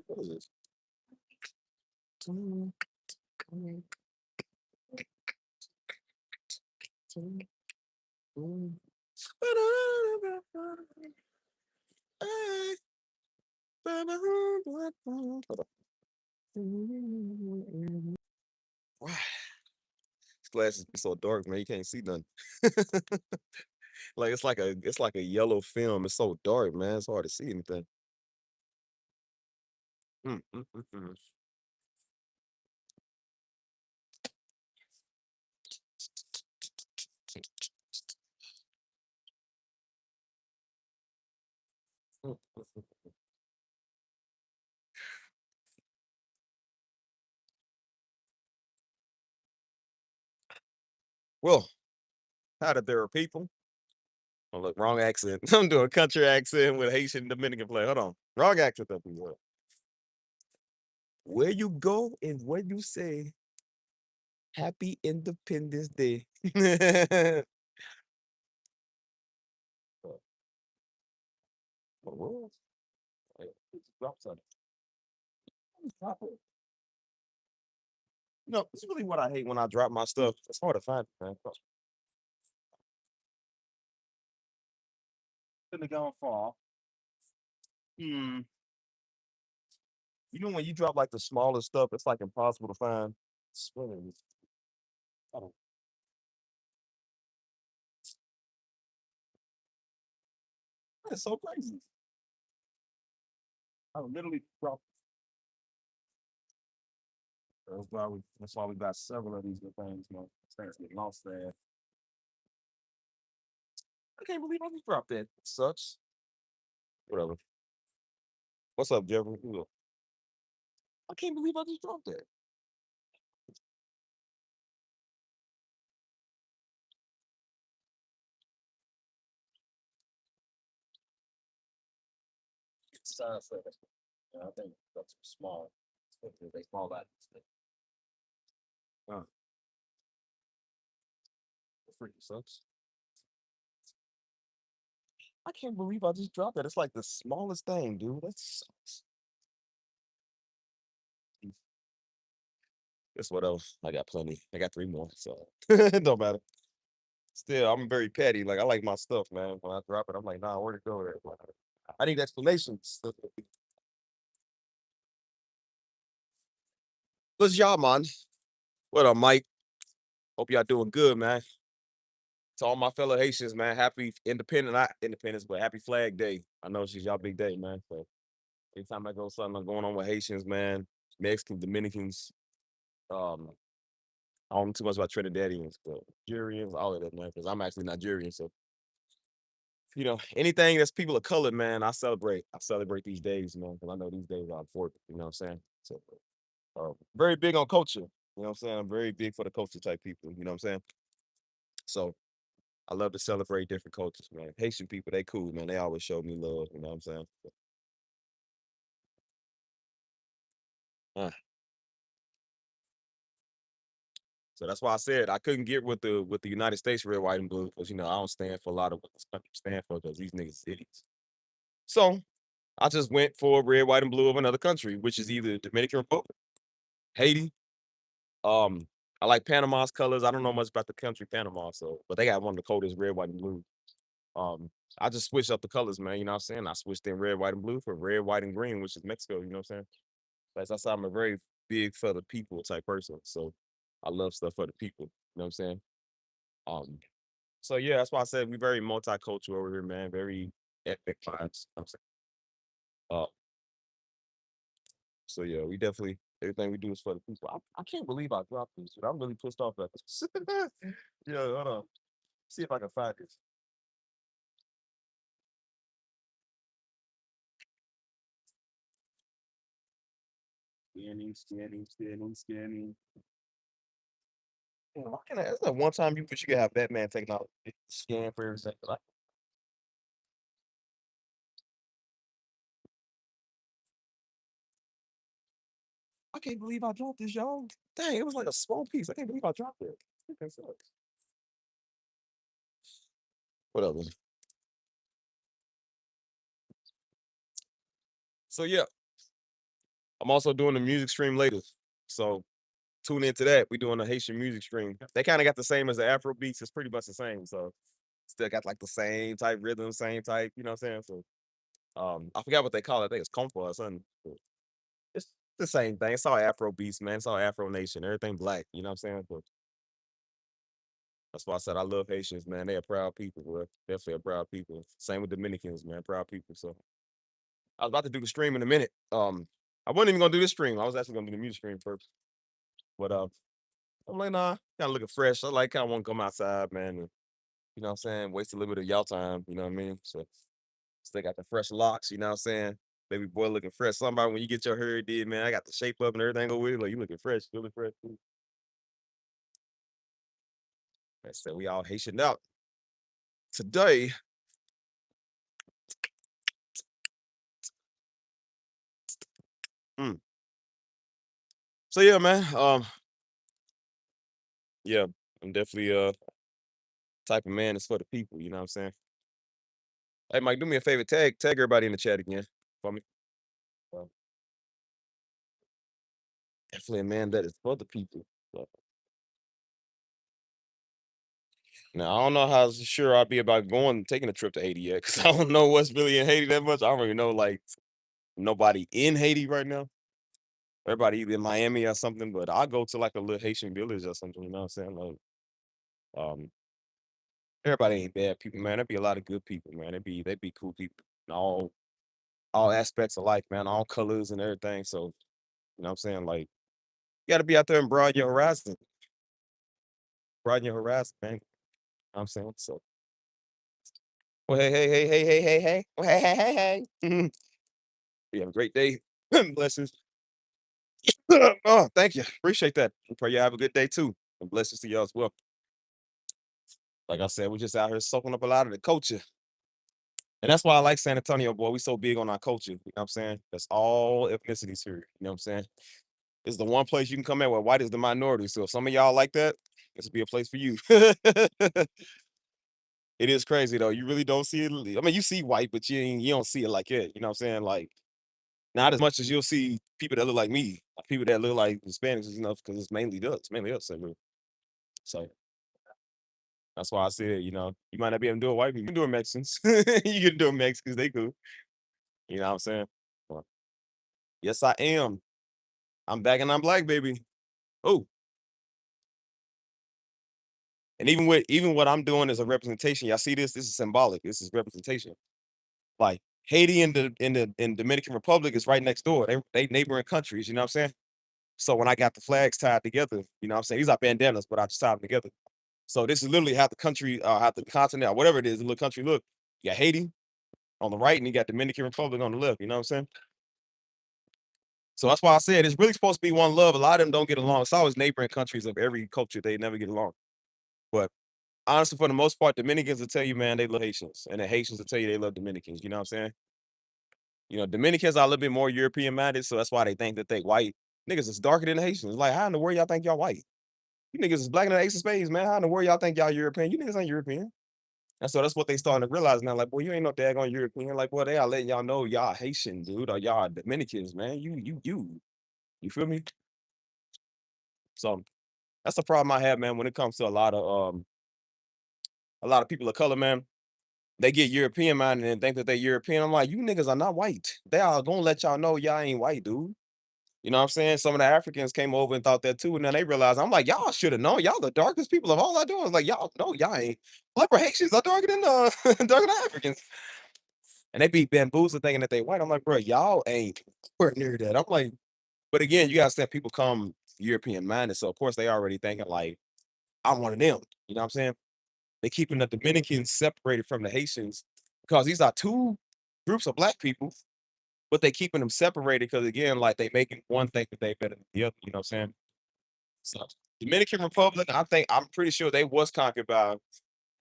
What is this? Wow, these glasses be so dark, man. You can't see nothing. Like it's like a yellow film. It's so dark, man. It's hard to see anything. Mm, mm, mm, mm. Mm, mm, mm. Well, how did there are people? Oh, look, wrong accent. I'm doing country accent with Haitian Dominican flag. Hold on. Wrong accent up here. Where you go and what you say, Happy Independence Day. What was? Drop something. Drop it. No, it's really what I hate when I drop my stuff. It's hard to find, man. Couldn't have gone far. Hmm. You know when you drop like the smallest stuff, it's like impossible to find. Swimming. I don't. That's so crazy. I literally dropped. That's why we got several of these good things, man. Things get lost there. I can't believe I just dropped that. Sucks. Whatever. What's up, Jeffrey? Look, I can't believe I just dropped that. Size seven. Yeah, I think that's small. They small items. Uh, freaking sucks. I can't believe I just dropped that. It's like the smallest thing, dude. That sucks. Guess what else? I got plenty. I got three more, so it don't matter. Still, I'm very petty. Like I like my stuff, man. When I drop it, I'm like, nah, where'd it go? There? I need explanations. What's y'all, man? What up, Mike? Hope y'all doing good, man. To all my fellow Haitians, man, happy not independence, but happy Flag Day. I know it's just y'all big day, man. So anytime I go something going on with Haitians, man, Mexicans, Dominicans, um, I don't know too much about Trinidadians, but Nigerians, all of that, man, because I'm actually Nigerian. So, anything that's people of color, man, I celebrate. I celebrate these days, man, because I know these days are important, you know what I'm saying? So, very big on culture, you know what I'm saying? I'm very big for the culture type people, you know what I'm saying? So, I love to celebrate different cultures, man. Haitian people, they cool, man. They always show me love, you know what I'm saying? Uh, so that's why I said I couldn't get with the United States red, white, and blue because I don't stand for a lot of what this country stand for because these niggas idiots. So I just went for red, white, and blue of another country, which is either Dominican Republic, Haiti. Um, I like Panama's colors. I don't know much about the country Panama, but they got one of the coldest red, white, and blue. Um, I just switched up the colors, man. You know what I'm saying? I switched in red, white, and blue for red, white, and green, which is Mexico. You know what I'm saying? That's why I'm a very big for the people type person. So I love stuff for the people. You know what I'm saying? Um, so yeah, that's why I said we're very multicultural over here, man. Very ethnic vibes. You know what I'm saying? Uh, so yeah, we definitely everything we do is for the people. I can't believe I dropped this. Dude. I'm really pissed off at this. Yeah, hold on. See if I can find this. Scanning. Why can't I? That's the one time you wish you could have Batman technology scan for everything. I can't believe I dropped this, y'all. Dang, it was like a small piece. I can't believe I dropped it. That sucks. Whatever. So yeah, I'm also doing the music stream later. So tune into that. We doing a Haitian music stream. They kind of got the same as the Afro beats. It's pretty much the same. So still got like the same type rhythm, same type. You know what I'm saying? So I forgot what they call it. I think it's compa or something. But it's the same thing. It's all Afro beats, man. It's all Afro Nation. Everything black. You know what I'm saying? But that's why I said I love Haitians, man. They are proud people, bro. Definitely a proud people. Same with Dominicans, man. Proud people. So I was about to do the stream in a minute. I wasn't even gonna do this stream. I was actually gonna do the music stream first. But I'm like, nah, kind of looking fresh. I like kind of want to come outside, man. And, you know what I'm saying? Waste a little bit of y'all time. You know what I mean? So still got the fresh locks. You know what I'm saying? Baby boy looking fresh. Somebody when you get your hair did, man, I got the shape up and everything go with it. Like you looking fresh, feeling fresh. Too. I said we all Haitian out today. Mm. So yeah, man. Yeah, I'm definitely type of man that's for the people. You know what I'm saying? Hey, Mike, do me a favor. Tag everybody in the chat again for me. Um, definitely a man that is for the people. So, now I don't know how sure I'll be about going taking a trip to Haiti yet, because I don't know what's really in Haiti that much. I don't really know like nobody in Haiti right now. Everybody either in Miami or something, but I'll go to like a little Haitian village or something. You know what I'm saying? Like, um, everybody ain't bad people, man. There be a lot of good people, man. They be cool people. In all aspects of life, man. All colors and everything. So you know what I'm saying? Like, you got to be out there and broaden your horizon. Broaden your horizon, man. You know what I'm saying? So, well, hey. Well, hey. Mhm. You have a great day. Blessings. Oh, thank you. Appreciate that. Pray you have a good day too. And blessings to y'all as well. Like I said, we're just out here soaking up a lot of the culture. And that's why I like San Antonio, boy. We so big on our culture. You know what I'm saying? That's all ethnicities here. You know what I'm saying? It's the one place you can come at where white is the minority. So if some of y'all like that, this will be a place for you. It is crazy though. You really don't see it. I mean, you see white, but you don't see it like it. You know what I'm saying? Like not as much as you'll see people that look like me, like people that look like Hispanics, you know, because it's mainly us. So that's why I said, you know, you might not be able to do it white people. You can do it Mexicans. You can do it Mexicans. They cool. You know what I'm saying? Well, yes, I am. I'm back and I'm black, baby. Oh, and even what I'm doing is a representation. Y'all see this? This is symbolic. This is representation. Like Haiti and the Dominican Republic is right next door. They neighboring countries. You know what I'm saying? So when I got the flags tied together, you know what I'm saying? These are bandanas, but I just tied them together. So this is literally how the country, how the continent, or whatever it is, the little country look. You got Haiti on the right, and you got Dominican Republic on the left. You know what I'm saying? So that's why I said it's really supposed to be one love. A lot of them don't get along. It's always neighboring countries of every culture. They never get along. But honestly, for the most part, Dominicans will tell you, man, they love Haitians. And the Haitians will tell you they love Dominicans. You know what I'm saying? You know, Dominicans are a little bit more European minded, so that's why they think that they white. Niggas is darker than the Haitians. Like, how in the world y'all think y'all white? You niggas is blacker than the Ace of Spades, man. How in the world y'all think y'all European? You niggas ain't European. And so that's what they starting to realize now. Like, boy, you ain't no daggone European. Like, boy, they are letting y'all know y'all Haitian, dude, or y'all Dominicans, man. You. You feel me? So that's the problem I have, man, when it comes to a lot of people of color, man. They get European minded and think that they're European. I'm like, you niggas are not white. They are gonna let y'all know y'all ain't white, dude. You know what I'm saying? Some of the Africans came over and thought that too, and then they realized I'm like, y'all should have known. Y'all the darkest people of all I do. I was like, y'all know y'all ain't. Leper Haitians are darker than darker than Africans, and they be bamboozled thinking that they white. I'm like, bro, y'all ain't nowhere near that. I'm like, but again, you gotta say people come European minded, so of course they already thinking like I'm one of them. You know what I'm saying? They keeping the Dominicans separated from the Haitians because these are two groups of black people, but they keeping them separated because again, like they making one think that they better than the other. You know what I'm saying? So Dominican Republic, I'm pretty sure they was conquered by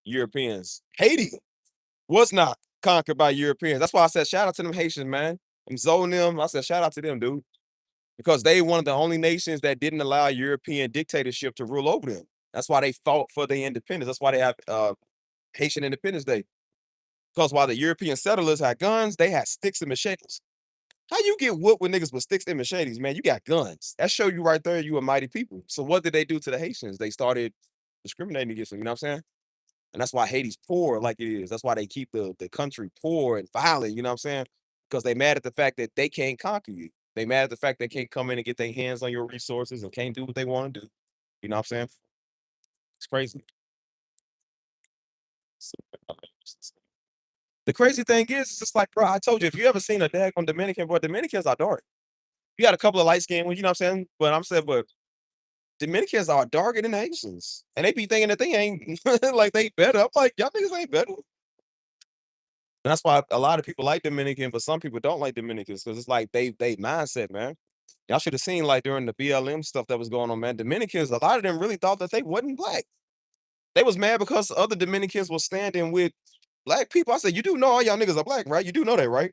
Europeans. Haiti was not conquered by Europeans. That's why I said shout out to them Haitians, man. And Zoe and them, I said shout out to them, dude. Because they one of the only nations that didn't allow European dictatorship to rule over them. That's why they fought for their independence. That's why they have Haitian Independence Day. Because while the European settlers had guns, they had sticks and machetes. How you get whooped with niggas with sticks and machetes, man? You got guns. That show you right there, you a mighty people. So what did they do to the Haitians? They started discriminating against them. You know what I'm saying? And that's why Haiti's poor like it is. That's why they keep the country poor and violent. You know what I'm saying? Because they mad at the fact that they can't conquer you. They mad at the fact they can't come in and get their hands on your resources and can't do what they want to do. You know what I'm saying? It's crazy. The crazy thing is, it's just like, bro, I told you, if you ever seen a daggone Dominican, bro, Dominicans are dark. You got a couple of light skinned ones, you know what I'm saying? But I'm saying, but Dominicans are darker than Haitians. And they be thinking that they ain't like they better. I'm like, y'all niggas ain't better. And that's why a lot of people like Dominican, but some people don't like Dominicans because it's like they mindset, man. Y'all should have seen like during the BLM stuff that was going on, man. Dominicans, a lot of them really thought that they wasn't black. They was mad because other Dominicans were standing with black people. I said, you do know all y'all niggas are black, right? You do know that, right?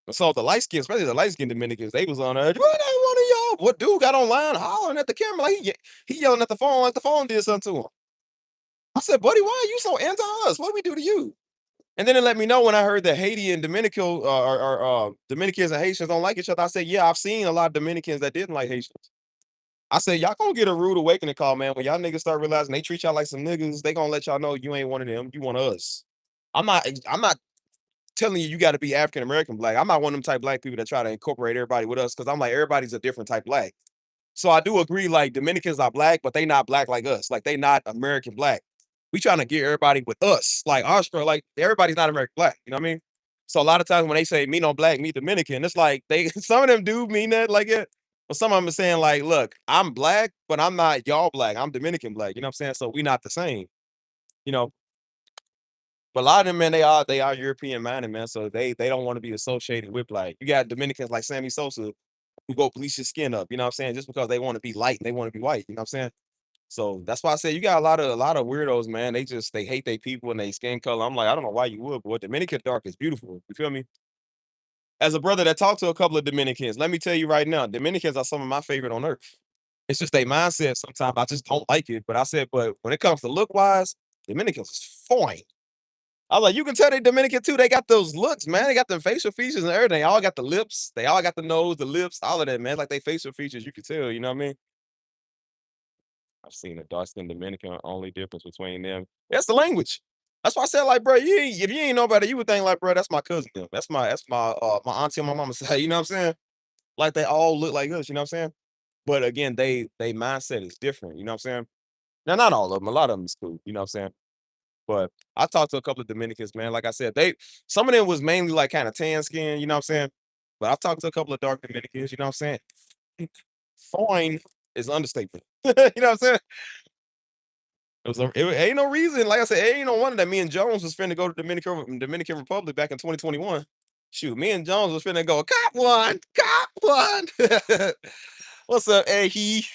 And so the light skin, especially the light skinned Dominicans, they was on there. What ain't one of y'all? What dude got online hollering at the camera like he yelling at the phone like the phone did something to him. I said, buddy, why are you so anti us? What did we do to you? And then it let me know when I heard that Haiti and Dominican Dominicans and Haitians don't like each other. I said, yeah, I've seen a lot of Dominicans that didn't like Haitians. I said, y'all gonna get a rude awakening call, man. When y'all niggas start realizing they treat y'all like some niggas, they gonna let y'all know you ain't one of them. You one of us. I'm not telling you got to be African American black. I'm not one of them type black people that try to incorporate everybody with us because I'm like everybody's a different type black. So I do agree, like Dominicans are black, but they not black like us. Like they not American black. We trying to get everybody with us. Like Austria, like everybody's not American black. You know what I mean? So a lot of times when they say me no black, me Dominican, it's like they some of them do mean that like it. But some of them are saying like, look, I'm black, but I'm not y'all black. I'm Dominican black. You know what I'm saying? So we not the same. You know, but a lot of them, man, they are European minded, man. So they don't want to be associated with like you got Dominicans like Sammy Sosa who go bleach your skin up, you know what I'm saying? Just because they want to be light, they want to be white, you know what I'm saying? So that's why I say you got a lot of weirdos, man. They hate their people and their skin color. I'm like, I don't know why you would, but Dominican dark is beautiful. You feel me? As a brother that talked to a couple of Dominicans, let me tell you right now, Dominicans are some of my favorite on earth. It's just their mindset. Sometimes I just don't like it. But I said, but when it comes to look wise, Dominicans is fine. I was like, you can tell they Dominican too. They got those looks, man. They got the facial features and everything. They all got the lips. They all got the nose, the lips, all of that, man. Like they facial features, you can tell. You know what I mean? I've seen a dark skinned Dominican. Only difference between them, that's the language. That's why I said, like, bro, if you ain't know about it, you would think like, bro, that's my cousin. That's my auntie on my mama's side. You know what I'm saying? Like they all look like us. You know what I'm saying? But again, they mindset is different. You know what I'm saying? Now, not all of them. A lot of them is cool. You know what I'm saying? But I talked to a couple of Dominicans, man. Like I said, some of them was mainly like kind of tan skin, you know what I'm saying? But I've talked to a couple of dark Dominicans, you know what I'm saying? Fine is understatement. You know what I'm saying? It ain't no reason. Like I said, it ain't no wonder that me and Jones was finna go to Dominican Republic back in 2021. Shoot, me and Jones was finna go, cop one, cop one. What's up, he?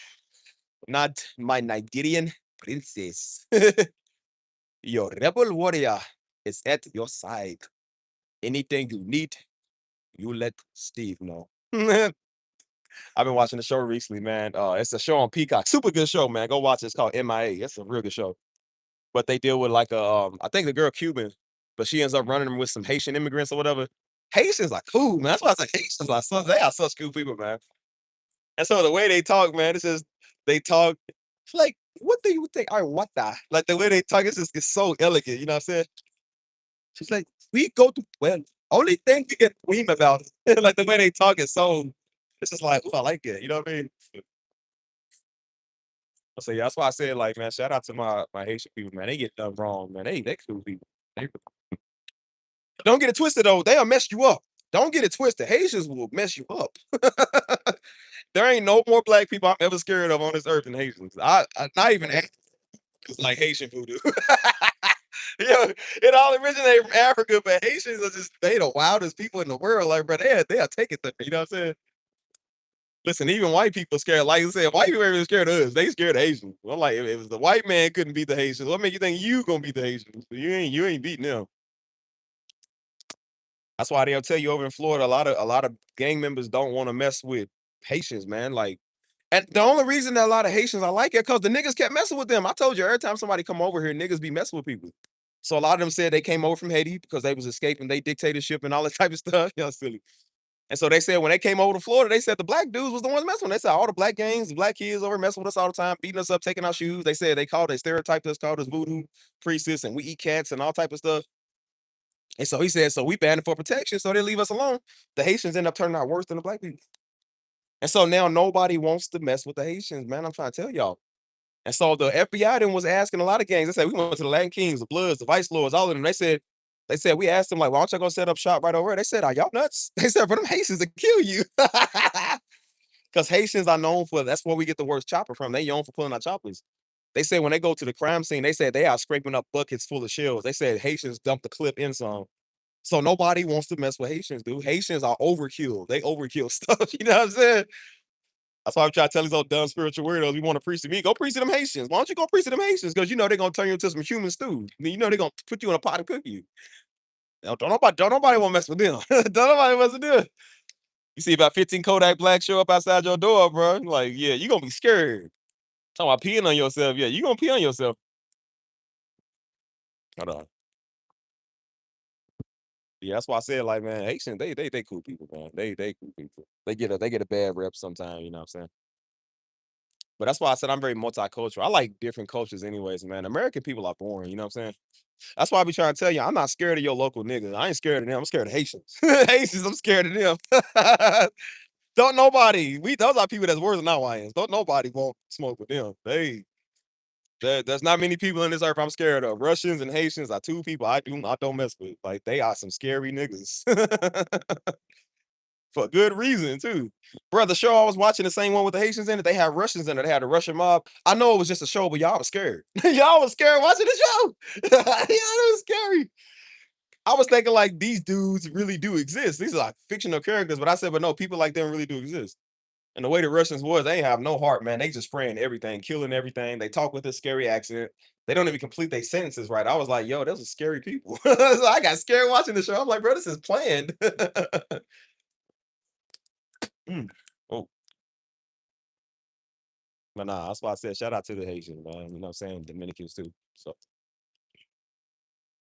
Not my Nigerian princess. Your rebel warrior is at your side. Anything you need, you let Steve know. I've been watching the show recently, man. It's a show on Peacock. Super good show, man. Go watch it. It's called MIA. It's a real good show. But they deal with like I think the girl Cuban, but she ends up running with some Haitian immigrants or whatever. Haitians are cool, man. That's why I say Haitians are they are such cool people, man. And so the way they talk, man, it's just they talk like what do you think? I what the like the way they talk is just it's so elegant, you know what I'm saying? She's like, we go to well, only thing we can dream about. Like the way they talk is so it's just like, oh, I like it. You know what I mean? So yeah, that's why I said like, man, shout out to my Haitian people, man. They get done wrong, man. They cool people. They, don't get it twisted though. They'll mess you up. Don't get it twisted. Haitians will mess you up. There ain't no more black people I'm ever scared of on this earth than Haitians. I not even like Haitian voodoo. Yeah, it all originated from Africa, but Haitians are just they the wildest people in the world. Like, bro, they'll take it there. You know what I'm saying? Listen, even white people scared. Like I said, white people ain't even scared of us. They scared of Haitians. I'm like, if the white man couldn't beat the Haitians, what make you think you gonna beat the Haitians? You ain't beating them. That's why they'll tell you over in Florida, a lot of gang members don't want to mess with Haitians, man. Like And the only reason that a lot of Haitians I like it because the niggas kept messing with them. I told you every time somebody come over here, niggas be messing with people. So a lot of them said they came over from Haiti because they was escaping they dictatorship and all that type of stuff. You know, silly. And so they said when they came over to Florida, they said the black dudes was the ones messing with them. They said all the black gangs, the black kids over messing with us all the time, beating us up, taking our shoes. They said they stereotyped us, called us voodoo priestess, and we eat cats and all type of stuff. And so he said, so we banned it for protection, so they leave us alone. The Haitians end up turning out worse than the black people. And so now nobody wants to mess with the Haitians, man. I'm trying to tell y'all. And so the FBI then was asking a lot of gangs. They said we went to the Latin Kings, the Bloods, the Vice Lords, all of them. They said we asked them like, why don't y'all go set up shop right over there? They said, are y'all nuts? They said, for them Haitians to kill you. Because Haitians are known for that's where we get the worst chopper from. They known for pulling our choppers. They said when they go to the crime scene, they said they are scraping up buckets full of shells. They said Haitians dumped the clip in some. So nobody wants to mess with Haitians, dude. Haitians are overkill. They overkill stuff. You know what I'm saying? That's why I'm trying to tell these old dumb spiritual weirdos. We want to preach to me. Go preach to them Haitians. Why don't you go preach to them Haitians? Because you know they're gonna turn you into some human stew. I mean, you know they're gonna put you in a pot and cook you. Don't nobody want to mess with them. Don't nobody mess with them. You see about 15 Kodak Blacks show up outside your door, bro. Like, yeah, you gonna be scared. Talking about peeing on yourself. Yeah, you gonna pee on yourself. Hold on. Yeah, that's why I said, like, man, Haitians, they cool people, man. They cool people. They get a bad rep sometimes, you know what I'm saying? But that's why I said I'm very multicultural. I like different cultures anyways, man. American people are boring, you know what I'm saying? That's why I be trying to tell you, I'm not scared of your local niggas. I ain't scared of them. I'm scared of Haitians. Haitians, I'm scared of them. Don't nobody. Those are people that's worse than Hawaiians. Don't nobody want smoke with them. There's not many people in this earth I'm scared of. Russians and Haitians are two people I don't mess with. Like they are some scary niggas. For good reason too. Bro, the show I was watching, the same one with the Haitians in it, they had Russians in it. They had a Russian mob. I know it was just a show, but y'all was scared. Y'all was scared watching the show. Yeah, it was scary. I was thinking like these dudes really do exist. These are like fictional characters, but I said, but no, people like them really do exist. And the way the Russians was, they ain't have no heart, man. They just spraying everything, killing everything. They talk with a scary accent. They don't even complete their sentences right. I was like, yo, those are scary people. So I got scared watching the show. I'm like, bro, this is planned. Mm. Oh, but nah, that's why I said shout out to the Haitians, man. You know what I'm saying? Dominicans too. So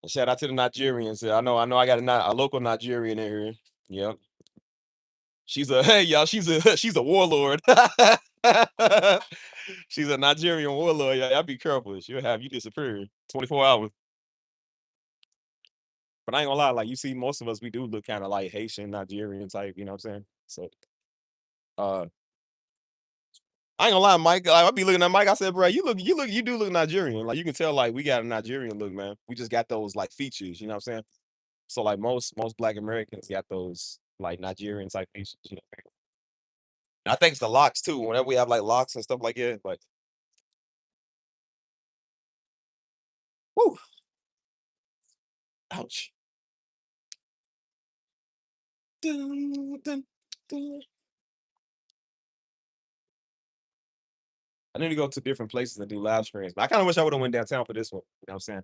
and shout out to the Nigerians. I know I got a local Nigerian in here. Yep. She's a hey y'all, she's a warlord. She's a Nigerian warlord. Y'all be careful. She'll have you disappear 24 hours. But I ain't gonna lie, like you see, most of us we do look kind of like Haitian, Nigerian type, you know what I'm saying? So uh I ain't gonna lie, Mike. Like, I be looking at Mike. I said, bro, you do look Nigerian. Like you can tell, like we got a Nigerian look, man. We just got those like features, you know what I'm saying? So like most Black Americans got those like Nigerian type features. You know? And I think it's the locks too. Whenever we have like locks and stuff like that, but whoo, ouch. Dun, dun, dun. I need to go to different places and do live streams. But I kind of wish I would have went downtown for this one. You know what I'm saying?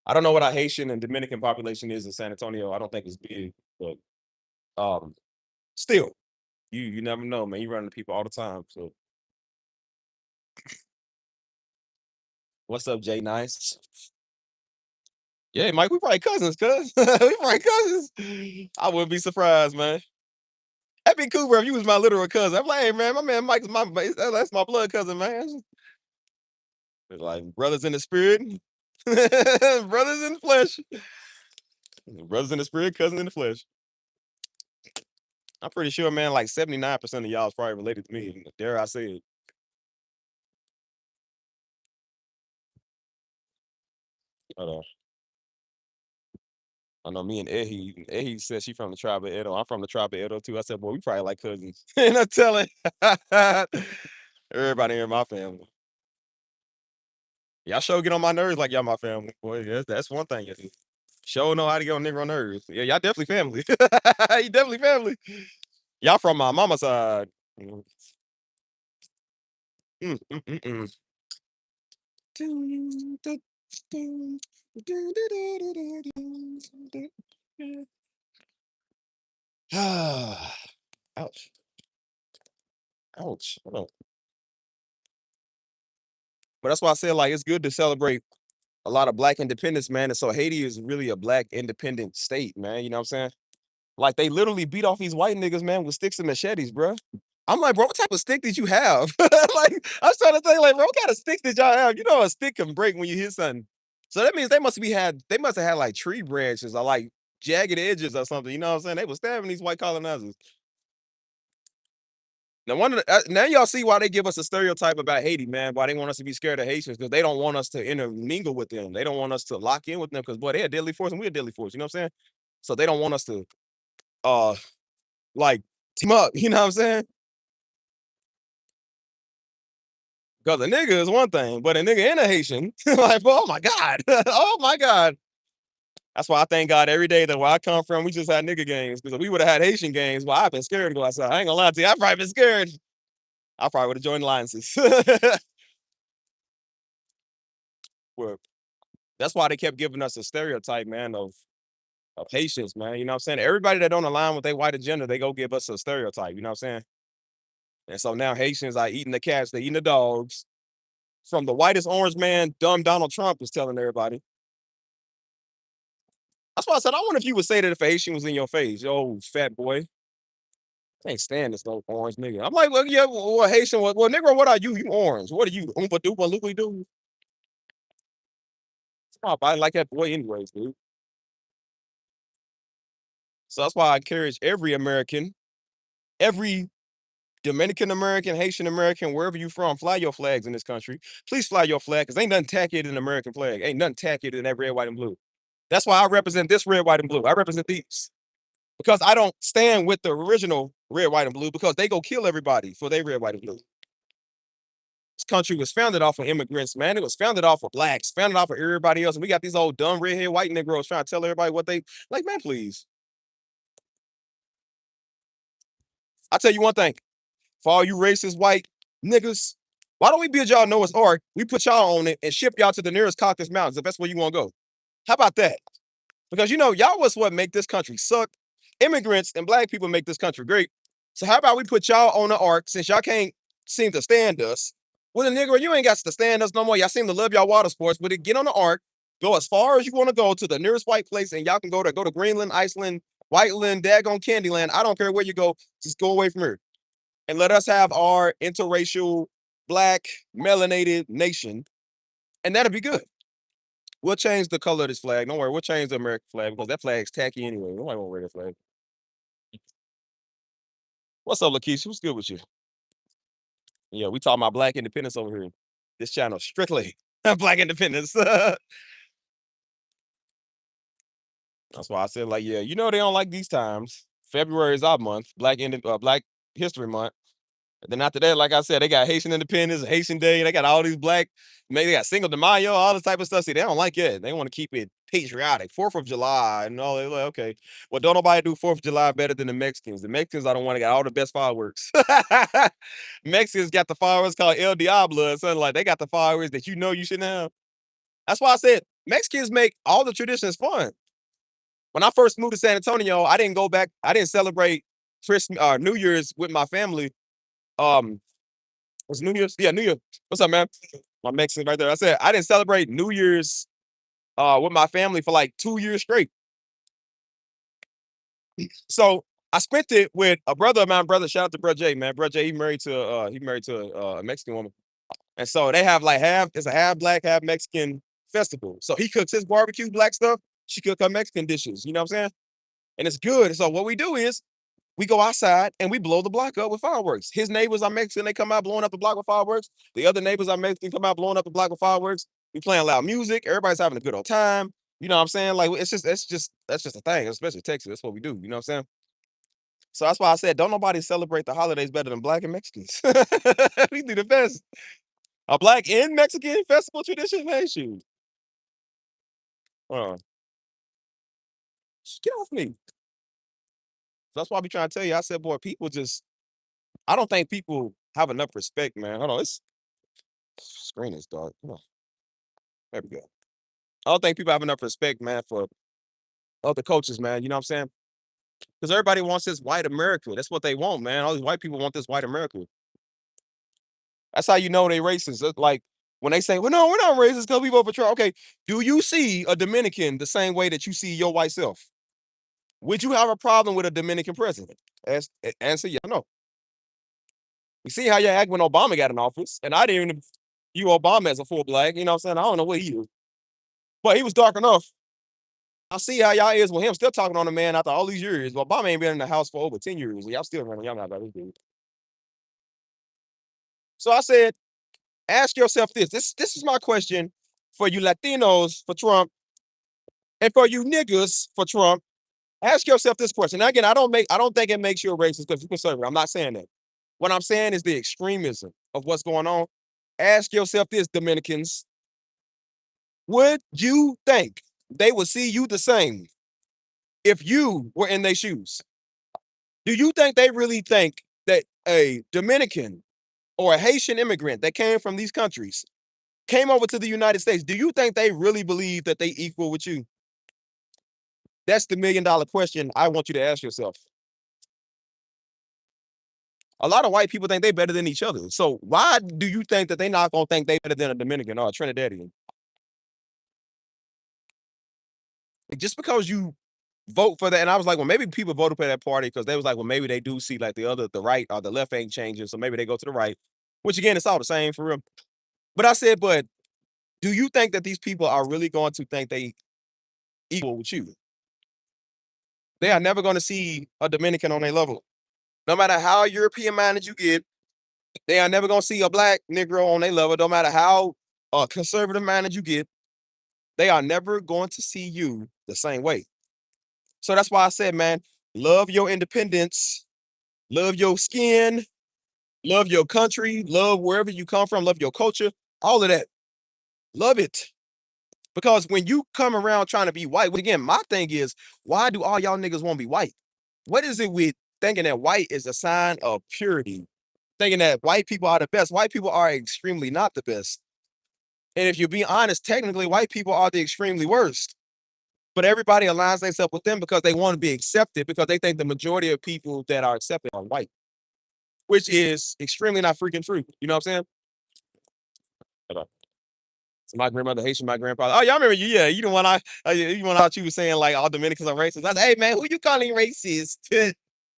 I don't know what our Haitian and Dominican population is in San Antonio. I don't think it's big, but um, still, you never know, man. You run into people all the time. So what's up, Jay Nice? Yeah, Mike, we probably cousins, cuz. We probably cousins. I wouldn't be surprised, man. That'd be cool, bro, if you was my literal cousin. I'm like, hey, man, my man Mike's that's my blood cousin, man. It's like brothers in the spirit, brothers in the flesh, brothers in the spirit, cousins in the flesh. I'm pretty sure, man, like 79% of y'all is probably related to me. Dare I say it? Hold on. I know me and Ehi said she from the tribe of Edo. I'm from the tribe of Edo too. I said, boy, we probably like cousins. And I'm telling everybody in my family. Y'all sure get on my nerves like y'all my family. Boy, that's one thing. Sure know how to get on nigga on nerves. Yeah, y'all definitely family. You definitely family. Y'all from my mama's side. Mm, mm, mm, mm, mm. Ouch. Ouch. Hold on. But that's why I said like it's good to celebrate a lot of black independence, man. And so Haiti is really a black independent state, man. You know what I'm saying? Like they literally beat off these white niggas, man, with sticks and machetes, bro. I'm like, bro, what type of stick did you have? Like, I was trying to think, like, bro, what kind of sticks did y'all have? You know, a stick can break when you hit something. So that means they must have had like tree branches or like jagged edges or something. You know what I'm saying? They were stabbing these white colonizers. Now, now y'all see why they give us a stereotype about Haiti, man. Why they want us to be scared of Haitians because they don't want us to intermingle with them. They don't want us to lock in with them because boy, they're a deadly force and we're a deadly force. You know what I'm saying? So they don't want us to uh like team up. You know what I'm saying? Because a nigga is one thing, but a nigga and a Haitian, like, oh my God. Oh my God. That's why I thank God every day that where I come from, we just had nigga games. Because if we would have had Haitian games, well, I've been scared to go outside. I ain't gonna lie to you. I've probably been scared. I probably would have joined alliances. Well, that's why they kept giving us a stereotype, man, of Haitians, man. You know what I'm saying? Everybody that don't align with their white agenda, they go give us a stereotype. You know what I'm saying? And so now Haitians are eating the cats, they eating the dogs. From the whitest orange man, dumb Donald Trump is telling everybody. That's why I said, I wonder if you would say that if a Haitian was in your face, yo, fat boy. I can't stand this little orange nigga. I'm like, well, yeah, well, Haitian, well, nigga, what are you? You orange. What are you? Oompa doopa loopy doo? I like that boy anyways, dude. So that's why I encourage every American, every Dominican American, Haitian American, wherever you from, fly your flags in this country. Please fly your flag, because ain't nothing tackier than an American flag. Ain't nothing tackier than that red, white, and blue. That's why I represent this red, white, and blue. I represent these. Because I don't stand with the original red, white, and blue because they go kill everybody for their red, white, and blue. This country was founded off of immigrants, man. It was founded off of blacks, founded off of everybody else. And we got these old dumb redhead white Negroes trying to tell everybody what they like, man, please. I'll tell you one thing. For all you racist white niggas, why don't we build y'all Noah's Ark? We put y'all on it and ship y'all to the nearest Caucasus Mountains if that's where you want to go. How about that? Because you know, y'all was what make this country suck. Immigrants and black people make this country great. So how about we put y'all on the ark since y'all can't seem to stand us? Well, the nigga, you ain't got to stand us no more. Y'all seem to love y'all water sports, but get on the ark, go as far as you want to go to the nearest white place, and y'all can go to Greenland, Iceland, Whiteland, daggone Candyland. I don't care where you go, just go away from here. And let us have our interracial, black, melanated nation, and that'll be good. We'll change the color of this flag. Don't worry, we'll change the American flag because that flag's tacky anyway. Nobody won't wear that flag. What's up, Lakeisha? What's good with you? Yeah, we talking about black independence over here. This channel strictly black independence. That's why I said, like, yeah, you know they don't like these times. February is our month, Black History Month. Then after that, like I said, they got Haitian Independence, Haitian Day. They got all these black, maybe they got Cinco de Mayo, all this type of stuff. See, they don't like it. They want to keep it patriotic. 4th of July and all. They're like, okay, well, don't nobody do 4th of July better than the Mexicans. The Mexicans are the one that got all the best fireworks. Mexicans got the fireworks called El Diablo or something like. They got the fireworks that you know you shouldn't have. That's why I said Mexicans make all the traditions fun. When I first moved to San Antonio, I didn't go back. I didn't celebrate Christmas or New Year's with my family. Um, was New Year's? Yeah, New Year. What's up, man? My Mexican right there. I said I didn't celebrate New Year's with my family for like 2 years straight. So I spent it with a brother of mine, brother. Shout out to Bro J, man. Bro J, he married to a Mexican woman. And so they have like it's a half black, half Mexican festival. So he cooks his barbecue black stuff. She cooks her Mexican dishes. You know what I'm saying? And it's good. So what we do is we go outside and we blow the block up with fireworks. His neighbors are Mexican, they come out blowing up the block with fireworks. The other neighbors are Mexican, come out blowing up the block with fireworks. We playing loud music. Everybody's having a good old time. You know what I'm saying? Like that's just a thing, especially Texas. That's what we do. You know what I'm saying? So that's why I said, don't nobody celebrate the holidays better than black and Mexicans. We do the best. A black and Mexican festival tradition, man. Shoot. Uh, get off me. That's why I be trying to tell you. I said, boy, people just I don't think people have enough respect, man. Hold on, this screen is dark. Come on. There we go. I don't think people have enough respect, man, for other cultures, man. You know what I'm saying? Because everybody wants this white America. That's what they want, man. All these white people want this white America. That's how you know they racist. Like When they say, well, no, we're not racist because we vote for Trump. Okay, do you see a Dominican the same way that you see your white self? Would you have a problem with a Dominican president? Answer yeah, no. You see how you act when Obama got in office, and I didn't even view Obama as a full black. You know what I'm saying? I don't know what he is, but he was dark enough. I see how y'all is with him still talking on the man after all these years. Well, Obama ain't been in the house for over 10 years. And y'all still running. Y'all not about this dude. So I said, ask yourself this. This is my question for you Latinos for Trump and for you niggas for Trump. Ask yourself this question. Now, again, I don't think it makes you a racist because you're conservative. I'm not saying that. What I'm saying is the extremism of what's going on. Ask yourself this, Dominicans. Would you think they would see you the same if you were in their shoes? Do you think they really think that a Dominican or a Haitian immigrant that came from these countries came over to the United States? Do you think they really believe that they equal with you? That's the $1,000,000 question I want you to ask yourself. A lot of white people think they better than each other. So why do you think that they not gonna think they better than a Dominican or a Trinidadian? Just because you vote for that, and I was like, well, maybe people voted for that party because they was like, well, maybe they do see like the right or the left ain't changing, so maybe they go to the right. Which again, it's all the same for real. But I said, but do you think that these people are really going to think they equal with you? They are never going to see a Dominican on their level. No matter how European minded you get, they are never going to see a black Negro on their level. No matter how conservative minded you get, they are never going to see you the same way. So that's why I said, man, love your independence, love your skin, love your country, love wherever you come from, love your culture, all of that. Love it. Because when you come around trying to be white, again, my thing is, why do all y'all niggas want to be white? What is it with thinking that white is a sign of purity? Thinking that white people are the best. White people are extremely not the best. And if you be honest, technically, white people are the extremely worst. But everybody aligns themselves with them because they want to be accepted because they think the majority of people that are accepted are white, which is extremely not freaking true. You know what I'm saying? So my grandmother Haitian, my grandfather. Oh, y'all remember you? Yeah, you the one you one out you was saying like all Dominicans are racist. I said, hey man, who you calling racist?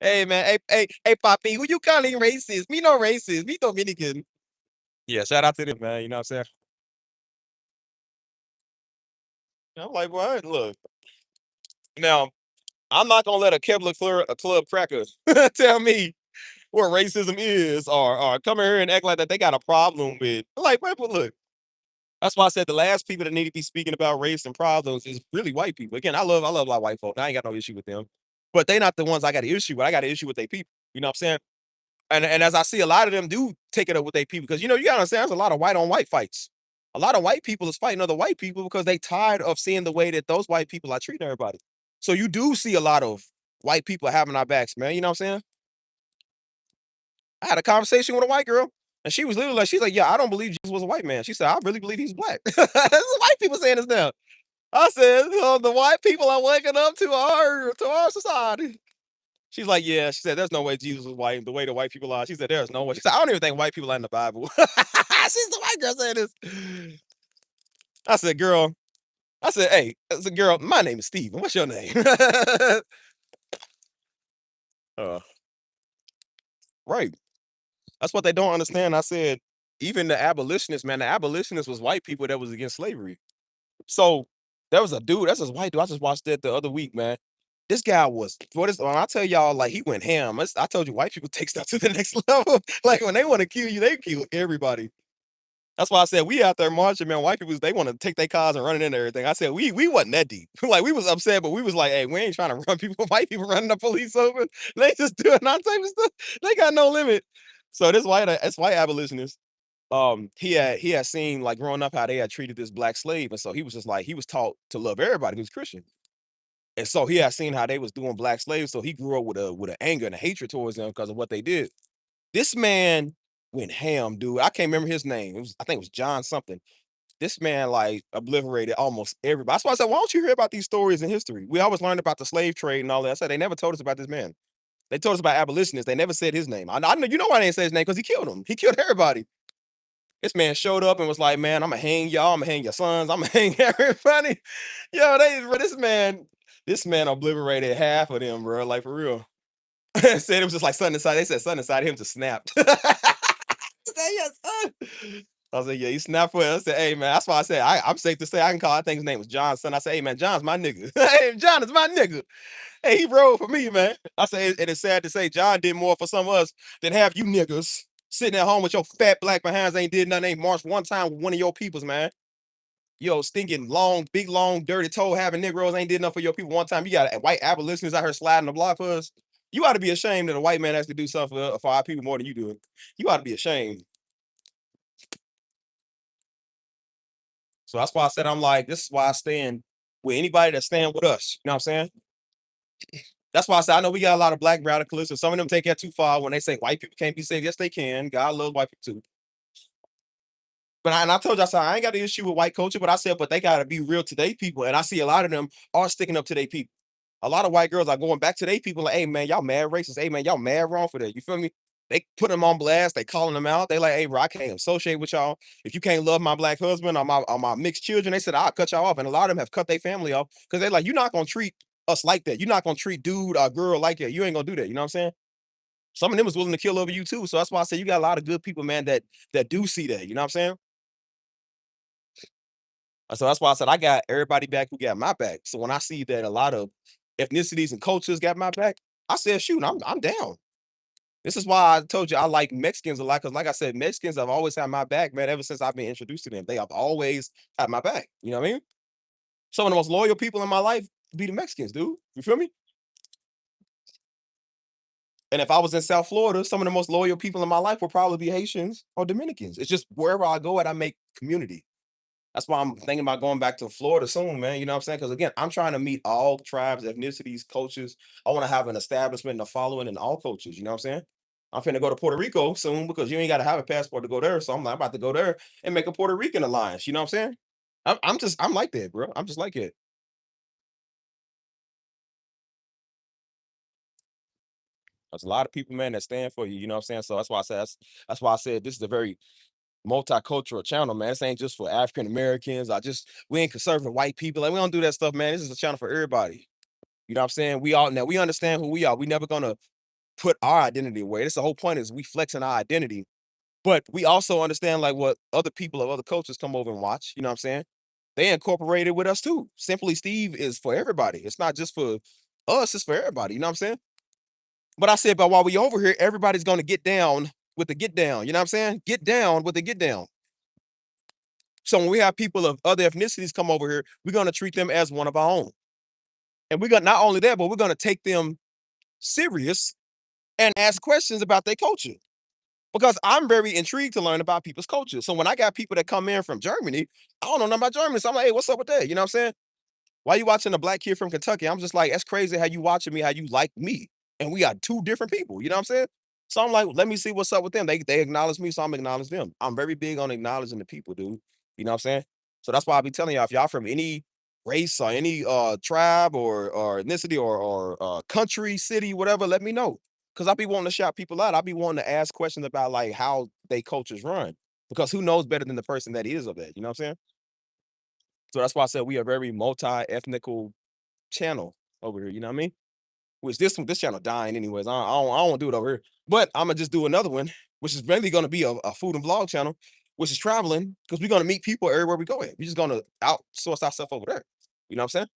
Hey man, hey, Poppy, who you calling racist? Me no racist, me Dominican. Yeah, shout out to them, man. You know what I'm saying? I'm like, what? Look, now I'm not gonna let a a club cracker tell me what racism is, or come here and act like that they got a problem with. Like, wait, but look, that's why I said the last people that need to be speaking about race and problems is really white people. Again, I love a lot of white folk. I ain't got no issue with them, but they not the ones I got an issue with. I got an issue with their people. You know what I'm saying? And as I see, a lot of them do take it up with their people because you gotta understand, there's a lot of white on white fights. A lot of white people is fighting other white people because they tired of seeing the way that those white people are treating everybody. So you do see a lot of white people having our backs, man. You know what I'm saying? I had a conversation with a white girl, and she was literally like, she's like, yeah, I don't believe Jesus was a white man. She said, I really believe he's black. This is white people saying this now. I said, the white people are waking up to our society. She's like, yeah. She said, there's no way Jesus was white. The way the white people are. She said, there's no way. She said, I don't even think white people are in the Bible. She's the white girl saying this. I said, girl. I said, hey, I said, girl, my name is Steven. What's your name? uh, right. That's what they don't understand. I said, even the abolitionists, man, the abolitionists was white people that was against slavery. So there was a dude, that's this white dude. I just watched that the other week, man. This guy was when I tell y'all, like he went ham. I told you white people take stuff to the next level. Like when they want to kill you, they kill everybody. That's why I said we out there marching, man. White people, they want to take their cars and run it into everything. I said we wasn't that deep. Like we was upset, but we was like, hey, we ain't trying to run people, white people running the police over. They just doing all type of stuff. They got no limit. So this white abolitionist, he had seen like growing up how they had treated this black slave, and so he was just like he was taught to love everybody who's Christian, and so he had seen how they was doing black slaves, so he grew up with an anger and a hatred towards them because of what they did. This man went ham, dude. I can't remember his name. I think it was John something. This man like obliterated almost everybody. That's why I said, why don't you hear about these stories in history? We always learned about the slave trade and all that. I said they never told us about this man. They told us about abolitionists. They never said his name. I know you know why they didn't say his name because he killed them. He killed everybody. This man showed up and was like, "Man, Imma hang y'all, Imma hang your sons, Imma hang everybody." Yo, this man obliterated half of them, bro, like, for real. Said it was just like something inside they said something inside him just snapped. Say, "Yes, son." I was like, "Yeah, he snapped for it." I said, "Hey, man," that's why I said, I'm safe to say I can call I think his name was John's son. I said, "Hey, man, John's my nigga. Hey, John is my nigga. Hey, he rode for me, man." I say, and it's sad to say John did more for some of us than have you niggas sitting at home with your fat black behinds ain't did nothing, ain't marched one time with one of your peoples, man. Yo, stinking long, big, long, dirty toe having Negroes ain't did nothing for your people one time. You got white abolitionists out here sliding the block for us. You ought to be ashamed that a white man has to do something for our people more than you do. You ought to be ashamed. So that's why I said I'm like, this is why I stand with anybody that stand with us. You know what I'm saying? That's why I said I know we got a lot of black radicalists, and some of them take that too far when they say white people can't be saved. Yes, they can. God loves white people too. And I told you, I said I ain't got an issue with white culture, but I said, but they gotta be real to their people. And I see a lot of them are sticking up to their people. A lot of white girls are going back to their people like, hey man, y'all mad racist. Hey man, y'all mad wrong for that. You feel me? They put them on blast, they calling them out. They like, hey, bro, I can't associate with y'all. If you can't love my black husband or my mixed children, they said I'll cut y'all off. And a lot of them have cut their family off because they're like, you're not gonna treat us like that. You're not gonna treat dude or girl like that. You ain't gonna do that. You know what I'm saying? Some of them was willing to kill over you too. So that's why I say you got a lot of good people, man, that do see that. You know what I'm saying? So that's why I said I got everybody back who got my back. So when I see that a lot of ethnicities and cultures got my back, I said, shoot, I'm down. This is why I told you I like Mexicans a lot. Cause like I said, Mexicans have always had my back, man, ever since I've been introduced to them. They have always had my back. You know what I mean? Some of the most loyal people in my life be the Mexicans, dude. You feel me? And if I was in South Florida, some of the most loyal people in my life would probably be Haitians or Dominicans. It's just wherever I go at, I make community. That's why I'm thinking about going back to Florida soon, man. You know what I'm saying? Because again, I'm trying to meet all tribes, ethnicities, cultures. I want to have an establishment and a following in all cultures. You know what I'm saying? I'm finna go to Puerto Rico soon because you ain't got to have a passport to go there. So I'm like, I'm about to go there and make a Puerto Rican alliance. You know what I'm saying? I'm like that, bro. I'm just like it. There's a lot of people, man, that stand for you. You know what I'm saying? So that's why I said that's why I said this is a very multicultural channel, man. This ain't just for African Americans. We ain't conservative white people. Like we don't do that stuff, man. This is a channel for everybody. You know what I'm saying? We all now we understand who we are. We never gonna put our identity away. That's the whole point is we flexing our identity. But we also understand like what other people of other cultures come over and watch. You know what I'm saying? They incorporated with us too. Simply Steve is for everybody. It's not just for us, it's for everybody. You know what I'm saying? But I said, but while we over here, everybody's gonna get down with the get down. You know what I'm saying? Get down with the get down. So when we have people of other ethnicities come over here, we're gonna treat them as one of our own. And we're gonna not only that, but we're gonna take them serious and ask questions about their culture. Because I'm very intrigued to learn about people's culture. So when I got people that come in from Germany, I don't know nothing about Germany. So I'm like, hey, what's up with that? You know what I'm saying? Why you watching a black kid from Kentucky? I'm just like, that's crazy how you watching me, how you like me. And we got two different people. You know what I'm saying? So I'm like, let me see what's up with them. They acknowledge me, so I'm acknowledge them. I'm very big on acknowledging the people, dude. You know what I'm saying? So that's why I be telling y'all, if y'all from any race or any tribe or ethnicity or country, city, whatever, let me know. Cause I be wanting to shout people out. I be wanting to ask questions about like how they cultures run. Because who knows better than the person that is of that? You know what I'm saying? So that's why I said we are very multi-ethnical channel over here. You know what I mean? Which this channel dying anyways. I don't want to do it over here. But I'm gonna just do another one, which is really gonna be a food and vlog channel, which is traveling because we're gonna meet people everywhere we go at. We're just gonna outsource our stuff over there. You know what I'm saying?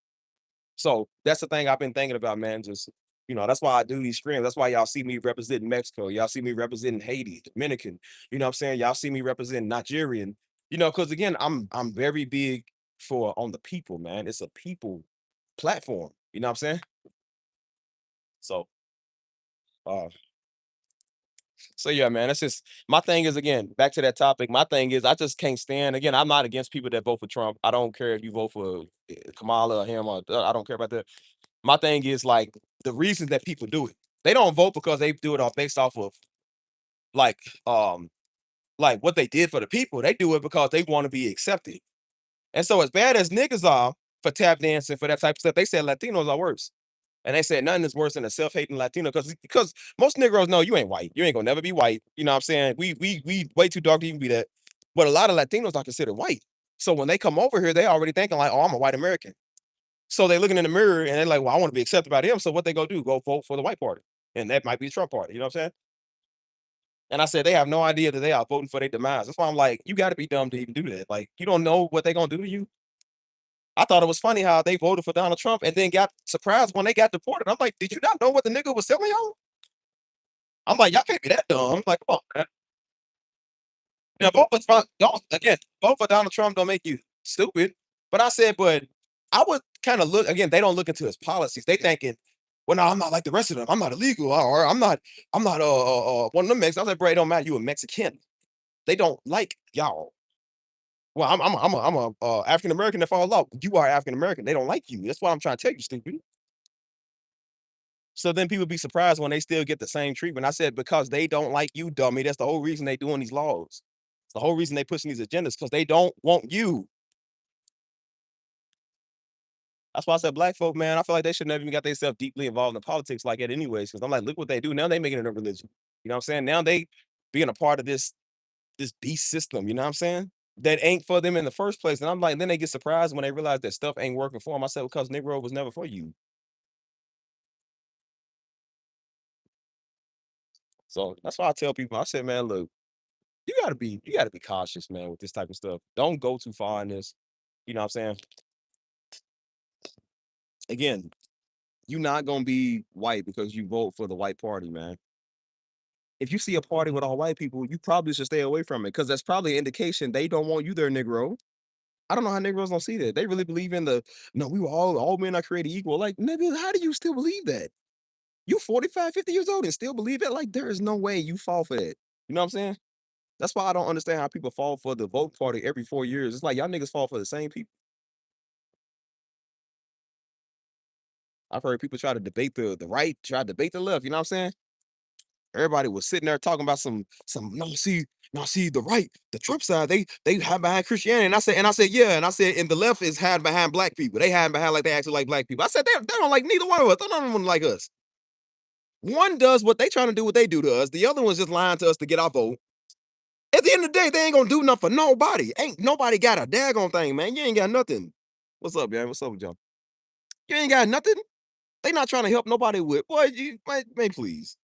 So that's the thing I've been thinking about, man. Just that's why I do these streams. That's why y'all see me representing Mexico. Y'all see me representing Haiti, Dominican. You know what I'm saying? Y'all see me representing Nigerian. Because again, I'm very big for on the people, man. It's a people platform. You know what I'm saying? So uh so yeah, man. That's just my thing is again, back to that topic. My thing is I just can't stand again, I'm not against people that vote for Trump. I don't care if you vote for Kamala or him or I don't care about that. My thing is like the reasons that people do it. They don't vote because they do it all based off of like like what they did for the people. They do it because they want to be accepted. And so as bad as niggas are for tap dancing for that type of stuff, they said Latinos are worse. And they said nothing is worse than a self-hating Latino because most Negroes know you ain't white. You ain't gonna never be white. You know what I'm saying? We way too dark to even be that. But a lot of Latinos are considered white. So when they come over here, they already thinking like, "Oh, I'm a white American." So they looking in the mirror and they're like, "Well, I want to be accepted by them." So what they go do? Go vote for the white party, and that might be the Trump party. You know what I'm saying? And I said they have no idea that they are voting for their demise. That's why I'm like, you got to be dumb to even do that. Like, you don't know what they're gonna do to you. I thought it was funny how they voted for Donald Trump and then got surprised when they got deported. I'm like, did you not know what the nigga was telling y'all? I'm like, y'all can't be that dumb. I'm like, come on, man. Yeah, vote for Trump. Don't again, vote for Donald Trump don't make you stupid. But I said, but I would kind of look again. They don't look into his policies. They thinking, well, no, I'm not like the rest of them. I'm not illegal, or I'm not one of them Mexicans. I was like, bro, it don't matter. You a Mexican. They don't like y'all. Well, I'm a African American that follow law. You are African American. They don't like you. That's why I'm trying to tell you, stupid. So then people be surprised when they still get the same treatment. I said, because they don't like you, dummy. That's the whole reason they doing these laws. It's the whole reason they pushing these agendas because they don't want you. That's why I said black folk, man, I feel like they should never even got themselves deeply involved in politics like that anyways. Because I'm like, look what they do. Now they making it a religion. You know what I'm saying? Now they being a part of this beast system, you know what I'm saying? That ain't for them in the first place. And I'm like, then they get surprised when they realize that stuff ain't working for them. I said, because Negro was never for you. So that's why I tell people, I said, man, look, you gotta be cautious, man, with this type of stuff. Don't go too far in this. You know what I'm saying? Again, you're not gonna be white because you vote for the white party, man. If you see a party with all white people, you probably should stay away from it because that's probably an indication they don't want you there, Negro. I don't know how Negroes don't see that. They really believe in the no, we were all men are created equal. Like, nigga, how do you still believe that? You 45, 50 years old and still believe it? Like, there is no way you fall for that. You know what I'm saying? That's why I don't understand how people fall for the vote party every 4 years. It's like y'all niggas fall for the same people. I've heard people try to debate the right, try to debate the left. You know what I'm saying? Everybody was sitting there talking about some no see the right, the Trump side, they hide behind Christianity. And I said, yeah, and I said, and the left is hiding behind black people. They hide behind like they actually like black people. I said they don't like neither one of us. None of them like us. One does what they trying to do what they do to us. The other one's just lying to us to get our vote. At the end of the day, they ain't gonna do nothing for nobody. Ain't nobody got a daggone thing, man. You ain't got nothing. What's up, man? What's up with y'all? You ain't got nothing. They not trying to help nobody with. Boy, man, please.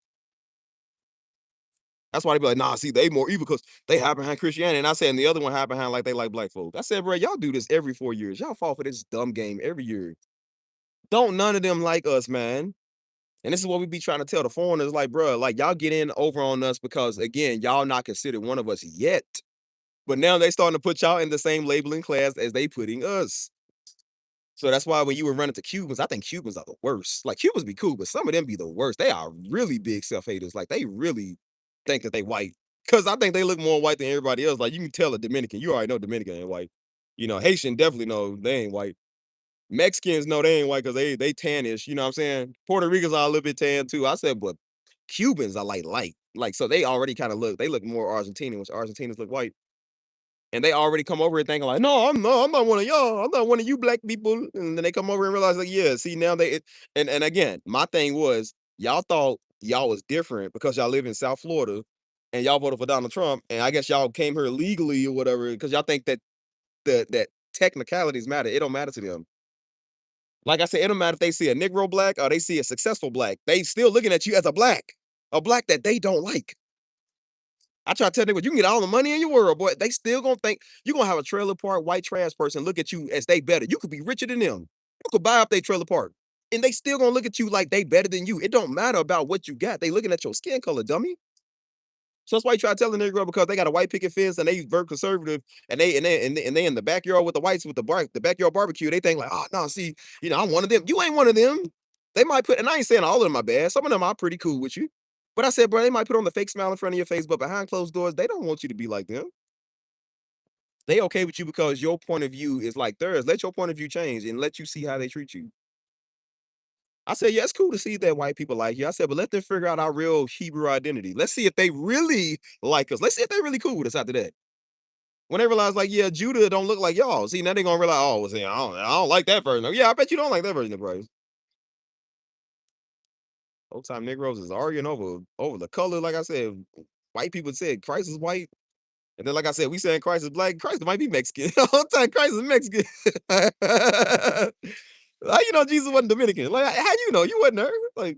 That's why they be like, nah, see, they more evil because they hide behind Christianity. And I said, and the other one hide behind like they like black folk. I said, bro, y'all do this every 4 years. Y'all fall for this dumb game every year. Don't none of them like us, man. And this is what we be trying to tell the foreigners, like, bro, like y'all get in over on us because again, y'all not considered one of us yet. But now they starting to put y'all in the same labeling class as they putting us. So that's why when you were running to Cubans, I think Cubans are the worst. Like Cubans be cool, but some of them be the worst. They are really big self-haters. Like they really think that they white. Cause I think they look more white than everybody else. Like you can tell a Dominican. You already know Dominican ain't white. You know, Haitian definitely know they ain't white. Mexicans know they ain't white because they tannish. You know what I'm saying? Puerto Ricans are a little bit tan too. I said, but Cubans are like light. Like so they already kind of they look more Argentinian, which Argentinians look white. And they already come over and thinking like, no, I'm not one of y'all. I'm not one of you black people. And then they come over and realize like, yeah, see now and again, my thing was y'all thought y'all was different because y'all live in South Florida and y'all voted for Donald Trump. And I guess y'all came here legally or whatever, because y'all think that that technicalities matter. It don't matter to them. Like I said, it don't matter if they see a Negro black or they see a successful black. They still looking at you as a black that they don't like. I try to tell them, you can get all the money in your world, boy. They still gonna think you gonna have a trailer park white trash person look at you as they better. You could be richer than them. You could buy up their trailer park, and they still gonna look at you like they better than you. It don't matter about what you got. They looking at your skin color, dummy. So that's why you try to tell the Negro because they got a white picket fence and they very conservative and they in the backyard with the whites with the backyard barbecue. They think like, oh no, see, I'm one of them. You ain't one of them. They might put, and I ain't saying all of them are bad. Some of them are pretty cool with you. But I said, bro, they might put on the fake smile in front of your face, but behind closed doors, they don't want you to be like them. They okay with you because your point of view is like theirs. Let your point of view change and let you see how they treat you. I said, yeah, it's cool to see that white people like you. I said, but let them figure out our real Hebrew identity. Let's see if they really like us. Let's see if they really cool with us after that. When they realize, like, yeah, Judah don't look like y'all. See, now they gonna realize, oh, well, see, I don't like that version. Yeah, I bet you don't like that version of Christ. Old time Negroes is arguing over the color. Like I said, white people said Christ is white. And then, like I said, we saying Christ is black. Christ might be Mexican. The whole time Christ is Mexican. How you know Jesus wasn't Dominican? Like, how you know? You wasn't there. Like,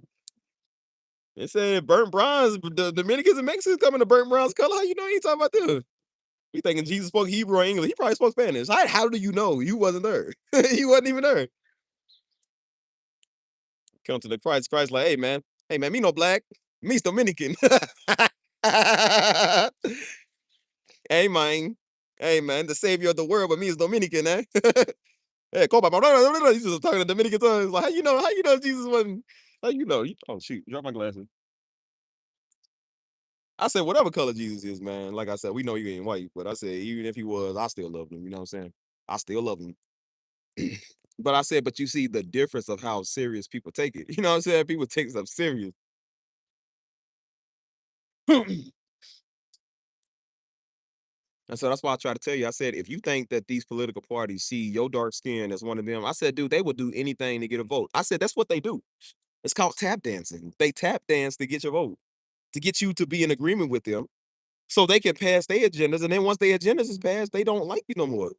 they said burnt bronze, the Dominicans and Mexicans come in the burnt bronze color. How you know he ain't talking about them? You thinking Jesus spoke Hebrew or English? He probably spoke Spanish. How do you know? You wasn't there. You wasn't even there. Come to the Christ. Christ like, hey man, me no black. Me's Dominican. Hey man. Hey man, the savior of the world, but me is Dominican, eh? Hey, come on. He's just talking to Dominican tongues. Like, how you know Jesus wasn't? How you know? Oh shoot, drop my glasses. I said, whatever color Jesus is, man. Like I said, we know he ain't white, but I said, even if he was, I still love him. You know what I'm saying? I still love him. But I said, but you see the difference of how serious people take it. You know what I'm saying? People take stuff serious. And so that's why I try to tell you. I said, if you think that these political parties see your dark skin as one of them, I said, dude, they would do anything to get a vote. I said, that's what they do. It's called tap dancing. They tap dance to get your vote, to get you to be in agreement with them so they can pass their agendas. And then once their agendas is passed, they don't like you no more.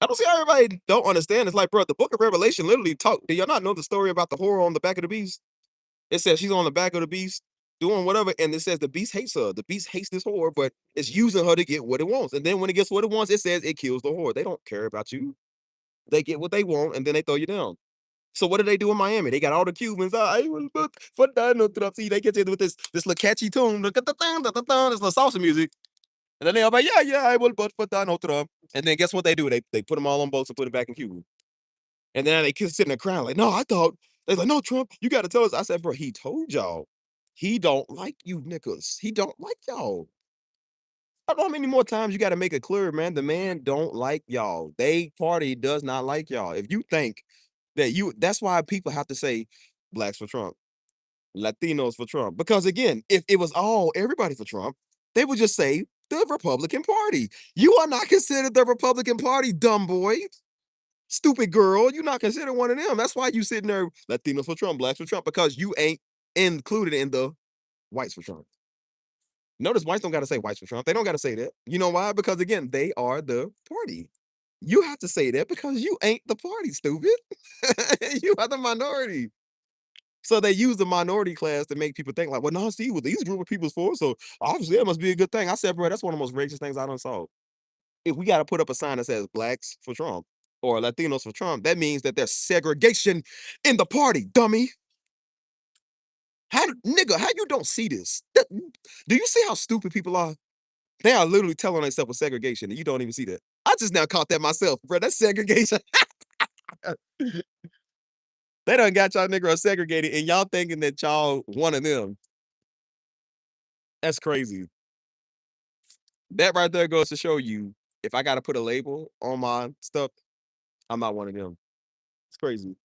I don't see how everybody don't understand. It's like, bro, the book of Revelation literally talk. Do y'all not know the story about the whore on the back of the beast? It says she's on the back of the beast doing whatever, and it says the beast hates her. The beast hates this whore, but it's using her to get what it wants. And then when it gets what it wants, it says it kills the whore. They don't care about you. They get what they want, and then they throw you down. So what do they do in Miami? They got all the Cubans. I will look for Donald. See, they get you with this little catchy tune, this little salsa music, and then they're like, yeah, I will vote for Donald Trump. And then guess what they do? They put them all on boats and put it back in Cuba. And then they sit in the crowd like, no, I thought they're like, no, Trump, you got to tell us. I said, bro, he told y'all he don't like you niggas. He don't like y'all. I don't know how many more times you got to make it clear, man. The man don't like y'all. They party does not like y'all. If you think that that's why people have to say blacks for Trump, Latinos for Trump. Because again, if it was everybody for Trump, they would just say the Republican Party. You are not considered the Republican Party, dumb boy. Stupid girl, you're not considered one of them. That's why you sitting there, Latinos for Trump, blacks for Trump, because you ain't included in the whites for Trump. Notice whites don't got to say whites for Trump. They don't got to say that. You know why? Because again, they are the party. You have to say that because you ain't the party, stupid. You are the minority. So they use the minority class to make people think like, well, no, see what these group of people's for. So obviously that must be a good thing. I said, bro, that's one of the most racist things I done saw. If we got to put up a sign that says blacks for Trump or Latinos for Trump, that means that there's segregation in the party, dummy. Nigga, how you don't see this? Do you see how stupid people are? They are literally telling themselves with segregation, and you don't even see that. I just now caught that myself, bro. That's segregation. They done got y'all niggas segregated, and y'all thinking that y'all one of them. That's crazy. That right there goes to show you, if I got to put a label on my stuff, I'm not one of them. It's crazy.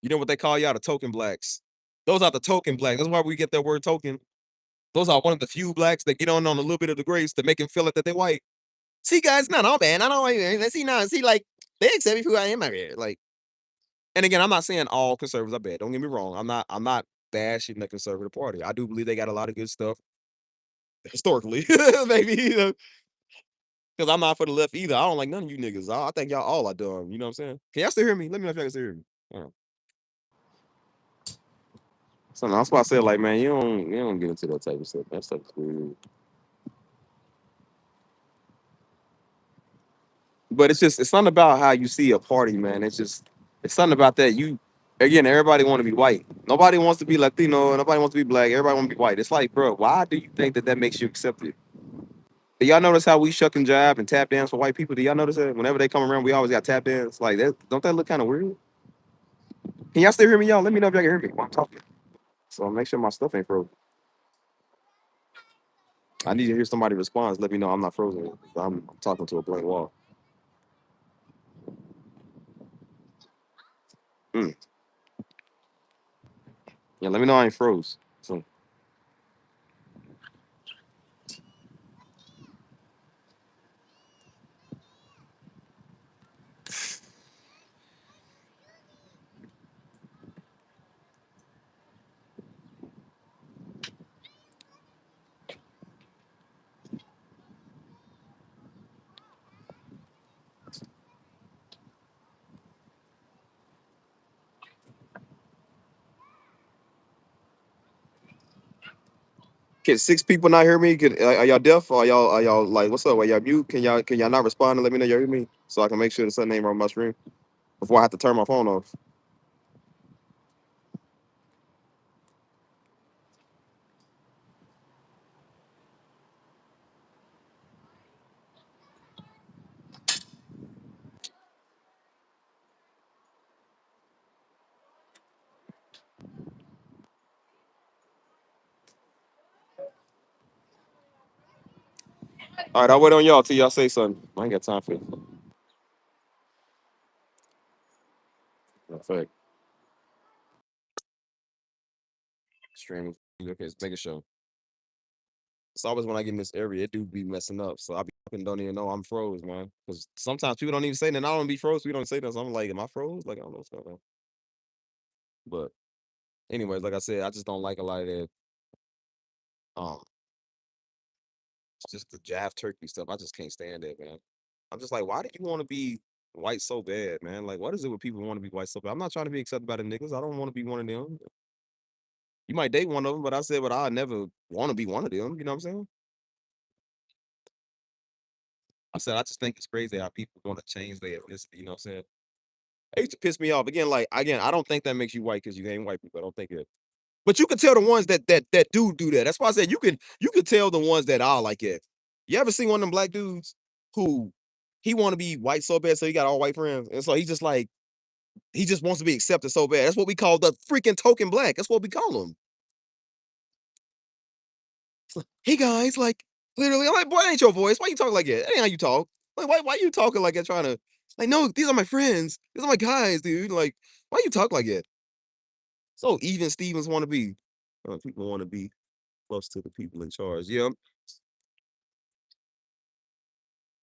You know what they call y'all? The token blacks. Those are the token blacks. That's why we get that word token. Those are one of the few blacks that get on a little bit of the grace to make them feel it that they're white. See, guys, not all bad. I don't like. See now. See, like they accept me for who I am. Like, and again, I'm not saying all conservatives are bad. Don't get me wrong. I'm not bashing the conservative party. I do believe they got a lot of good stuff historically, maybe. Because I'm not for the left either. I don't like none of you niggas. I think y'all all are dumb. You know what I'm saying? Can y'all still hear me? Let me know if y'all can still hear me. So that's why I said, like, man, you don't get into that type of stuff. That stuff is weird. But it's something about how you see a party, man. It's something about that. Everybody want to be white. Nobody wants to be Latino. Nobody wants to be black. Everybody want to be white. It's like, bro, why do you think that makes you accepted? Do y'all notice how we shuck and jive and tap dance for white people? Do y'all notice that whenever they come around, we always got tap dance? Like that, don't that look kind of weird? Can y'all still hear me, y'all? Let me know if y'all can hear me while I'm talking. So make sure my stuff ain't frozen. I need to hear somebody respond. Let me know I'm not frozen. I'm talking to a blank wall. Mm. Yeah, let me know I ain't froze. So Can 6 people not hear me? Are y'all deaf? Or are y'all like what's up? Are y'all mute? Can y'all not respond and let me know you hear me so I can make sure the sun ain't on my screen before I have to turn my phone off. All right, I'll wait on y'all till y'all say something. I ain't got time for it. Perfect. Streaming. Okay, let's make a show. It's always when I get in this area, it do be messing up. So I be fucking don't even know I'm froze, man. Because sometimes people don't even say that I don't be froze. We don't say that. So I'm like, am I froze? Like I don't know what's going on. But anyways, like I said, I just don't like a lot of that. Um, it's just the Jaff Turkey stuff. I just can't stand it, man. I'm just like, why do you want to be white so bad, man? Like, what is it with people who want to be white so bad? I'm not trying to be accepted by the niggas. I don't want to be one of them. You might date one of them, but I said, but I never want to be one of them. You know what I'm saying? I said, I just think it's crazy how people want to change their ethnicity. You know what I'm saying? It used to piss me off. Again, like again, I don't think that makes you white because you ain't white people. I don't think it. But you can tell the ones that do that. That's why I said you could tell the ones that are like it. You ever seen one of them black dudes who he want to be white so bad, so he got all white friends, and so he just like he just wants to be accepted so bad. That's what we call the freaking token black. That's what we call them. Hey guys, like literally, I'm like, boy, that ain't your voice. Why you talking like that? That ain't how you talk. Like, why you talking like that? Trying to like, no, these are my friends. These are my guys, dude. Like, why you talk like that? So even Stevens want to be. People want to be close to the people in charge. Yeah,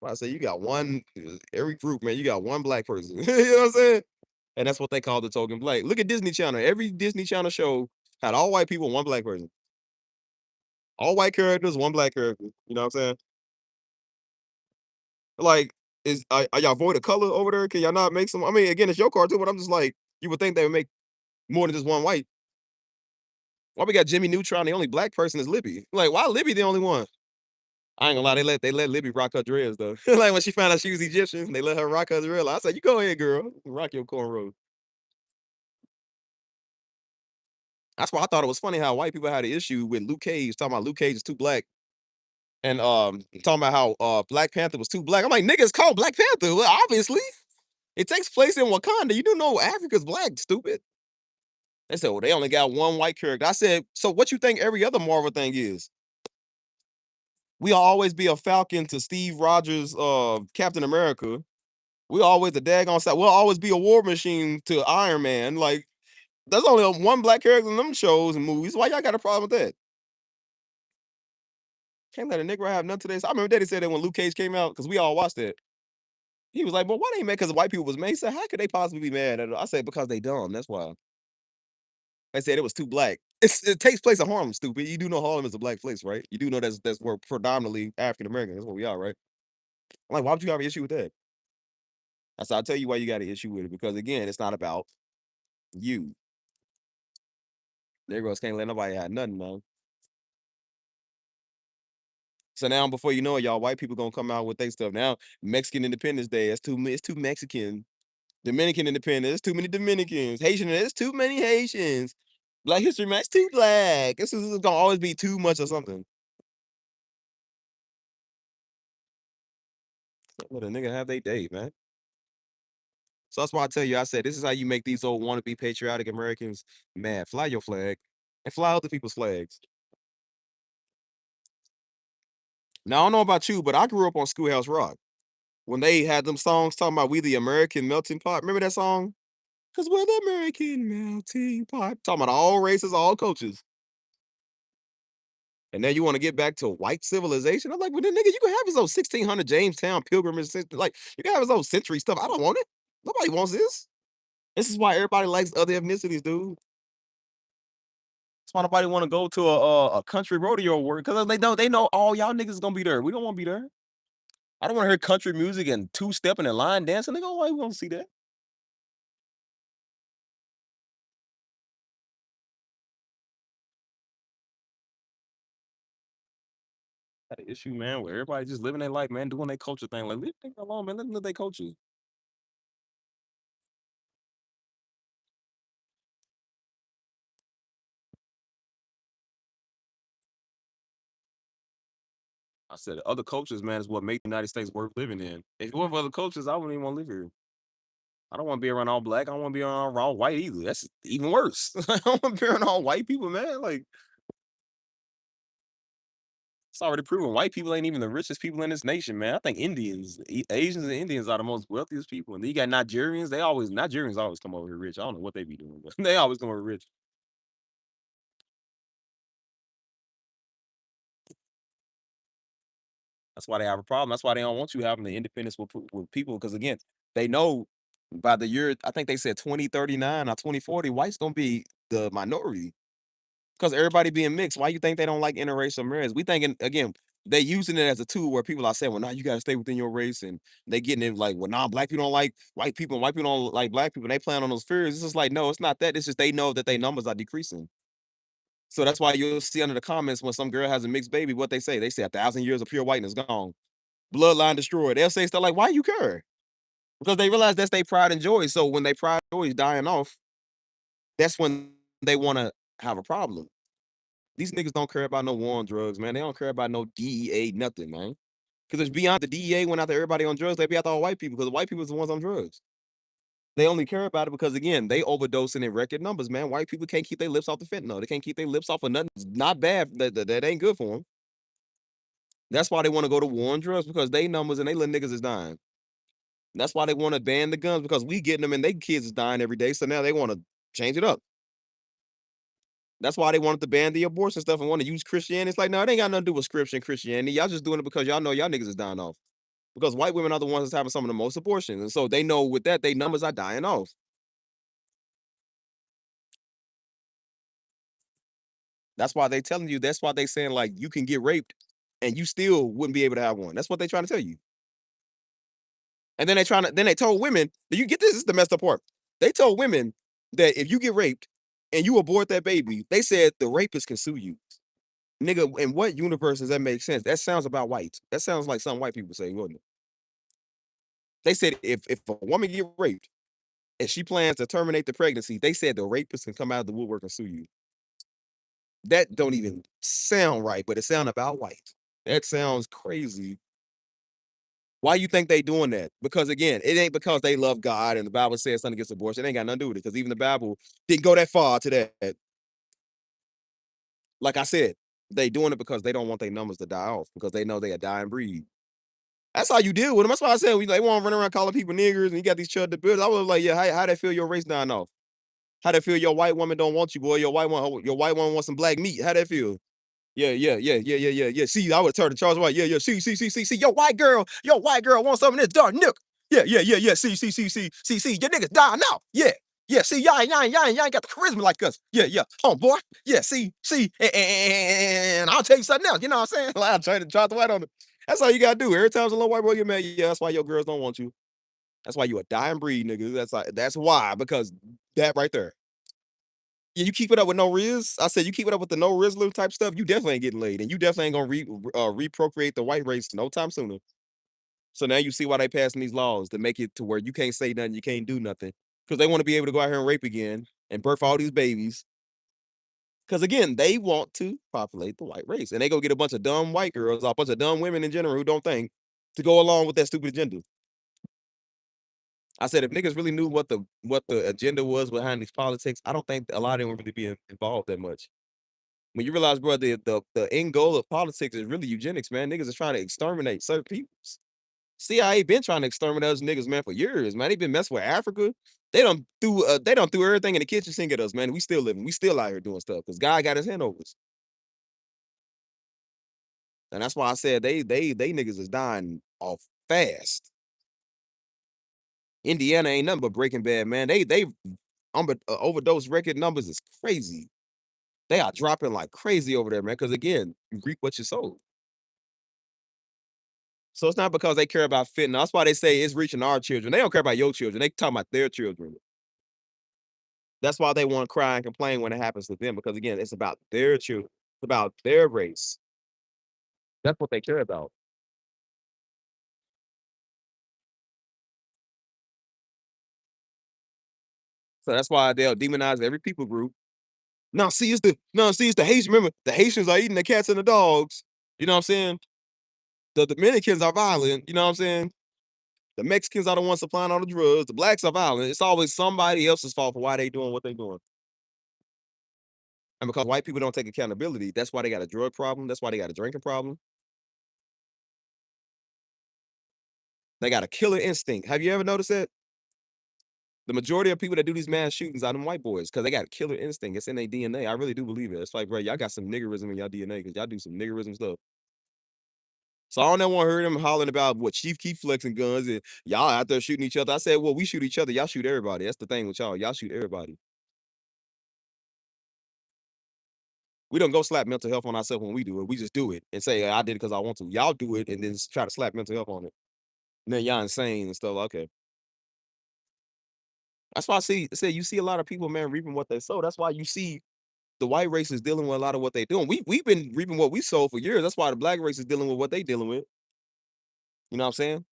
I say you got one every group, man. You got one black person. You know what I'm saying? And that's what they call the token black. Look at Disney Channel. Every Disney Channel show had all white people, one black person. All white characters, one black character. You know what I'm saying? Like, are y'all void of color over there? Can y'all not make some? I mean, again, it's your cartoon, but I'm just like, you would think they would make more than just one white. Why we got Jimmy Neutron? The only black person is Libby. Like, why Libby the only one? I ain't gonna lie, they let Libby rock her dreads though. Like when she found out she was Egyptian, they let her rock her dreads. I said, "You go ahead, girl, rock your cornrows." That's why I thought it was funny how white people had an issue with Luke Cage talking about Luke Cage is too black, and talking about how Black Panther was too black. I'm like, nigga, it's called Black Panther. Well, obviously, it takes place in Wakanda. You do know Africa's black, stupid. They said, well, they only got one white character. I said, so what you think every other Marvel thing is? We'll always be a Falcon to Steve Rogers, Captain America. We'll always the daggone side. We'll always be a war machine to Iron Man. Like, there's only one black character in them shows and movies. Why y'all got a problem with that? Can't let a nigga have none today. So I remember Daddy said that when Luke Cage came out, because we all watched it. He was like, "Well, why they ain't mad? Because white people was mad." He said, "How could they possibly be mad at it?" I said, "Because they dumb. That's why." They said it was too black. It takes place in Harlem, stupid. You do know Harlem is a black place, right? You do know that's where predominantly African American. That's what we are, right? I'm like, why would you have an issue with that? I said, I'll tell you why you got an issue with it. Because again, it's not about you. Negroes can't let nobody have nothing, man. So now, before you know it, y'all white people gonna come out with their stuff. Now, Mexican Independence Day, it's too Mexican. Dominican Independence, it's too many Dominicans. Haitian, it's too many Haitians. Black History Month, it's too black. This is gonna always be too much or something. Let a nigga have their day, man. So that's why I tell you, I said, this is how you make these old wannabe patriotic Americans mad. Fly your flag and fly other people's flags. Now, I don't know about you, but I grew up on Schoolhouse Rock. When they had them songs talking about we the American melting pot. Remember that song? Cause we're the American melting pot. Talking about all races, all cultures. And now you want to get back to white civilization? I'm like, well, then nigga, you can have his old 1600 Jamestown pilgrimage. Like, you can have his old century stuff. I don't want it. Nobody wants this. This is why everybody likes other ethnicities, dude. That's why nobody want to go to a country rodeo work because they know all y'all niggas gonna be there. We don't want to be there. I don't want to hear country music and two stepping and line dancing. Nigga, why we want to see that? Got an issue, man, where everybody just living their life, man, doing their culture thing. Like, leave niggas alone, man. Let them live their culture. I said other cultures, man, is what make the United States worth living in. If it weren't for other cultures, I wouldn't even want to live here. I don't want to be around all black. I don't want to be around all white either. That's even worse. I don't want to be around all white people, man. Like, it's already proven white people ain't even the richest people in this nation, man. I think Indians, Asians and Indians are the most wealthiest people. And then you got Nigerians. Nigerians always come over here rich. I don't know what they be doing, but they always come over rich. That's why they have a problem. That's why they don't want you having the independence with people. Because again, they know by the year, I think they said 2039 or 2040, white's gonna be the minority. Because everybody being mixed. Why you think they don't like interracial marriage? We thinking again, they using it as a tool where people are saying, well, now you gotta stay within your race, and they getting it like, well, nah, black people don't like white people, and white people don't like black people, and they plan on those fears. It's just like, no, it's not that. It's just they know that their numbers are decreasing. So that's why you'll see under the comments when some girl has a mixed baby, what they say. They say 1,000 years of pure whiteness gone. Bloodline destroyed. They'll say stuff like, "Why you care?" Because they realize that's their pride and joy. So when they pride and joy is dying off, that's when they want to have a problem. These niggas don't care about no war on drugs, man. They don't care about no DEA, nothing, man. Because it's beyond the DEA went after everybody on drugs. They be after all white people because the white people is the ones on drugs. They only care about it because again, they overdosing in record numbers, man. White people can't keep their lips off the fentanyl. They can't keep their lips off of nothing. It's not bad. That ain't good for them. That's why they want to go to war on drugs because they numbers and they little niggas is dying. That's why they want to ban the guns because we getting them and they kids is dying every day. So now they want to change it up. That's why they wanted to ban the abortion stuff and want to use Christianity. It's like, no, it ain't got nothing to do with scripture and Christianity. Y'all just doing it because y'all know y'all niggas is dying off. Because white women are the ones that's having some of the most abortions. And so they know with that, they numbers are dying off. That's why they telling you, that's why they saying like you can get raped and you still wouldn't be able to have one. That's what they trying to tell you. And then then they told women, do you get this? This is the messed up part. They told women that if you get raped and you abort that baby, they said the rapist can sue you. Nigga, in what universe does that make sense? That sounds about white. That sounds like something white people say, wouldn't it? They said if a woman get raped and she plans to terminate the pregnancy, they said the rapist can come out of the woodwork and sue you. That don't even sound right, but it sound about white. That sounds crazy. Why you think they doing that? Because again, it ain't because they love God and the Bible says something against abortion. It ain't got nothing to do with it. Because even the Bible didn't go that far to that. Like I said, they doing it because they don't want their numbers to die off because they know they a dying breed. That's how you deal with them. That's why I said we like want to run around calling people niggers and you got these children. I was like, yeah, how they feel your race dying off? How they feel your white woman don't want you, boy? Your white woman wants some black meat. How that feel? Yeah. See, I would turn to Charles White. Yeah. See. Your white girl wants some of this dark nook. Yeah. See. Your niggas dying out. Yeah. See, y'all ain't got the charisma like us. Yeah. Oh boy. Yeah. See. And I'll tell you something else. You know what I'm saying? Like I'm trying to Charles White on it. That's all you gotta do. Every time there's a little white boy get mad, yeah, that's why your girls don't want you. That's why you a dying breed, nigga. That's why, because that right there. Yeah, you keep it up with no riz. I said you keep it up with the no Rizzler type stuff. You definitely ain't getting laid, and you definitely ain't gonna reprocreate the white race no time sooner. So now you see why they passing these laws to make it to where you can't say nothing, you can't do nothing, because they want to be able to go out here and rape again and birth all these babies. Because again, they want to populate the white race, and they go get a bunch of dumb white girls, or a bunch of dumb women in general who don't think to go along with that stupid agenda. I said if niggas really knew what the agenda was behind these politics, I don't think a lot of them would really be involved that much. When you realize, bro, the end goal of politics is really eugenics, man. Niggas is trying to exterminate certain peoples. CIA been trying to exterminate us niggas, man, for years, man. They been messing with Africa. They don't threw everything in the kitchen sink at us, man. We still living. We still out here doing stuff because God got his hand over us. And that's why I said they niggas is dying off fast. Indiana ain't nothing but Breaking Bad, man. They overdose record numbers is crazy. They are dropping like crazy over there, man. Because again, you reap what you sow. So it's not because they care about fitness. That's why they say it's reaching our children. They don't care about your children. They talking about their children. That's why they want to cry and complain when it happens to them. Because again, it's about their children. It's about their race. That's what they care about. So that's why they'll demonize every people group. It's the Haitians. Remember, the Haitians are eating the cats and the dogs. You know what I'm saying? The Dominicans are violent. You know what I'm saying? The Mexicans are the ones supplying all the drugs. The blacks are violent. It's always somebody else's fault for why they doing what they doing. And because white people don't take accountability, that's why they got a drug problem. That's why they got a drinking problem. They got a killer instinct. Have you ever noticed that? The majority of people that do these mass shootings are them white boys because they got a killer instinct. It's in their DNA. I really do believe it. It's like, bro, y'all got some niggerism in y'all DNA because y'all do some niggerism stuff. So I don't ever want to hear them hollering about what Chief keep flexing guns and y'all out there shooting each other. I said, well, we shoot each other. Y'all shoot everybody. That's the thing with y'all. Y'all shoot everybody. We don't go slap mental health on ourselves when we do it. We just do it and say, I did it because I want to. Y'all do it and then try to slap mental health on it. And then y'all insane and stuff. Okay. That's why I say you see a lot of people, man, reaping what they sow. That's why you see the white race is dealing with a lot of what they doing. We've been reaping what we sow for years. That's why the black race is dealing with what they dealing with. You know what I'm saying?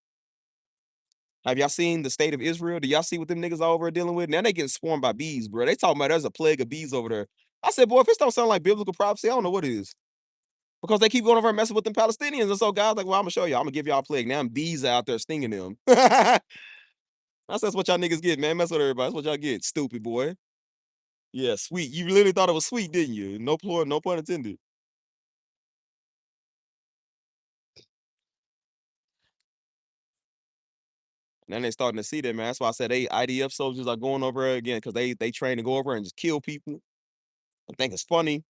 Have y'all seen the state of Israel? Do y'all see what them niggas over there dealing with? Now they getting swarmed by bees, bro. They talking about there's a plague of bees over there. I said, boy, if this don't sound like biblical prophecy, I don't know what it is. Because they keep going over and messing with them Palestinians. And so God's like, well, I'm gonna show you. I'm gonna give y'all a plague. Now bees out there stinging them. That's what y'all niggas get, man. Mess with everybody. That's what y'all get. Stupid boy. Yeah, sweet. You literally thought it was sweet, didn't you? No pun intended. Now they starting to see that, man. That's why I said they IDF soldiers are going over there again because they train to go over and just kill people. I think it's funny.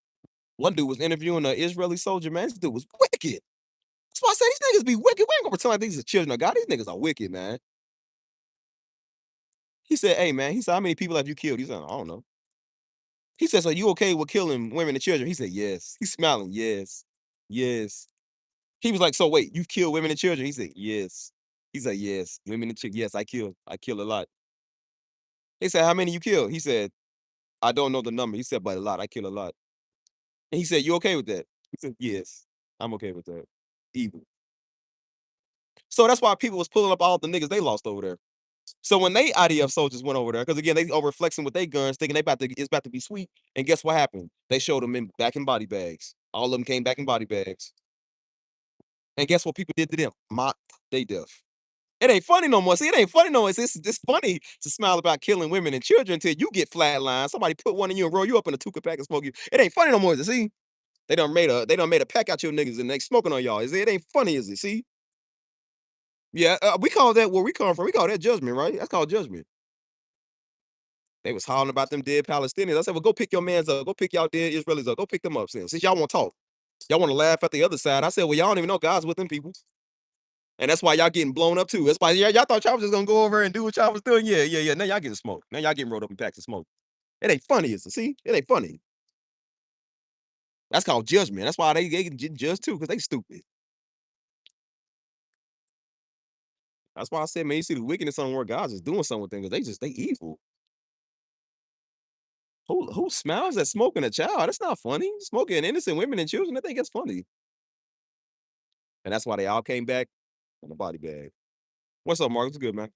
One dude was interviewing an Israeli soldier, man. This dude was wicked. That's why I said these niggas be wicked. We ain't gonna pretend like these are children of God. These niggas are wicked, man. He said, hey, man, he said, how many people have you killed? He said, I don't know. He said, so you okay with killing women and children? He said, yes. He's smiling, yes. Yes. He was like, so wait, you've killed women and children? He said, yes. He said, yes. Women and children. Yes, I kill. I kill a lot. He said, how many you killed? He said, I don't know the number. He said, but a lot. I kill a lot. And he said, you okay with that? He said, yes, I'm okay with that. Evil. So that's why people was pulling up all the niggas they lost over there. So when they IDF soldiers went over there, because again, they over flexing with their guns, thinking it's about to be sweet. And guess what happened? They showed them back in body bags. All of them came back in body bags. And guess what people did to them? Mocked they death. It ain't funny no more. See, it ain't funny no more. It's funny to smile about killing women and children until you get flatlined. Somebody put one in you and roll you up in a Tuka pack and smoke you. It ain't funny no more. Is it? See, they done made a pack out your niggas and they smoking on y'all. Is it? It ain't funny, is it? See, yeah, we call that where we come from. We call that judgment, right? That's called judgment. They was hollering about them dead Palestinians. I said, well, go pick your mans up. Go pick y'all dead Israelis up. Go pick them up since y'all want to talk. Y'all want to laugh at the other side. I said, well, y'all don't even know God's with them people. And that's why y'all getting blown up too. That's why y'all thought y'all was just gonna go over and do what y'all was doing. Yeah, yeah, yeah. Now y'all getting smoked. Now y'all getting rolled up in packs of smoke. It ain't funny, is it? See, it ain't funny. That's called judgment. That's why they get judged too, because they stupid. That's why I said, man, you see the wickedness on where God's just doing something with them because they evil. Who smiles at smoking a child? That's not funny. Smoking innocent women and children, I think it's funny. And that's why they all came back in the body bag. What's up, Mark? It's good, man.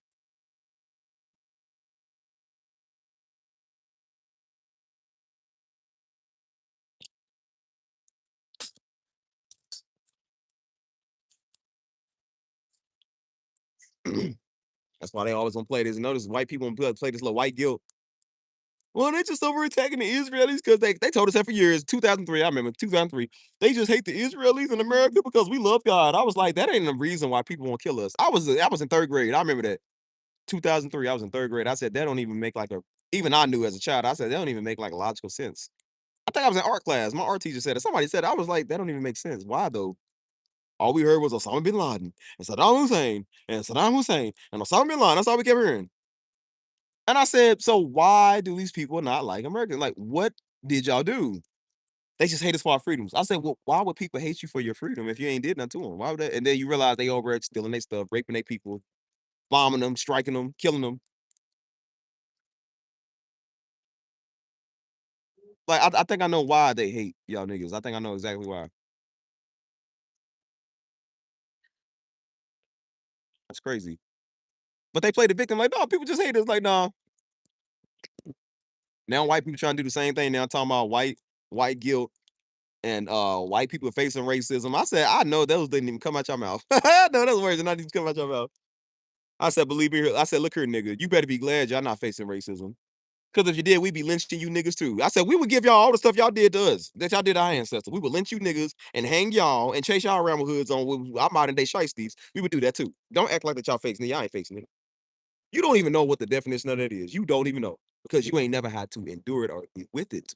That's why they always gonna play this. You notice white people play this little white guilt. Well, they just over attacking the Israelis because they told us that for years. 2003, I remember 2003. They just hate the Israelis in America because we love God. I was like, that ain't the reason why people won't kill us. I was in third grade. I remember that. 2003, I was in third grade. I said that don't even make like a. Even I knew as a child. I said that don't even make like a logical sense. I think I was in art class. My art teacher said it. Somebody said it. I was like, that don't even make sense. Why though? All we heard was Osama bin Laden and Saddam Hussein and Saddam Hussein and Osama bin Laden. That's all we kept hearing. And I said, so why do these people not like Americans? Like, what did y'all do? They just hate us for our freedoms. I said, well, why would people hate you for your freedom if you ain't did nothing to them? Why would that? And then you realize they over at stealing their stuff, raping their people, bombing them, striking them, killing them. Like, I think I know why they hate y'all niggas. I think I know exactly why. It's crazy. But they play the victim like, no, people just hate us. Like, no. Now white people trying to do the same thing. Now talking about white guilt and white people facing racism. I said, I know those didn't even come out your mouth. I know those words did not even come out your mouth. I said, believe me, I said, look here, nigga, you better be glad y'all not facing racism. Because if you did, we'd be lynching you niggas too. I said, we would give y'all all the stuff y'all did to us, that y'all did to our ancestors. We would lynch you niggas and hang y'all and chase y'all around with hoods on with our modern day shiesties. We would do that too. Don't act like that y'all facing it. Y'all ain't facing it. You don't even know what the definition of that is. You don't even know because you ain't never had to endure it or be with it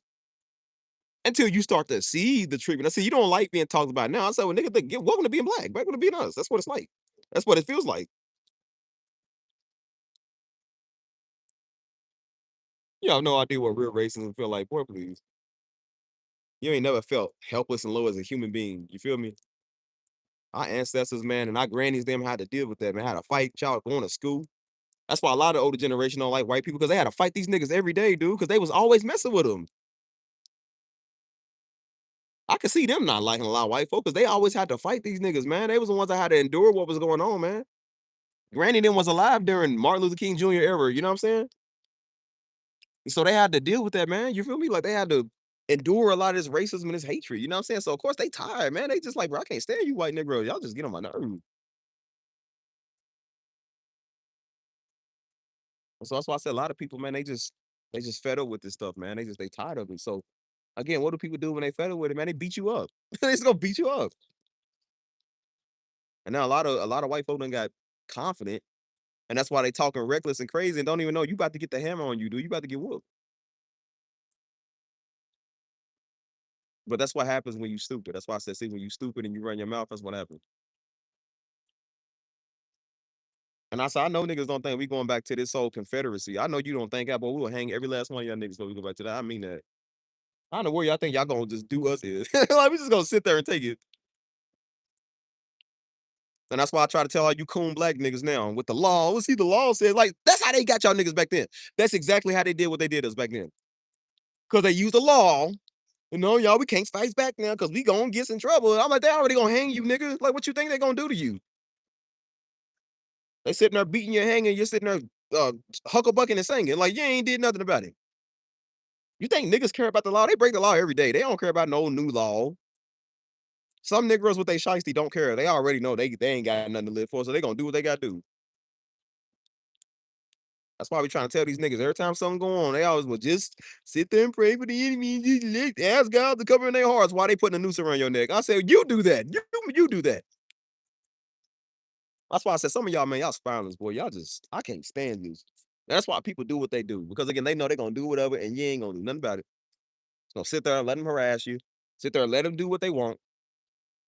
until you start to see the treatment. I said, you don't like being talked about now. I said, well, nigga, welcome to being black. Welcome to being us. That's what it's like. That's what it feels like. You have no idea what real racism feel like. Boy, please. You ain't never felt helpless and low as a human being. You feel me? Our ancestors, man, and our grannies, them had to deal with that, man. Had to fight y'all going to school. That's why a lot of older generation don't like white people because they had to fight these niggas every day, dude, because they was always messing with them. I could see them not liking a lot of white folk because they always had to fight these niggas, man. They was the ones that had to endure what was going on, man. Granny them was alive during Martin Luther King Jr. era, you know what I'm saying? So they had to deal with that, man. You feel me? Like they had to endure a lot of this racism and this hatred. You know what I'm saying? So of course they tired, man. They just like, bro, I can't stand you white Negro. Y'all just get on my nerves. So that's why I said a lot of people, man, they just fed up with this stuff, man. They tired of it. So again, what do people do when they fed up with it, man? They beat you up. They just gonna beat you up. And now a lot of white folk done got confident, and that's why they talking reckless and crazy and don't even know you about to get the hammer on you, dude. You about to get whooped. But that's what happens when you stupid. That's why I said, see, when you stupid and you run your mouth, that's what happens. And I said, I know niggas don't think we going back to this whole Confederacy. I know you don't think that, but we will hang every last one of y'all niggas before we go back to that. I mean that. I don't know where y'all think y'all gonna just do us is. Like we just gonna sit there and take it. And that's why I try to tell all you coon black niggas now with the law. Let's see the law says like that's how they got y'all niggas back then. That's exactly how they did what they did us back then. Cause they used the law. You know, y'all, we can't fight back now because we gonna get in trouble. I'm like, they already gonna hang you, nigga. Like, what you think they gonna do to you? They sitting there beating you, hanging. You're sitting there hucklebucking and singing like you ain't did nothing about it. You think niggas care about the law? They break the law every day. They don't care about no new law. Some niggas with they shiesty don't care. They already know they ain't got nothing to live for, so they gonna do what they gotta do. That's why we trying to tell these niggas every time something go on, they always will just sit there and pray for the enemy and just ask God to cover in their hearts while they putting a noose around your neck. I said, you do that. You do that. That's why I said some of y'all, man, y'all spineless, boy. Y'all just, I can't stand this. That's why people do what they do. Because again, they know they're gonna do whatever and you ain't gonna do nothing about it. So sit there and let them harass you. Sit there and let them do what they want.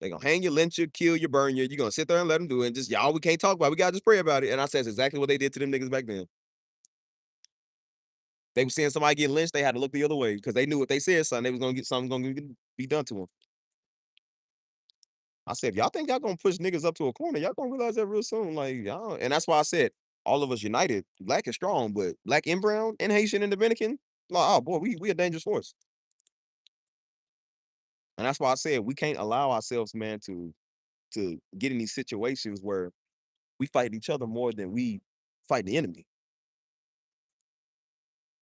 They gonna hang you, lynch you, kill you, burn you. You gonna sit there and let them do it. And just y'all, we can't talk about it. We gotta just pray about it. And I said, it's exactly what they did to them niggas back then. They were seeing somebody get lynched, they had to look the other way because they knew what they said, son. They was gonna get something gonna be done to them. I said, if y'all think y'all gonna push niggas up to a corner, y'all gonna realize that real soon. Like y'all, and that's why I said all of us united, black is strong, but black and brown and Haitian and Dominican, like, oh boy, we a dangerous force. And that's why I said we can't allow ourselves, man, to get in these situations where we fight each other more than we fight the enemy.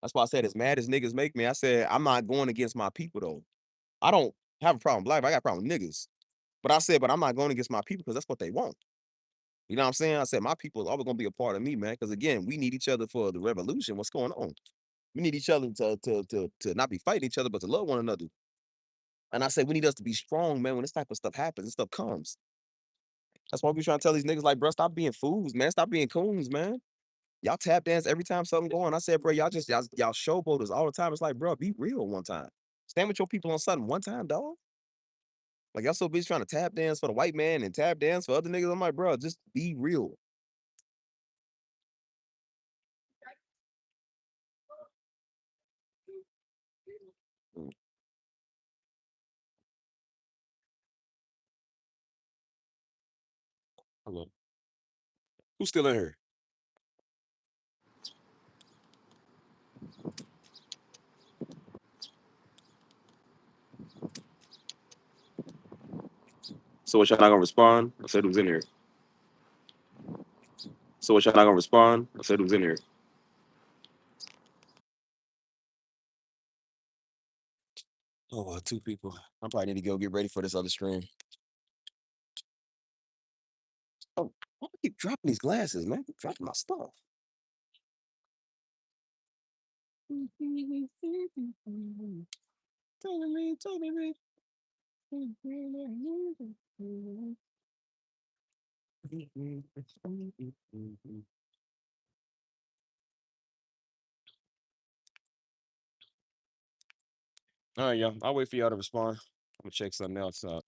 That's why I said, as mad as niggas make me, I said I'm not going against my people though. I don't have a problem with black, I got a problem with niggas. But I said, but I'm not going against my people because that's what they want. You know what I'm saying? I said, my people are always gonna be a part of me, man. Because again, we need each other for the revolution. What's going on? We need each other to not be fighting each other, but to love one another. And I said, we need us to be strong, man. When this type of stuff happens, this stuff comes. That's why we trying to tell these niggas like, bro, stop being fools, man. Stop being coons, man. Y'all tap dance every time something going. I said, bro, y'all showboaters all the time. It's like, bro, be real one time. Stand with your people on something one time, dog. Like y'all so busy trying to tap dance for the white man and tap dance for other niggas. I'm like, bro, just be real. Mm, hello. Who's still in here? So what y'all not gonna respond? I said who's in here. So what, y'all not gonna respond? I said it was in here. Oh, well, two people. I probably need to go get ready for this other stream. Oh, why do I keep dropping these glasses, man? Keep dropping my stuff. All right, y'all. I'll wait for y'all to respond. I'm gonna check something else out.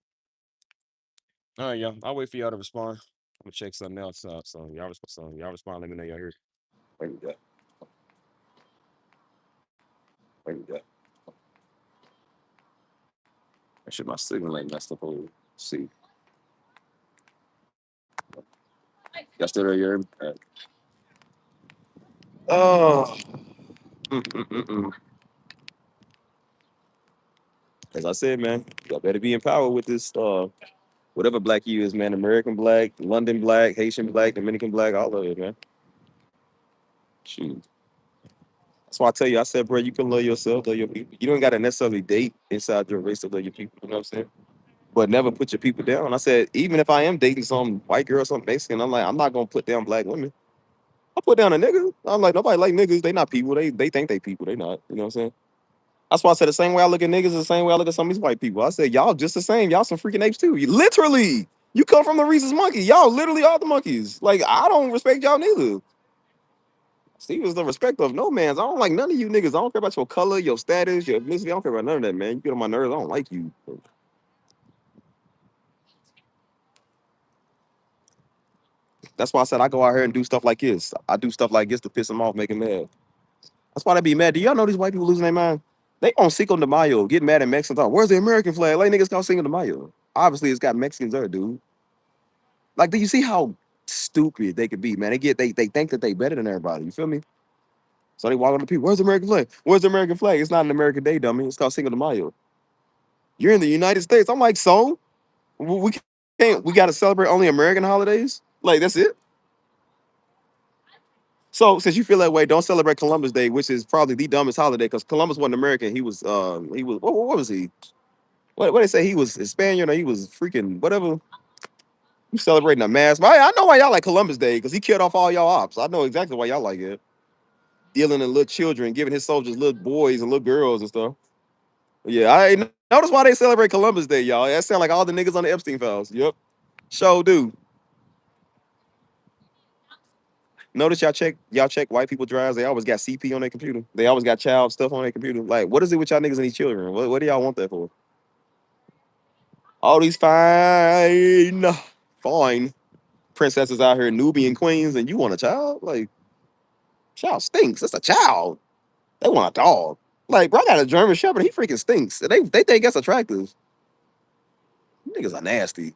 All right, y'all. I'll wait for y'all to respond. I'm gonna check something else out. So y'all respond. Let me know y'all here. Wait a minute. Wait a minute. I should my signal ain't messed up over. Let's see. Y'all still there? You hear me? All right. Oh. Mm-mm-mm-mm. As I said, man, y'all better be empowered with this. Whatever black you is, man. American black, London black, Haitian black, Dominican black, all of it, man. Shoot. That's why I tell you, I said, bro, you can love yourself, love your people. You don't got to necessarily date inside your race to love your people. You know what I'm saying? But never put your people down. I said, even if I am dating some white girl, some Mexican, I'm like, I'm not gonna put down black women. I put down a nigga. I'm like, nobody like niggas. They not people. They think they people. They not. You know what I'm saying? That's why I said the same way I look at niggas is the same way I look at some of these white people. I said, y'all just the same. Y'all some freaking apes too. You literally, you come from the Reese's monkey. Y'all literally are the monkeys. Like, I don't respect y'all neither. Steve is the respect of no man's. I don't like none of you niggas. I don't care about your color, your status, your ethnicity. I don't care about none of that, man. You get on my nerves. I don't like you. That's why I said I go out here and do stuff like this. I do stuff like this to piss them off, make them mad. That's why they be mad. Do y'all know these white people losing their mind? They on Cinco de Mayo, get mad at Mexicans. Where's the American flag? Like niggas call Cinco de Mayo. Obviously, it's got Mexicans there, dude. Like, do you see how stupid they could be, man? They think that they better than everybody. You feel me? So they walk on the people. Where's the American flag? Where's the American flag? It's not an American Day, dummy. It's called Cinco de Mayo. You're in the United States. I'm like, so we can't. We got to celebrate only American holidays. Like that's it. So since you feel that way, don't celebrate Columbus Day, which is probably the dumbest holiday because Columbus wasn't American. He was what was he? What they say he was Spaniard or he was freaking whatever. You celebrating a mass? I know why y'all like Columbus Day because he killed off all y'all ops. I know exactly why y'all like it. Dealing in little children, giving his soldiers little boys and little girls and stuff. Yeah, I notice why they celebrate Columbus Day, y'all. That sound like all the niggas on the Epstein files. Yep, show do. Notice y'all check white people drives. They always got CP on their computer. They always got child stuff on their computer. Like, what is it with y'all niggas and these children? What do y'all want that for? All these fine princesses out here, Nubian queens, and you want a child? Like, child stinks. It's a child. They want a dog. Like, bro, I got a German Shepherd. He freaking stinks. They think that's attractive. Niggas are nasty.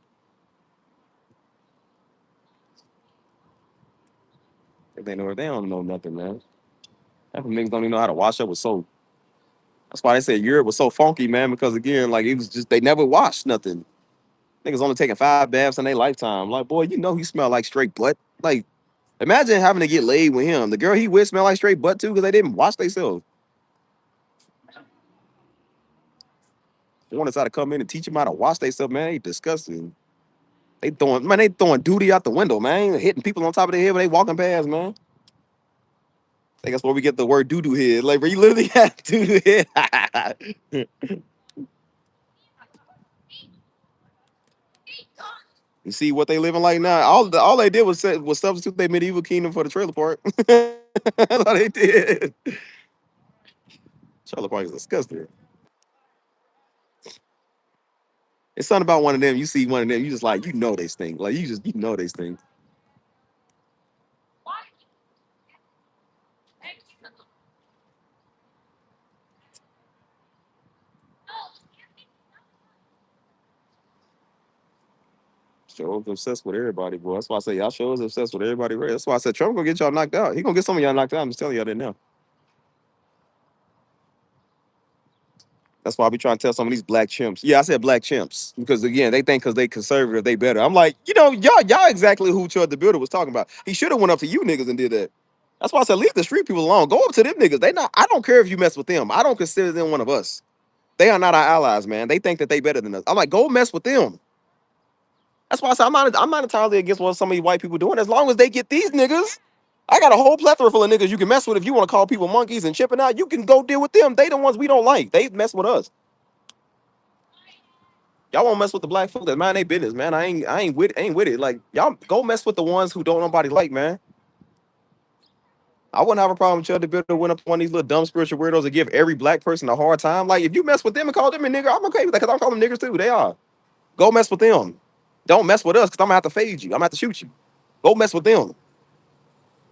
They don't know nothing, man. Half of niggas don't even know how to wash up with soap. That's why they said Europe was so funky, man, because again, like it was just they never washed nothing. Niggas only taking 5 baths in their lifetime. Like, boy, you know he smelled like straight butt. Like, imagine having to get laid with him. The girl he with smelled like straight butt too because they didn't wash themselves. They want us to come in and teach them how to wash themselves, man. They disgusting. They throwing duty out the window, man. Hitting people on top of their head when they walking past, man. I think that's where we get the word doo doo head. Like, where you literally have doo doo head. You see what they living like now? All they did was substitute their medieval kingdom for the trailer park. That's all they did. Trailer park is disgusting. It's something about one of them. You see one of them, you just like you know they stink. Like you know they stink. Show is obsessed with everybody, boy. That's why I say y'all show is obsessed with everybody. Right? That's why I said Trump gonna get y'all knocked out. He gonna get some of y'all knocked out. I'm just telling y'all that now. That's why I be trying to tell some of these black chimps. Yeah, I said black chimps because again, they think because they conservative, they better. I'm like, y'all exactly who Chud the Builder was talking about. He should have went up to you niggas and did that. That's why I said leave the street people alone. Go up to them niggas. They not. I don't care if you mess with them. I don't consider them one of us. They are not our allies, man. They think that they better than us. I'm like, go mess with them. That's why I said I'm not entirely against what some of these white people doing, as long as they get these niggas. I got a whole plethora full of niggas you can mess with if you want to call people monkeys and chipping out. You can go deal with them. They the ones we don't like. They mess with us. Y'all won't mess with the black folk that mind their business, man. I ain't with it. Like y'all go mess with the ones who don't nobody like, man. I wouldn't have a problem with Chud the Builder went up to one of these little dumb spiritual weirdos and give every black person a hard time. Like if you mess with them and call them a nigga, I'm okay with that because I'm calling them niggas too. They are. Go mess with them. Don't mess with us because I'm gonna have to fade you. I'm gonna have to shoot you. Go mess with them.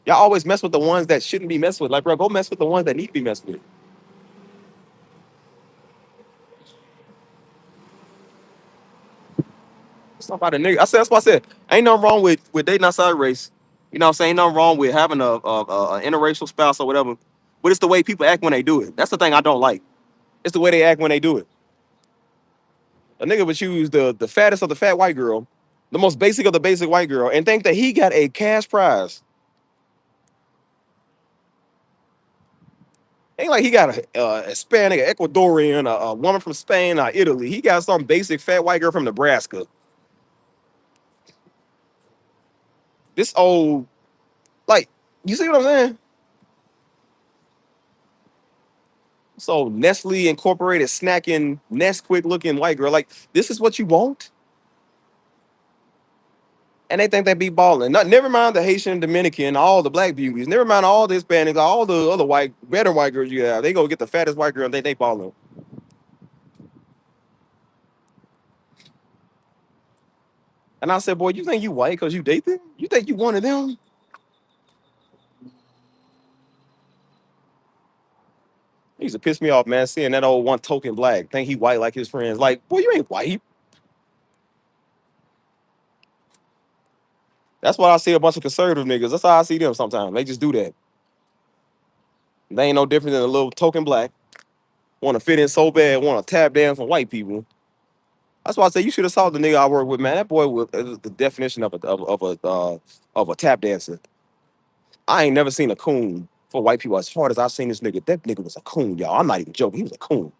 Y'all always mess with the ones that shouldn't be messed with. Like, bro, go mess with the ones that need to be messed with. It's not about a nigga. I said that's what I said. Ain't nothing wrong with dating outside race. You know what I'm saying? Ain't nothing wrong with having a interracial spouse or whatever. But it's the way people act when they do it. That's the thing I don't like. It's the way they act when they do it. A nigga would choose the fattest of the fat white girl, the most basic of the basic white girl, and think that he got a cash prize. Ain't like he got a Hispanic, an Ecuadorian, a woman from Spain, or Italy. He got some basic fat white girl from Nebraska. This old, like, you see what I'm saying? So Nestle Incorporated snacking Nesquik looking white girl. Like, this is what you want? And they think they be balling. Not never mind the Haitian, Dominican, all the black beauties. Never mind all the Hispanics, all the other white, better white girls you have. They go get the fattest white girl and they balling. And I said, boy, you think you white because you date them? You think you one of them? He used to piss me off, man, seeing that old one token black. Think he white like his friends. Like, boy, you ain't white. That's why I see a bunch of conservative niggas. That's how I see them sometimes. They just do that. They ain't no different than a little token black. Want to fit in so bad, want to tap dance from white people. That's why I say you should have saw the nigga I work with, man. That boy was the definition of a tap dancer. I ain't never seen a coon for white people as hard as I seen this nigga. That nigga was a coon, y'all. I'm not even joking. He was a coon.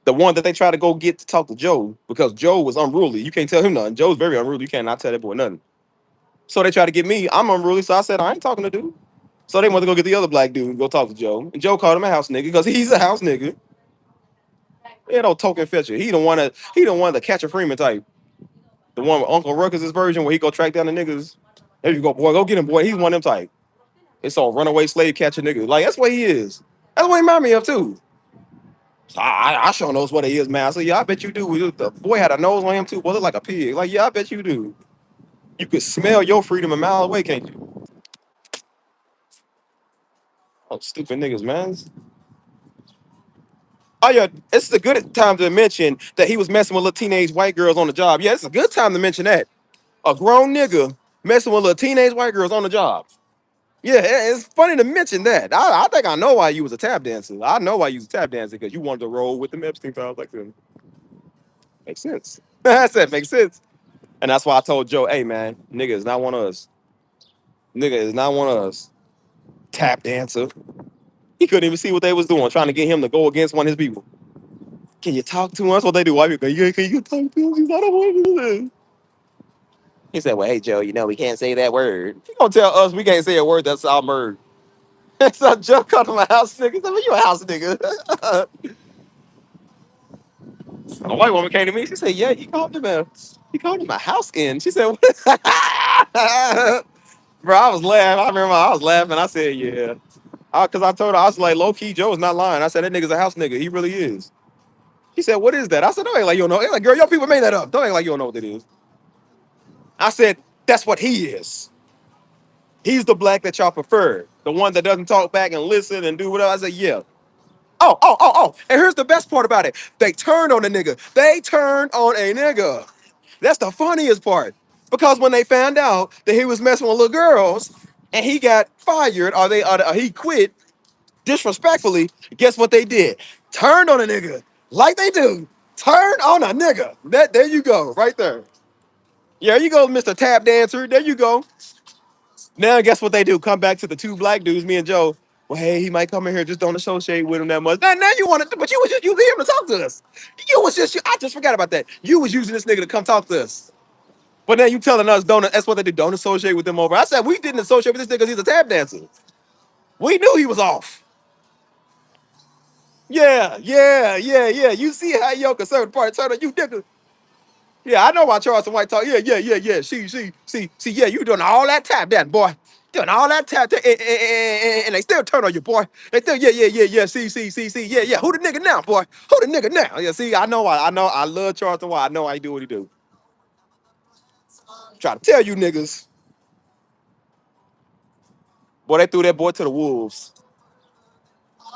The one that they tried to go get to talk to Joe because Joe was unruly. You can't tell him nothing. Joe's very unruly. You cannot tell that boy nothing. So they tried to get me. I'm unruly, so I said I ain't talking to dude. So they went to go get the other black dude and go talk to Joe. And Joe called him a house nigga because he's a house nigga. Yeah, no token fetcher. He don't want the Catcher Freeman type. The one with Uncle Ruckus' version where he go track down the niggas. There you go, boy. Go get him, boy. He's one of them type. It's all runaway slave catcher niggas. Like that's what he is. That's what he remind me of too. So I sure knows what he is, man. So yeah, I bet you do. The boy had a nose on him too. Boy, look like a pig. Like yeah, I bet you do. You could smell your freedom a mile away, can't you? Oh, stupid niggas, man. Oh yeah, it's a good time to mention that he was messing with little teenage white girls on the job. Yeah, it's a good time to mention that. A grown nigga messing with little teenage white girls on the job. Yeah, it's funny to mention that. I think I know why you was a tap dancer. I know why you was a tap dancer because you wanted to roll with them Epstein files like them. Makes sense. I said makes sense. And that's why I told Joe, hey man, nigga is not one of us. Nigga is not one of us. Tap dancer. He couldn't even see what they was doing, trying to get him to go against one of his people. Can you talk to us? What they do? White people, yeah, can you talk to us? He's not a woman. He said, well, hey Joe, we can't say that word. You gonna tell us we can't say a word that's our word. So Joe called him a house nigga. He said, well, you a house nigga. A white woman came to me. She said, yeah, he called him a house in. She said, what? Bro, I was laughing. I remember I was laughing. I said, yeah. Because I told her, I was like, low key, Joe is not lying. I said, that nigga's a house nigga. He really is. She said, what is that? I said, don't act like you don't know. Like, girl, your people made that up. Don't act like you don't know what it is. I said, that's what he is. He's the black that y'all prefer. The one that doesn't talk back and listen and do whatever. I said, yeah. Oh. And here's the best part about it. They turned on the nigga. They turned on a nigga. That's the funniest part. Because when they found out that he was messing with little girls and he got fired or he quit, disrespectfully, guess what they did? Turned on a nigga like they do. Turn on a nigga. There you go, right there. Yeah, you go, Mr. Tap Dancer. There you go. Now, guess what they do? Come back to the two black dudes, me and Joe. Well, hey, he might come in here. Just don't associate with him that much. Now you want to, but you was just using him to talk to us. I just forgot about that. You was using this nigga to come talk to us. But now you telling us, don't, that's what they do. Don't associate with them over. I said, we didn't associate with this nigga because he's a tap dancer. We knew he was off. Yeah. You see how your conservative party turned on you, nigga. Yeah, I know why Charleston White talk. Yeah. See, yeah, you doing all that tap dance, boy. Doing all that and they still turn on you, boy. They still, yeah. See, yeah. Who the nigga now, boy? Who the nigga now? Yeah, see, I love Charleston White. I know how he do what he do. Try to tell you niggas, boy, they threw that boy to the wolves.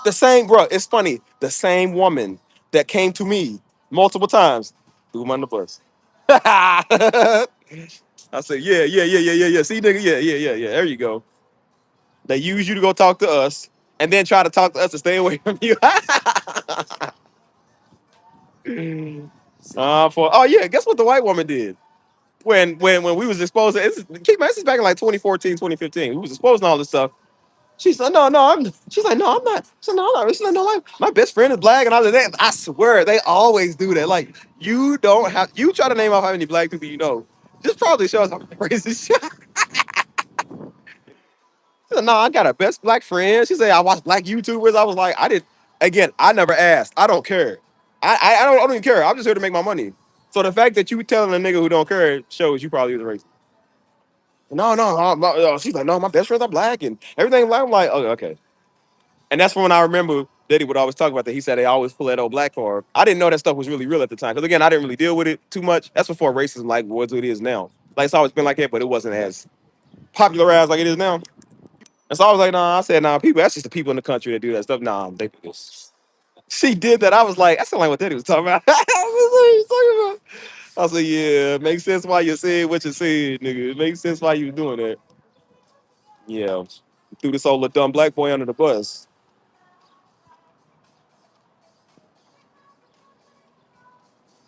The same, bro, it's funny. The same woman that came to me multiple times threw him on the bus. I said, yeah. See, nigga, yeah. There you go. They use you to go talk to us, and then try to talk to us to stay away from you. Guess what the white woman did when we was exposed to this is back in like 2014, 2015. We was exposed to all this stuff. She said, she's like, no, I'm not. She said, no, I'm not. She's like, no, my best friend is black, and I was like, I swear, they always do that. Like, you try to name off how many black people you know. This probably shows how crazy shit. She said, no, I got a best black friend. She said, I watch black YouTubers. I was like, I never asked. I don't care. I don't even care. I'm just here to make my money. So the fact that you telling a nigga who don't care shows you probably was racist. No. She's like, no, my best friends are black and everything black. I'm like, oh, okay. And that's when I remember Diddy would always talk about that. He said they always pull that old black card. I didn't know that stuff was really real at the time. Because again, I didn't really deal with it too much. That's before racism like was what it is now. Like it's always been like that, but it wasn't as popularized like it is now. And so I was like, nah, I said, nah, people, that's just the people in the country that do that stuff. Nah, they do this. She did that. I was like, that sounded like what Diddy was talking about. I said, yeah, makes sense why you said what you said, nigga. It makes sense why you was doing that. Yeah. Threw this old little dumb black boy under the bus.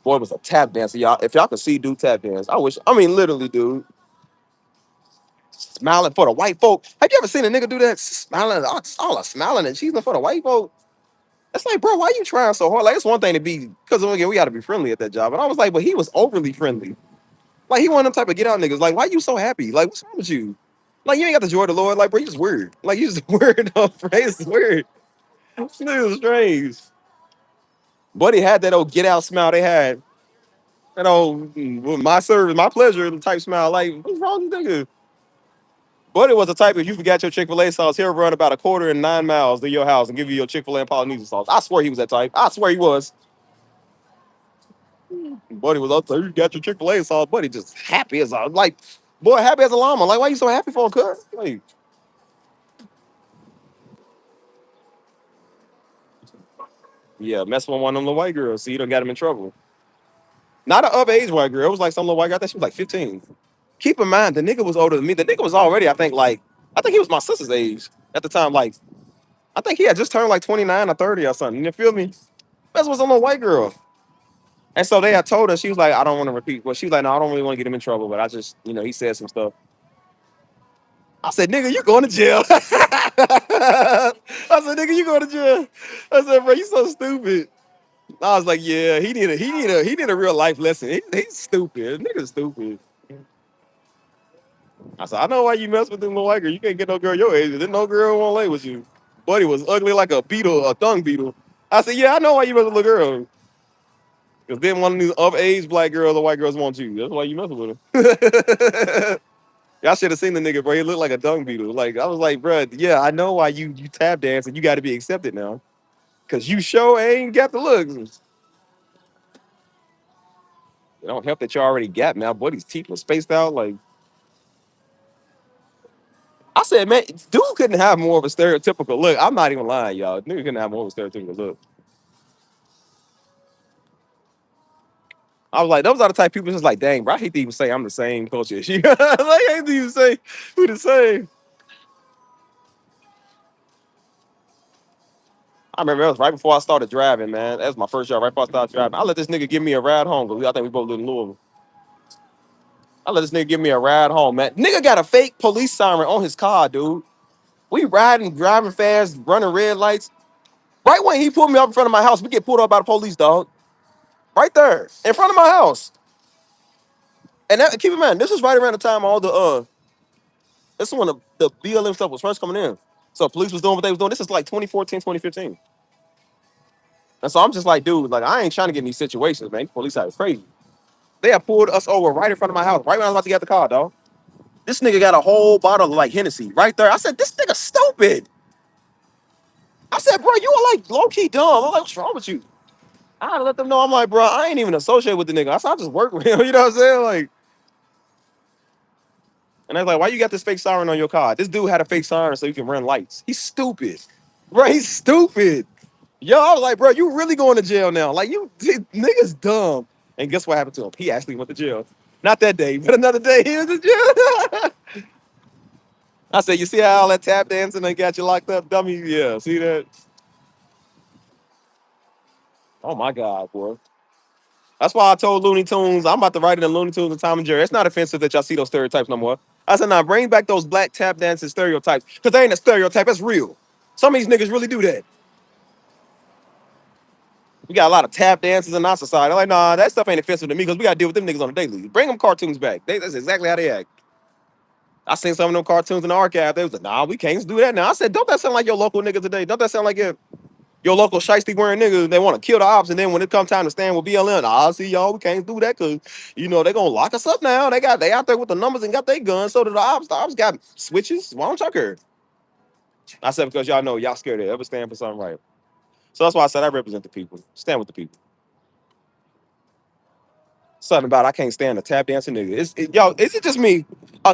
Boy was a tap dancer, y'all. If y'all could see dude tap dance, literally, dude. Smiling for the white folk. Have you ever seen a nigga do that? Smiling, all smiling and cheesing for the white folk. It's like, bro, why you trying so hard? Like, it's one thing to be, because again, we got to be friendly at that job. And I was like, but he was overly friendly. Like, he one of them type of get out niggas. Like, why you so happy? Like, what's wrong with you? Like, you ain't got the joy of the Lord. Like, bro, you just weird. Like, you just weird. It's weird. This nigga was strange. Buddy had that old get out smile they had. That old, my service, my pleasure type smile. Like, what's wrong with this nigga? Buddy was the type, if you forgot your Chick-fil-A sauce, he'll run about a quarter and 9 miles to your house and give you your Chick-fil-A and Polynesian sauce. I swear he was that type. I swear he was. Buddy was up there, you got your Chick-fil-A sauce. Buddy just happy as a, like, boy, happy as a llama. Like, why you so happy for, cuz? Like, yeah, messing with one of them little white girls. See, you done got him in trouble. Not an of age white girl. It was like some little white girl. I think she was like 15. Keep in mind, the nigga was older than me. The nigga was already, I think he was my sister's age at the time. Like, I think he had just turned like 29 or 30 or something. You feel me? That was a little white girl. And so they had told her, she was like, I don't want to repeat. Well, she was like, no, I don't really want to get him in trouble, but I just, he said some stuff. I said, nigga, you going to jail. I said, nigga, you going to jail. I said, bro, you so stupid. I was like, yeah, he need a real life lesson. He's stupid. Nigga's stupid. I said, I know why you mess with them little white girl. You can't get no girl your age. Then no girl won't lay with you. Buddy was ugly like a beetle, a dung beetle. I said, yeah, I know why you mess with a little girl. Because then one of these of age black girls or white girls want you. That's why you messing with him. Y'all should have seen the nigga, bro. He looked like a dung beetle. Like, I was like, bro, yeah, I know why you tap dance and you got to be accepted now. Because you sure ain't got the looks. It don't help that you already got now. Buddy's teeth was spaced out. Like, I said, man, dude couldn't have more of a stereotypical look. I'm not even lying, y'all. Dude couldn't have more of a stereotypical look. I was like, those are the type of people just like, dang, bro, I hate to even say I'm the same culture as you. Like, I hate to even say we the same. I remember it was right before I started driving, man. That was my first job, right before I started driving. I let this nigga give me a ride home, because I think we both live in Louisville. I let this nigga give me a ride home, man. Nigga got a fake police siren on his car, dude. We riding, driving fast, running red lights. Right when he pulled me up in front of my house, we get pulled up by the police, dog. Right there, in front of my house. And that, keep in mind, this is right around the time all the this is when the BLM stuff was first coming in. So police was doing what they was doing. This is like 2014, 2015. And so I'm just like, dude, like I ain't trying to get in these situations, man. Police are crazy. They have pulled us over right in front of my house, right when I was about to get the car, dog. This nigga got a whole bottle of like Hennessy right there. I said, this nigga stupid. I said, bro, you are like low key dumb. I'm like, what's wrong with you? I had to let them know. I'm like, bro, I ain't even associated with the nigga. I said, I just work with him. You know what I'm saying? Like, and I was like, why you got this fake siren on your car? This dude had a fake siren so you can run lights. He's stupid. Bro, he's stupid. Yo, I was like, bro, you really going to jail now. Like, you nigga's dumb. And guess what happened to him? He actually went to jail. Not that day, but another day he was in jail. I said, you see how all that tap dancing they got you locked up, dummy? Yeah, see that? Oh my God, boy. That's why I told Looney Tunes, I'm about to write it in Looney Tunes and Tom and Jerry. It's not offensive that y'all see those stereotypes no more. I said, nah, bring back those black tap dancing stereotypes. Because they ain't a stereotype, that's real. Some of these niggas really do that. We got a lot of tap dancers in our society. I'm like, nah, that stuff ain't offensive to me because we got to deal with them niggas on a daily. Bring them cartoons back. That's exactly how they act. I seen some of them cartoons in the archive. They was like, nah, we can't do that now. I said, don't that sound like your local nigga today? Don't that sound like your local shiesty wearing niggas? They want to kill the ops, and then when it comes time to stand with BLM, nah, see y'all, we can't do that because you know they gonna lock us up now. They out there with the numbers and got their guns. So do the ops. The ops got switches. Why don't y'all care? I said because y'all know y'all scared to ever stand for something right. So that's why I said I represent the people. Stand with the people. Something about I can't stand a tap dancing nigga. Yo, is it just me?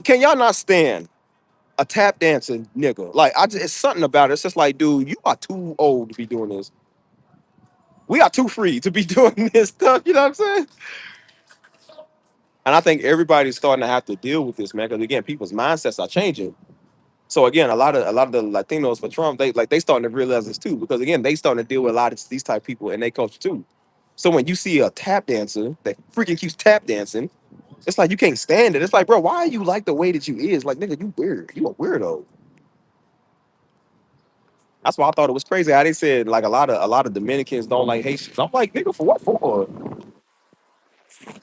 Can y'all not stand a tap dancing nigga? Like it's something about it. It's just like, dude, you are too old to be doing this. We are too free to be doing this stuff. You know what I'm saying? And I think everybody's starting to have to deal with this, man. Because again, people's mindsets are changing. So again, a lot of the Latinos for Trump, they starting to realize this too. Because again, they starting to deal with a lot of these type of people in their culture too. So when you see a tap dancer that freaking keeps tap dancing, it's like you can't stand it. It's like, bro, why are you like the way that you is? Like, nigga, you weird. You a weirdo. That's why I thought it was crazy how they said like a lot of Dominicans don't like Haitians. I'm like, nigga, for what for?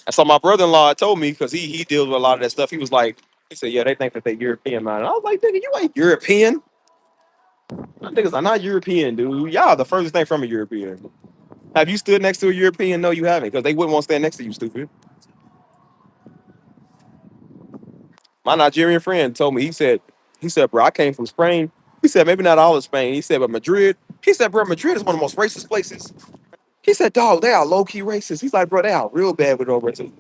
And so my brother-in-law told me because he deals with a lot of that stuff. He was like, he said, yeah, they think that they European, man. And I was like, nigga, you ain't European. My niggas are not European, dude. Y'all the furthest thing from a European. Have you stood next to a European? No, you haven't, because they wouldn't want to stand next to you, stupid. My Nigerian friend told me, he said, bro, I came from Spain. He said, maybe not all of Spain. He said, but Madrid. He said, bro, Madrid is one of the most racist places. He said, dog, they are low-key racist. He's like, bro, they are real bad with over racism.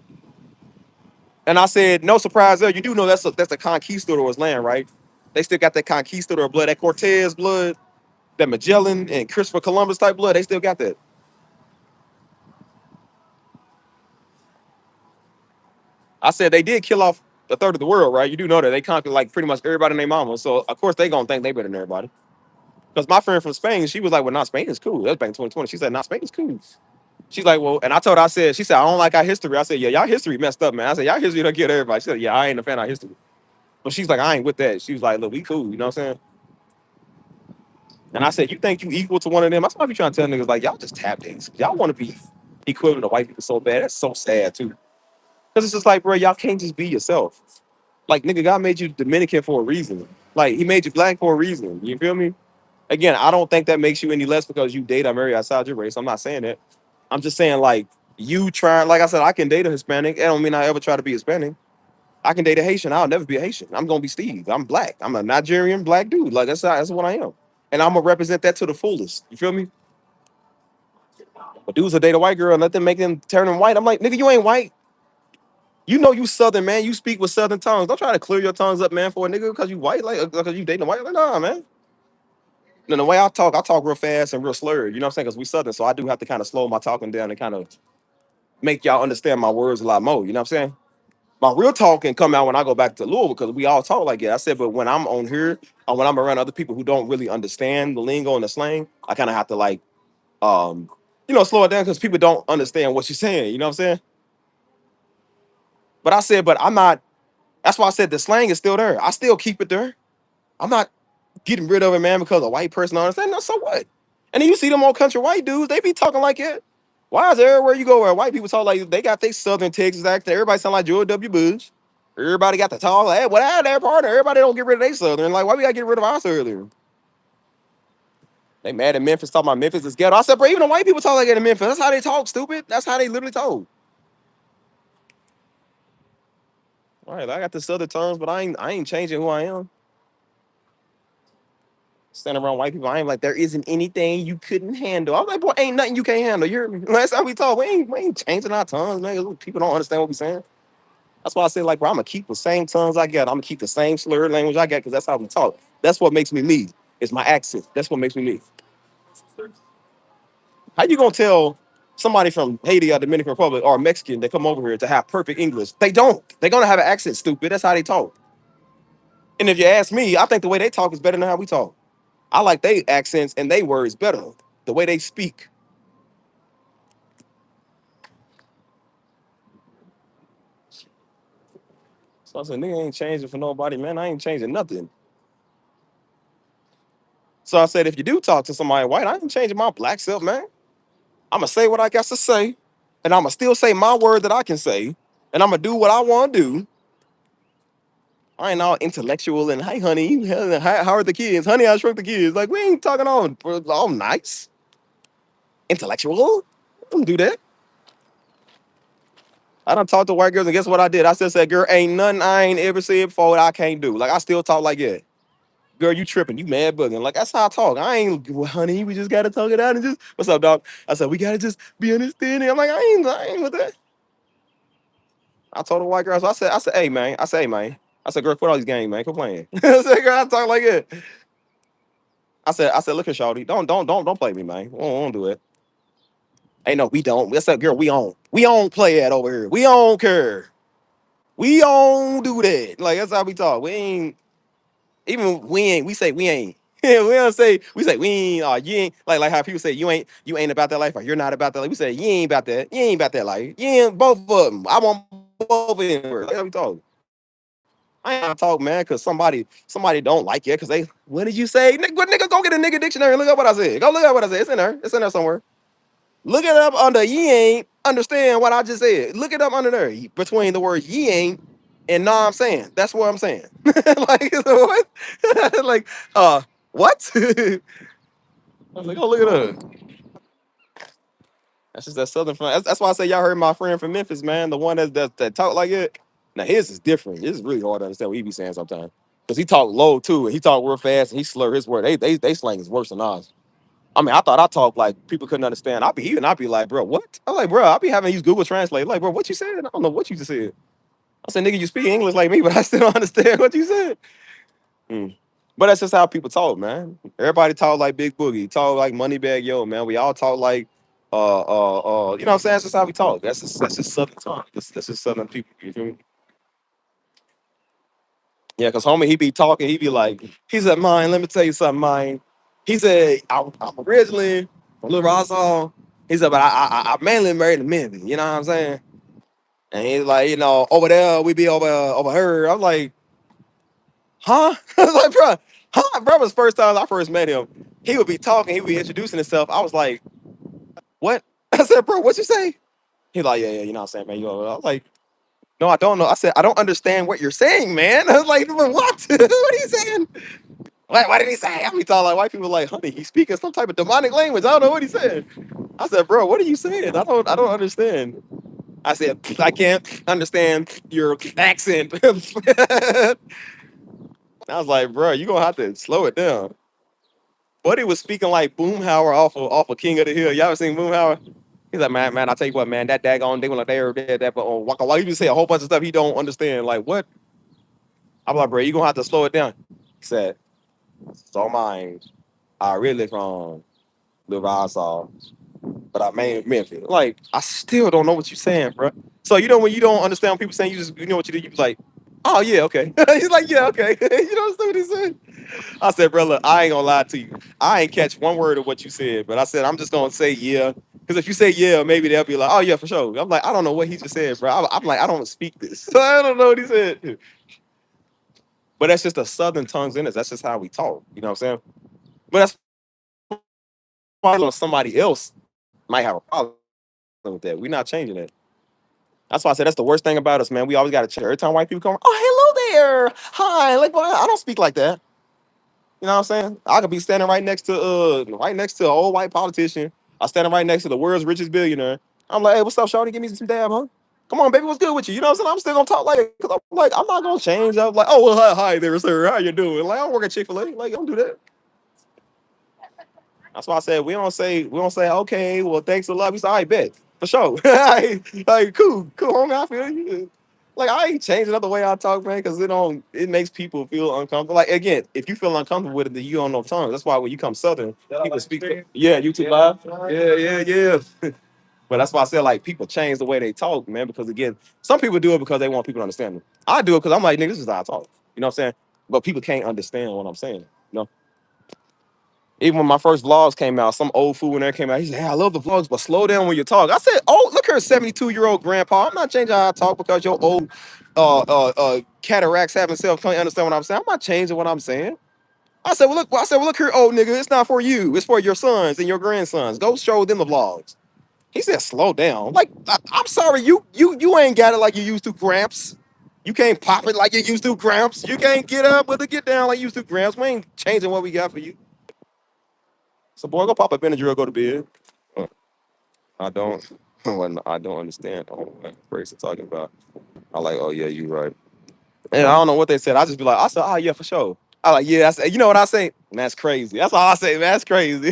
And I said, no surprise there. You do know that's a conquistador's land, right? They still got that conquistador blood, that Cortez blood, that Magellan and Christopher Columbus type blood. They still got that. I said they did kill off a third of the world, right? You do know that they conquered like pretty much everybody named Mama. So of course they gonna think they better than everybody. Because my friend from Spain, she was like, well, not Spain is cool. That was back in 2020. She said, not Spain is cool. She's like, well, and I told her, she said, I don't like our history. I said, yeah, y'all history messed up, man. I said, y'all history don't kill everybody. She said, yeah, I ain't a fan of our history. But she's like, I ain't with that. She was like, look, we cool. You know what I'm saying? And I said, you think you equal to one of them? That's why I be trying to tell niggas, like, y'all just tap dance. Y'all want to be equivalent to white people so bad. That's so sad, too. Because it's just like, bro, y'all can't just be yourself. Like, nigga, God made you Dominican for a reason. Like, he made you black for a reason. You feel me? Again, I don't think that makes you any less because you date or marry outside your race. I'm not saying that. I'm just saying, like, you try, like I said, I can date a Hispanic. That don't mean I ever try to be Hispanic. I can date a Haitian. I'll never be a Haitian. I'm gonna be Steve. I'm black. I'm a Nigerian black dude. Like that's what I am. And I'm gonna represent that to the fullest. You feel me? But dudes will date a white girl and let them make them turn them white. I'm like, nigga, you ain't white. You know you Southern, man. You speak with Southern tongues. Don't try to clear your tongues up, man, for a nigga because you white, like because you dating a white. Like, nah, man. No, the way I talk real fast and real slurred. You know what I'm saying? Because we Southern, so I do have to kind of slow my talking down and kind of make y'all understand my words a lot more. You know what I'm saying? My real talk can come out when I go back to Louisville because we all talk like that. I said, but when I'm on here or when I'm around other people who don't really understand the lingo and the slang, I kind of have to like, slow it down because people don't understand what you're saying. You know what I'm saying? But I said, but I'm not. That's why I said the slang is still there. I still keep it there. I'm not getting rid of it, man, because a white person don't understand. No, so what? And then you see them old country white dudes, they be talking like it. Why is everywhere you go where white people talk like they got their Southern Texas accent? Everybody sound like George W. Bush. Everybody got the talk like, hey, what out there, partner? Everybody don't get rid of their Southern. Like, why we gotta get rid of our Southern? They mad at Memphis, talking about Memphis is ghetto. I said, bro, even the white people talk like that in Memphis. That's how they talk, stupid. That's how they literally talk. All right, I got the Southern terms, but I ain't changing who I am. Standing around white people, I ain't like there isn't anything you couldn't handle. I'm like, boy, ain't nothing you can't handle. You hear me? Last time we talked, we ain't changing our tongues, man. People don't understand what we saying. That's why I say, like, bro, I'm gonna keep the same tongues I got. I'm gonna keep the same slurred language I got because that's how we talk. That's what makes me me. It's my accent. That's what makes me me. How you gonna tell somebody from Haiti or Dominican Republic or Mexican that come over here to have perfect English? They don't. They're gonna have an accent, stupid. That's how they talk. And if you ask me, I think the way they talk is better than how we talk. I like their accents and their words better. The way they speak. So I said, nigga ain't changing for nobody, man. I ain't changing nothing. So I said, if you do talk to somebody white, I ain't changing my black self, man. I'm gonna say what I got to say, and I'm gonna still say my word that I can say, and I'm gonna do what I want to do. I ain't all intellectual and hey, honey, how are the kids? Honey, I shrunk the kids. Like we ain't talking all nice, intellectual. Don't do that. I done talked to white girls, and guess what I did? I still said, girl, ain't nothing I ain't ever said before that I can't do. Like I still talk like that. Girl, you tripping? You mad bugging? Like that's how I talk. I ain't, well, honey. We just gotta talk it out and just. What's up, dog? I said we gotta just be understanding. I'm like I ain't with that. I told the white girl. So I said, hey man. I said, hey man. I said, girl, quit all these games, man. Quit playing. I said, girl, I talk like it. I said, look at Shawty. Don't play me, man. We don't do it. Hey, no, we don't. I said, girl, we don't play that over here. We don't care. We don't do that. Like that's how we talk. We ain't. Even we ain't, we say we ain't. Yeah, we don't say we say we ain't. You ain't like how people say you ain't about that life or you're not about that life. We say you ain't about that. You ain't about that life. You ain't both of them. I want both of them. Like how we talk. I ain't talk, man, because somebody don't like it because they. What did you say? Nigga, go get a nigga dictionary and look up what I said. Go look up what I said. It's in there. It's in there somewhere. Look it up under ye ain't. Understand what I just said. Look it up under there between the word ye ain't and nah I'm saying. That's what I'm saying. Like so what? Like what? I was like, oh look at that. That's just that southern friend. That's why I say y'all heard my friend from Memphis, man. The one that talk like it. Now his is different. It's really hard to understand what he be saying sometimes. Cause he talk low too, and he talk real fast, and he slur his word. They slang is worse than ours. I mean, I thought I talked like people couldn't understand. I'd be like, bro, what? I'm like, bro, I be having to use Google Translate. Like, bro, what you said? I don't know what you just said. I said, nigga, you speak English like me, but I still don't understand what you said. Mm. But that's just how people talk, man. Everybody talk like Big Boogie, talk like Moneybag Yo, man. We all talk like, you know what I'm saying? That's just how we talk. That's just Southern talk. That's just Southern people. You feel me? Yeah, because homie, he be talking, he said, mine, let me tell you something, mine. He said, I'm originally from Little Ross. He said, but I mainly married a Memphis, you know what I'm saying? And he's like, over there, we be over her. I'm like, huh? I was like, bro, huh? Bro, was first time I first met him. He would be talking, he would be introducing himself. I was like, what? I said, bro, what you say? He like, yeah, you know what I'm saying, man. I was like, no, I don't know. I said, I don't understand what you're saying, man. I was like, what? What are you saying? What did he say? I be talking like white people like, honey, he's speaking some type of demonic language. I don't know what he said. I said, bro, what are you saying? I don't understand. I said, I can't understand your accent. I was like, bro, you gonna have to slow it down. Buddy was speaking like Boomhauer off of King of the Hill. Y'all ever seen Boomhauer? He's like, man, I tell you what, man, that daggone, they were like, that, but on Waka Waka, you just say a whole bunch of stuff he don't understand. Like, what? I'm like, bro, you gonna have to slow it down. He said, so mine, I really from the Raw but I made Memphis. Like, I still don't know what you're saying, bro. So you know when you don't understand what people saying, you know what you do. You be like, oh yeah, okay. He's like, yeah, okay. You know what he said? I said, bro, look, I ain't gonna lie to you. I ain't catch one word of what you said, but I said I'm just gonna say yeah. Because if you say yeah, maybe they'll be like, oh yeah, for sure. I'm like, I don't know what he just said, bro. I'm like, I don't speak this. So I don't know what he said. But that's just the southern tongues in us. That's just how we talk. You know what I'm saying? But that's why somebody else might have a problem with that. We're not changing it. That's why I said that's the worst thing about us, man. We always got to change. Every time white people come, oh, hello there. Hi. Like, boy, I don't speak like that. You know what I'm saying? I could be standing right next to an old white politician. I'm standing right next to the world's richest billionaire. I'm like, hey, what's up, shawty? Give me some dab, huh? Come on, baby, what's good with you? You know what I'm saying? I'm still gonna talk like it because I'm like, I'm not gonna change. I'm like, oh well, hi there, sir. How you doing? Like, I don't work at Chick-fil-A. Like, don't do that. That's why I said we don't say okay, well thanks a lot. We say I bet for sure. Like cool, homie. I feel you. Like I ain't changing up the way I talk, man, because it makes people feel uncomfortable. Like again, if you feel uncomfortable with it, then you don't know tongues. That's why when you come southern, people speak. Yeah, YouTube live. Yeah. But that's why I said like people change the way they talk, man. Because again, some people do it because they want people to understand them. I do it because I'm like, nigga, this is how I talk. You know what I'm saying? But people can't understand what I'm saying. You know. Even when my first vlogs came out, some old fool when that came out, he said, hey, I love the vlogs, but slow down when you talk. I said, oh, look here, 72-year-old grandpa. I'm not changing how I talk because your old cataracts haven't self can't understand what I'm saying. I'm not changing what I'm saying. I said, well, look here, old nigga, it's not for you. It's for your sons and your grandsons. Go show them the vlogs. He said, slow down. Like, I'm sorry, you ain't got it like you used to, Gramps. You can't pop it like you used to, Gramps. You can't get up with it, get down like you used to, Gramps. We ain't changing what we got for you. So boy, go pop a Benadryl, go to bed. Uh, I don't. I don't understand. Oh, what Grace is talking about. I like. Oh yeah, you right. And I don't know what they said. I just be like, I said, oh yeah, for sure. I like, yeah. I said, you know what I say? That's crazy. That's all I say. Man, that's crazy.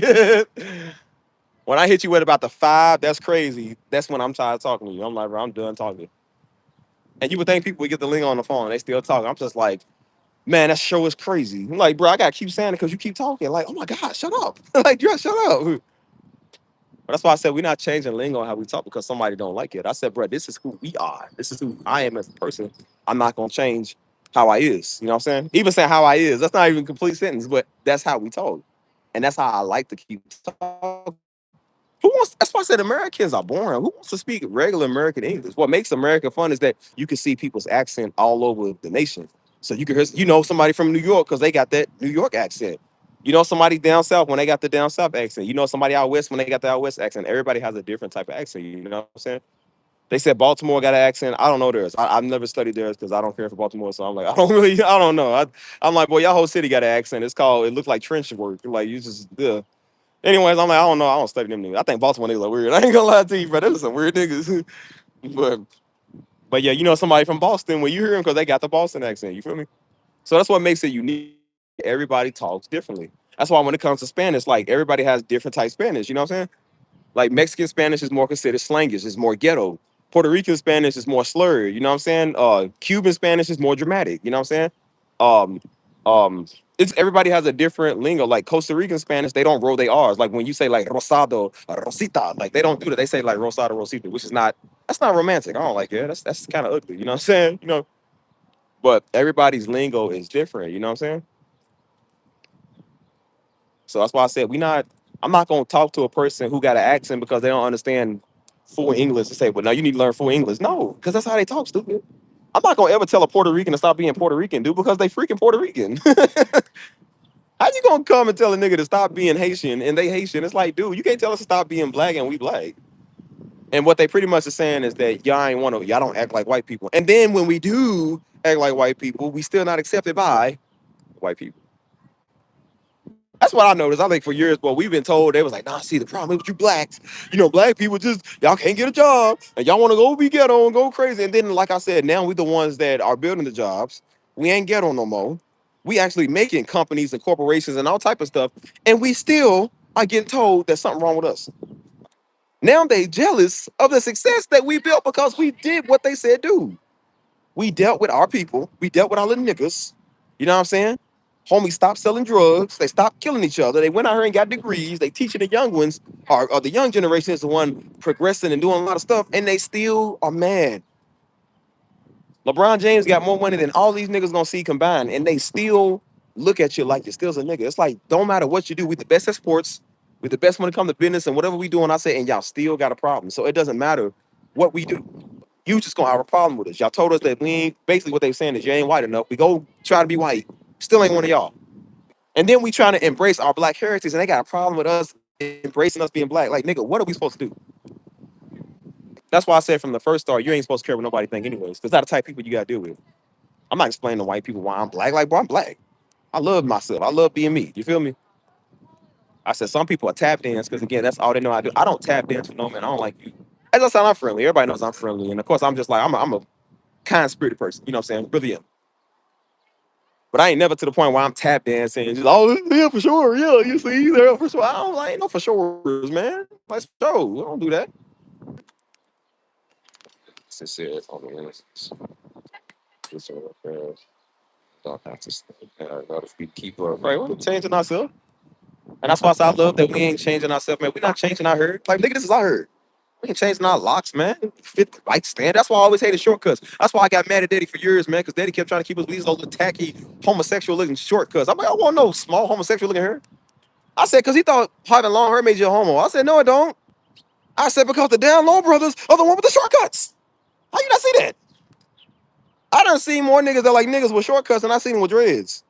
When I hit you with about the five, that's crazy. That's when I'm tired of talking to you. I'm like, bro, I'm done talking. And you would think people would get the link on the phone. And they still talking. I'm just like, man, that show is crazy. I'm like, bro, I gotta keep saying it because you keep talking. Like, oh my god, shut up. Like, just shut up. But that's why I said we're not changing lingo how we talk because somebody don't like it. I said, bro, this is who we are. This is who I am as a person. I'm not gonna change how I is. You know what I'm saying? Even saying how I is, that's not even a complete sentence, but that's how we talk. And that's how I like to keep talking. Who wants that's why I said Americans are boring. Who wants to speak regular American English? What makes America fun is that you can see people's accent all over the nation. So you can hear, somebody from New York because they got that New York accent. You know somebody down south when they got the down south accent. You know somebody out west when they got the out west accent. Everybody has a different type of accent. You know what I'm saying? They said Baltimore got an accent. I don't know theirs. I've never studied theirs because I don't care for Baltimore. So I'm like, I don't know. I'm like, boy, y'all whole city got an accent. It looks like trench work. Like you just, yeah. Anyways, I'm like, I don't know. I don't study them niggas. I think Baltimore niggas are weird. I ain't gonna lie to you, bro. Those are some weird niggas. but but yeah, somebody from Boston when you hear them because they got the Boston accent. You feel me? So that's what makes it unique. Everybody talks differently. That's why when it comes to Spanish, like everybody has different type Spanish. You know what I'm saying? Like Mexican Spanish is more considered slangish, it's more ghetto. Puerto Rican Spanish is more slurred, you know what I'm saying? Cuban Spanish is more dramatic, you know what I'm saying? Um, it's everybody has a different lingo. Like Costa Rican Spanish, they don't roll their R's. Like when you say like rosado, rosita, like they don't do that. They say like rosado, rosita, which is not that's not romantic. I don't like it. That's kind of ugly, you know what I'm saying? But everybody's lingo is different, you know what I'm saying? So that's why I said I'm not gonna talk to a person who got an accent because they don't understand full English to say, well, now you need to learn full English. No, because that's how they talk, stupid. I'm not gonna ever tell a Puerto Rican to stop being Puerto Rican, dude, because they freaking Puerto Rican. How you gonna come and tell a nigga to stop being Haitian and they Haitian? It's like, dude, you can't tell us to stop being black and we black. And what they pretty much are saying is that y'all don't act like white people. And then when we do act like white people, we still not accepted by white people. That's what I noticed. I think for years, well, we've been told they was like, nah, see, the problem is with you blacks. Black people just y'all can't get a job and y'all want to go be ghetto and go crazy. And then, like I said, now we the ones that are building the jobs. We ain't ghetto no more. We actually making companies and corporations and all type of stuff, and we still are getting told there's something wrong with us. Now they jealous of the success that we built because we did what they said do. We dealt with our people. We dealt with our little niggas. You know what I'm saying? Homies stopped selling drugs. They stopped killing each other. They went out here and got degrees. They teaching the young ones, or the young generation is the one progressing and doing a lot of stuff, and they still are mad. LeBron James got more money than all these niggas gonna see combined, and they still look at you like you're still a nigga. It's like, don't matter what you do, we the best at sports, we the best when it comes to business and whatever we doing. I say, and y'all still got a problem. So it doesn't matter what we do. You just gonna have a problem with us. Y'all told us that we ain't, basically what they saying is you ain't white enough. We go try to be white, still ain't one of y'all. And then we trying to embrace our black heritage, and they got a problem with us embracing us being black. Like, nigga, what are we supposed to do? That's why I said from the first start, you ain't supposed to care what nobody think anyways, because that's the type of people you gotta deal with. I'm not explaining to white people why I'm black. Like, bro, I'm black. I love myself. I love being me. You feel me? I said some people are tap dance because again, that's all they know I do. I don't tap dance for no man. I don't like you. As I sound, I'm friendly. Everybody knows I'm friendly, and of course, I'm just like I'm a kind spirited person. You know what I'm saying? Really am. But I ain't never to the point where I'm tap dancing and just yeah for sure, yeah, you see, there for sure. I don't like no for sure, man. Like so, we don't do that. This is on the innocence. This affairs. Don't have to gotta keep up. Right, we're changing ourselves. And that's why I say I love that we ain't changing ourselves, man. We're not changing our herd. Like, nigga, this is our herd. We ain't changing our locks, man. Fit the right stand. That's why I always hated shortcuts. That's why I got mad at Daddy for years, man, because Daddy kept trying to keep us with these little tacky homosexual looking shortcuts. I'm like, I want no small homosexual looking hair. I said, because he thought having long hair made you a homo. I said, no, it don't. I said, because the down low brothers are the one with the shortcuts. How you not see that? I done seen more niggas that like niggas with shortcuts than I seen them with dreads.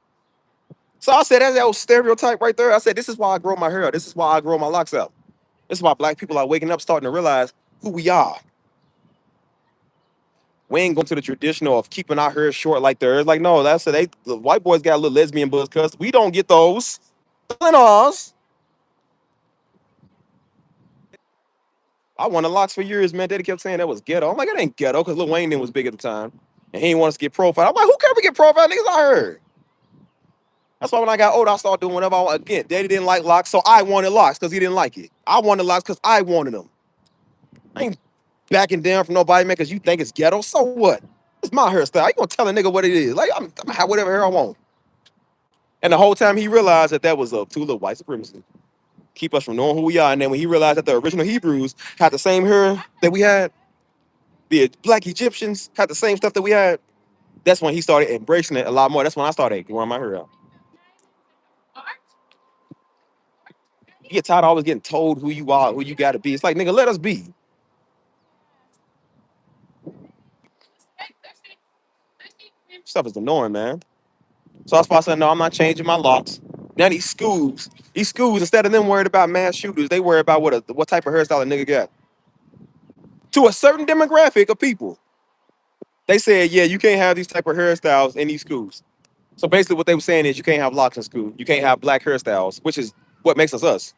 So I said, that's that old stereotype right there. I said, this is why I grow my hair out. This is why I grow my locks out. This is why black people are waking up, starting to realize who we are. We ain't going to the traditional of keeping our hair short like theirs. Like, no, that's it. The white boys got a little lesbian buzz cuss. We don't get those. In ours. I wanted locks for years, man. Daddy kept saying that was ghetto. I'm like, it ain't ghetto, because Lil Wayne then was big at the time. And he didn't want us to get profiled. I'm like, who care if we get profiled? Niggas I heard. That's why when I got older, I started doing whatever I want. Again, Daddy didn't like locks, so I wanted locks because he didn't like it. I wanted locks because I wanted them. I ain't backing down from nobody, man, because you think it's ghetto. So what? It's my hairstyle. You gonna tell a nigga what it is? Like, I'm gonna have whatever hair I want. And the whole time he realized that that was a tool of white supremacy. Keep us from knowing who we are. And then when he realized that the original Hebrews had the same hair that we had, the black Egyptians had the same stuff that we had, that's when he started embracing it a lot more. That's when I started growing my hair out. You get tired of always getting told who you are, who you gotta be. It's like, nigga, let us be. Stuff is annoying, man. So that's why I said, no, I'm not changing my locks. Now these schools, instead of them worried about mass shooters, they worry about what type of hairstyle a nigga got. To a certain demographic of people, they said, yeah, you can't have these type of hairstyles in these schools. So basically what they were saying is you can't have locks in school. You can't have black hairstyles, which is what makes us us.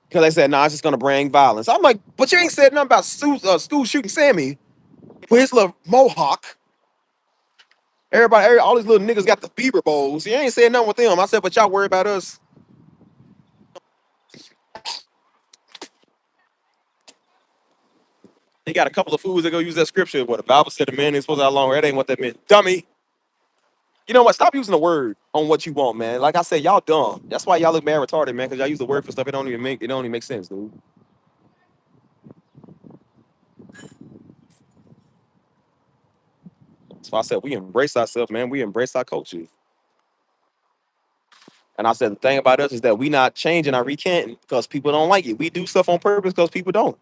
Because they said, nah, it's just going to bring violence. I'm like, but you ain't said nothing about school shooting Sammy with his little mohawk. All these little niggas got the Bieber bowls. You ain't saying nothing with them. I said, but y'all worry about us. They got a couple of fools that go use that scripture. What the Bible said, the man ain't supposed to have long hair. That ain't what that meant. Dummy. You know what? Stop using the word on what you want, man. Like I said, y'all dumb. That's why y'all look mad retarded, man, because y'all use the word for stuff it don't even make sense, dude. That's why I said we embrace ourselves, man. We embrace our culture. And I said the thing about us is that we not changing our recanting because people don't like it. We do stuff on purpose because people don't.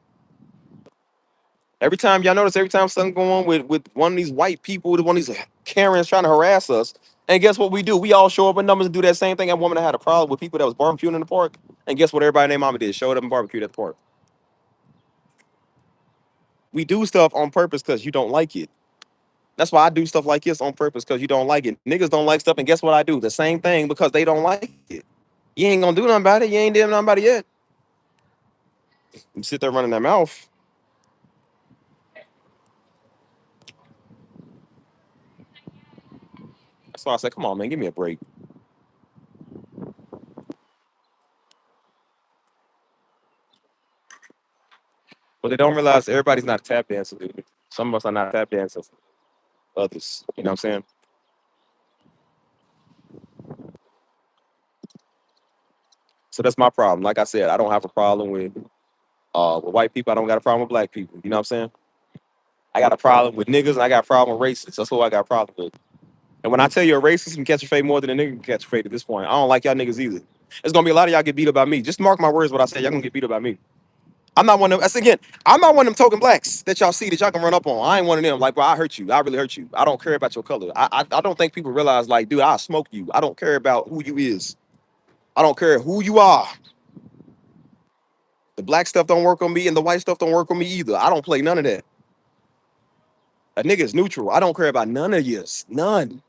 Every time y'all notice, every time something going on with one of these white people, with one of these Karens trying to harass us, and guess what we do? We all show up in numbers and do that same thing. That woman that had a problem with people that was barbecuing in the park, and guess what? Everybody named Mama did showed up and barbecued at the park. We do stuff on purpose because you don't like it. That's why I do stuff like this on purpose because you don't like it. Niggas don't like stuff, and guess what I do? The same thing because they don't like it. You ain't gonna do nothing about it. You ain't did nothing about it yet. You sit there running that mouth. That's why I said, come on, man, give me a break. But they don't realize everybody's not a tap dancer, dude. Some of us are not tap dancers. Others, you know what I'm saying? So that's my problem. Like I said, I don't have a problem with white people. I don't got a problem with black people. You know what I'm saying? I got a problem with niggas and I got a problem with racists. That's what I got a problem with. And when I tell you a racist can catch a fade more than a nigga can catch a fade at this point, I don't like y'all niggas either. There's gonna be a lot of y'all get beat up by me. Just mark my words what I said. Y'all gonna get beat up by me. I'm not one of them. That's again, I'm not one of them token blacks that y'all see that y'all can run up on. I ain't one of them. Like, bro, I hurt you. I really hurt you. I don't care about your color. I don't think people realize, like, dude, I'll smoke you. I don't care about who you is. I don't care who you are. The black stuff don't work on me and the white stuff don't work on me either. I don't play none of that. A nigga is neutral. I don't care about none of yous. None.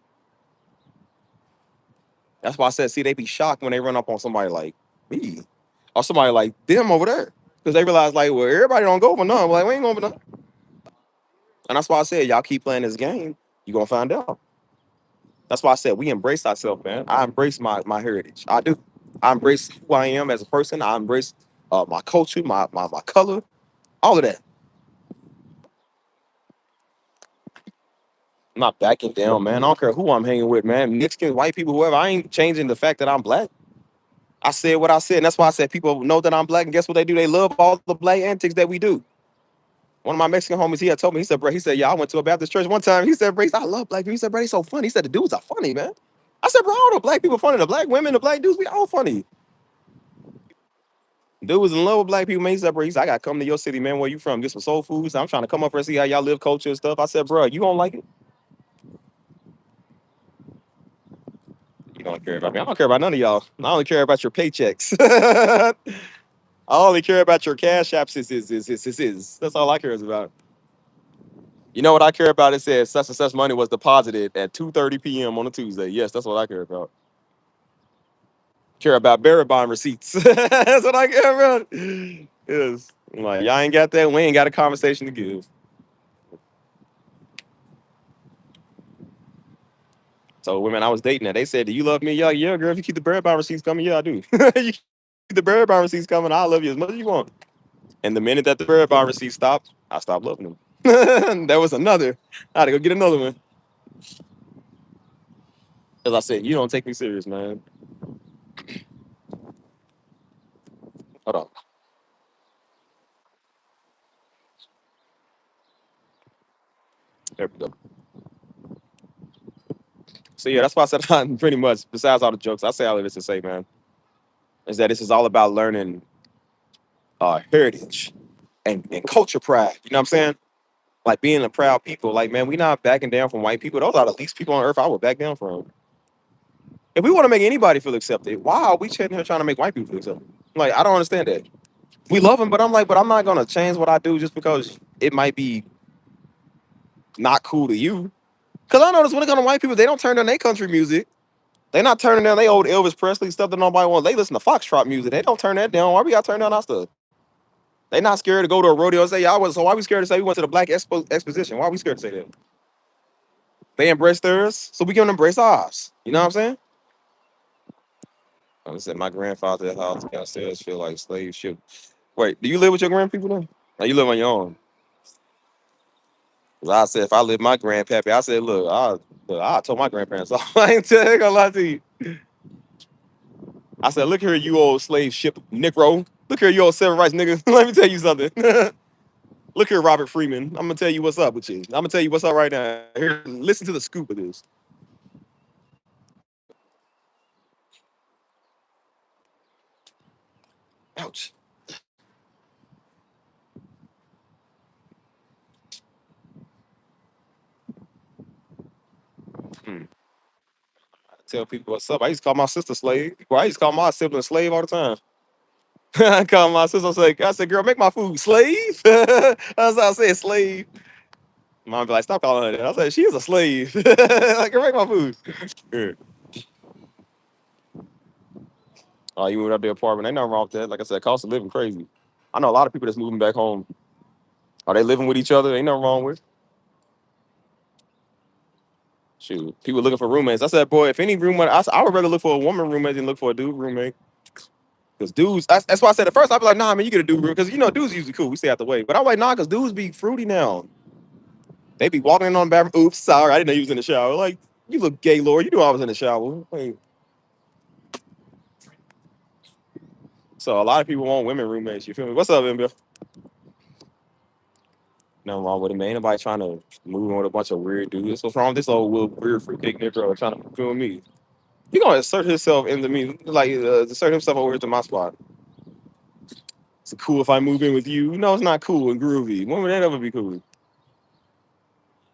That's why I said, see, they be shocked when they run up on somebody like me or somebody like them over there. Because they realize, like, well, everybody don't go for none. Like, we ain't going for none. And that's why I said, y'all keep playing this game, you going to find out. That's why I said, we embrace ourselves, man. I embrace my heritage. I do. I embrace who I am as a person. I embrace my culture, my color, all of that. I'm not backing down, man. I don't care who I'm hanging with, man. Mexicans, white people, whoever. I ain't changing the fact that I'm black. I said what I said, and that's why I said people know that I'm black, and guess what they do? They love all the black antics that we do. One of my Mexican homies, he had told me, he said, bro, he said, yeah, I went to a Baptist church one time. He said, bro, I love black people. He said, bro, they so funny. He said, the dudes are funny, man. I said, bro, all the black people funny. The black women, the black dudes, we all funny. Dude was in love with black people, man. He said, bro, he said, I got to come to your city, man. Where you from? Get some soul food. So I'm trying to come up here and see how y'all live culture and stuff. I said, bro, you don't like it? You don't care about me. I don't care about none of y'all. I only care about your paychecks. I only care about your cash apps. That's all I care about. You know what I care about? It says such and such money was deposited at 2:30 p.m. on a Tuesday. Yes, that's what I care about. Care about bearer bond receipts. That's what I care about. Yes. I'm like, y'all ain't got that. We ain't got a conversation to give. So women I was dating that, they said, do you love me? Yeah, girl, if you keep the bearer bond receipts coming, yeah, I do. You keep the bearer bond receipts coming, I'll love you as much as you want. And the minute that the bearer bond receipts stopped, I stopped loving them. There was another. I had to go get another one. Because I said, you don't take me serious, man. Hold on. There we go. So yeah, that's why I said pretty much, besides all the jokes, I say all of this to say, man, is that this is all about learning heritage and culture pride. You know what I'm saying? Like being a proud people. Like, man, we not backing down from white people. Those are the least people on earth I would back down from. If we want to make anybody feel accepted, why are we sitting here trying to make white people feel accepted? Like, I don't understand that. We love them, but I'm like, but I'm not gonna change what I do just because it might be not cool to you. Cause I notice when it comes to white people, they don't turn down their country music. They not turning down their old Elvis Presley stuff that nobody wants. They listen to Foxtrot music. They don't turn that down. Why we gotta turn down our stuff? They not scared to go to a rodeo and say, y'all was, so why we scared to say we went to the Black Exposition? Why we scared to say that? They embrace theirs, so we can embrace ours. You know what I'm saying? I said my grandfather's house downstairs feel like slave ship. Wait, do you live with your grandpeople now? Or you live on your own? 'Cause I said if I live with my grandpappy, I said, I told my grandparents off. I ain't gonna lie to you. I said, look here, you old slave ship Negro. Look here, you old civil rights nigga. Let me tell you something. Look here, Robert Freeman. I'm gonna tell you what's up with you. I'm gonna tell you what's up right now. Here, listen to the scoop of this. Ouch. Hmm. Tell people what's up. I used to call my sister slave. Well, I used to call my sibling slave all the time. I call my sister. I said, girl, make my food slave. That's how I say slave. Mom be like, stop calling her that. I said, she is a slave. Like, girl, make my food. Yeah. Oh, you moved up the apartment. Ain't nothing wrong with that. Like I said, cost of living crazy. I know a lot of people that's moving back home. Are they living with each other? Ain't nothing wrong with. Shoot, people looking for roommates. I said, boy, if any roommate, I would rather look for a woman roommate than look for a dude roommate. Because dudes, that's why I said at first, I'd be like, nah, man, you get a dude room. Because, dudes usually cool. We stay out the way. But I'm like, nah, because dudes be fruity now. They be walking in on the bathroom. Oops, sorry, I didn't know you was in the shower. Like, you look gay, Lord. You knew I was in the shower. Like, So a lot of people want women roommates. You feel me? What's up, MB? Nothing wrong with it, man. Ain't nobody trying to move in with a bunch of weird dudes. What's wrong with this old weird fruitcake nigga trying to feel me? He gonna assert himself into me, like assert himself over into my spot. It's cool if I move in with you. No, it's not cool and groovy. When would that ever be cool?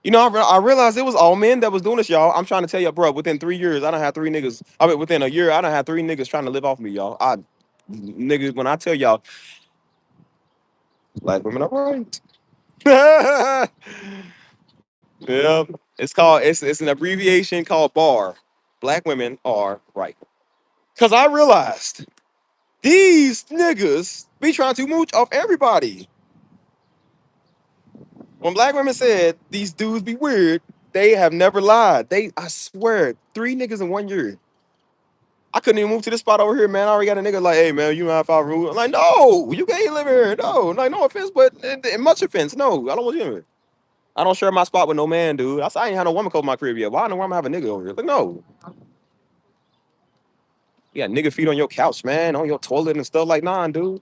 You know, I realized it was all men that was doing this, y'all. I'm trying to tell you, bro. Within 3 years, I don't have three niggas. I mean, within a year, I don't have three niggas trying to live off me, y'all. Niggas, when I tell y'all, black women are right. Yeah, it's an abbreviation called BAR. Black women are right. Cause I realized these niggas be trying to mooch off everybody. When black women said these dudes be weird, they have never lied. I swear, three niggas in 1 year. I couldn't even move to this spot over here, man. I already got a nigga like, hey, man, you mind if I move? I'm like, no, you can't live here. No, like, no offense, but much offense. No, I don't want you here. I don't share my spot with no man, dude. I said, I ain't had no woman come to my crib yet. Why in the world am I have a nigga over here? Like, no. You got nigga feet on your couch, man, on your toilet and stuff. Like, nah, dude.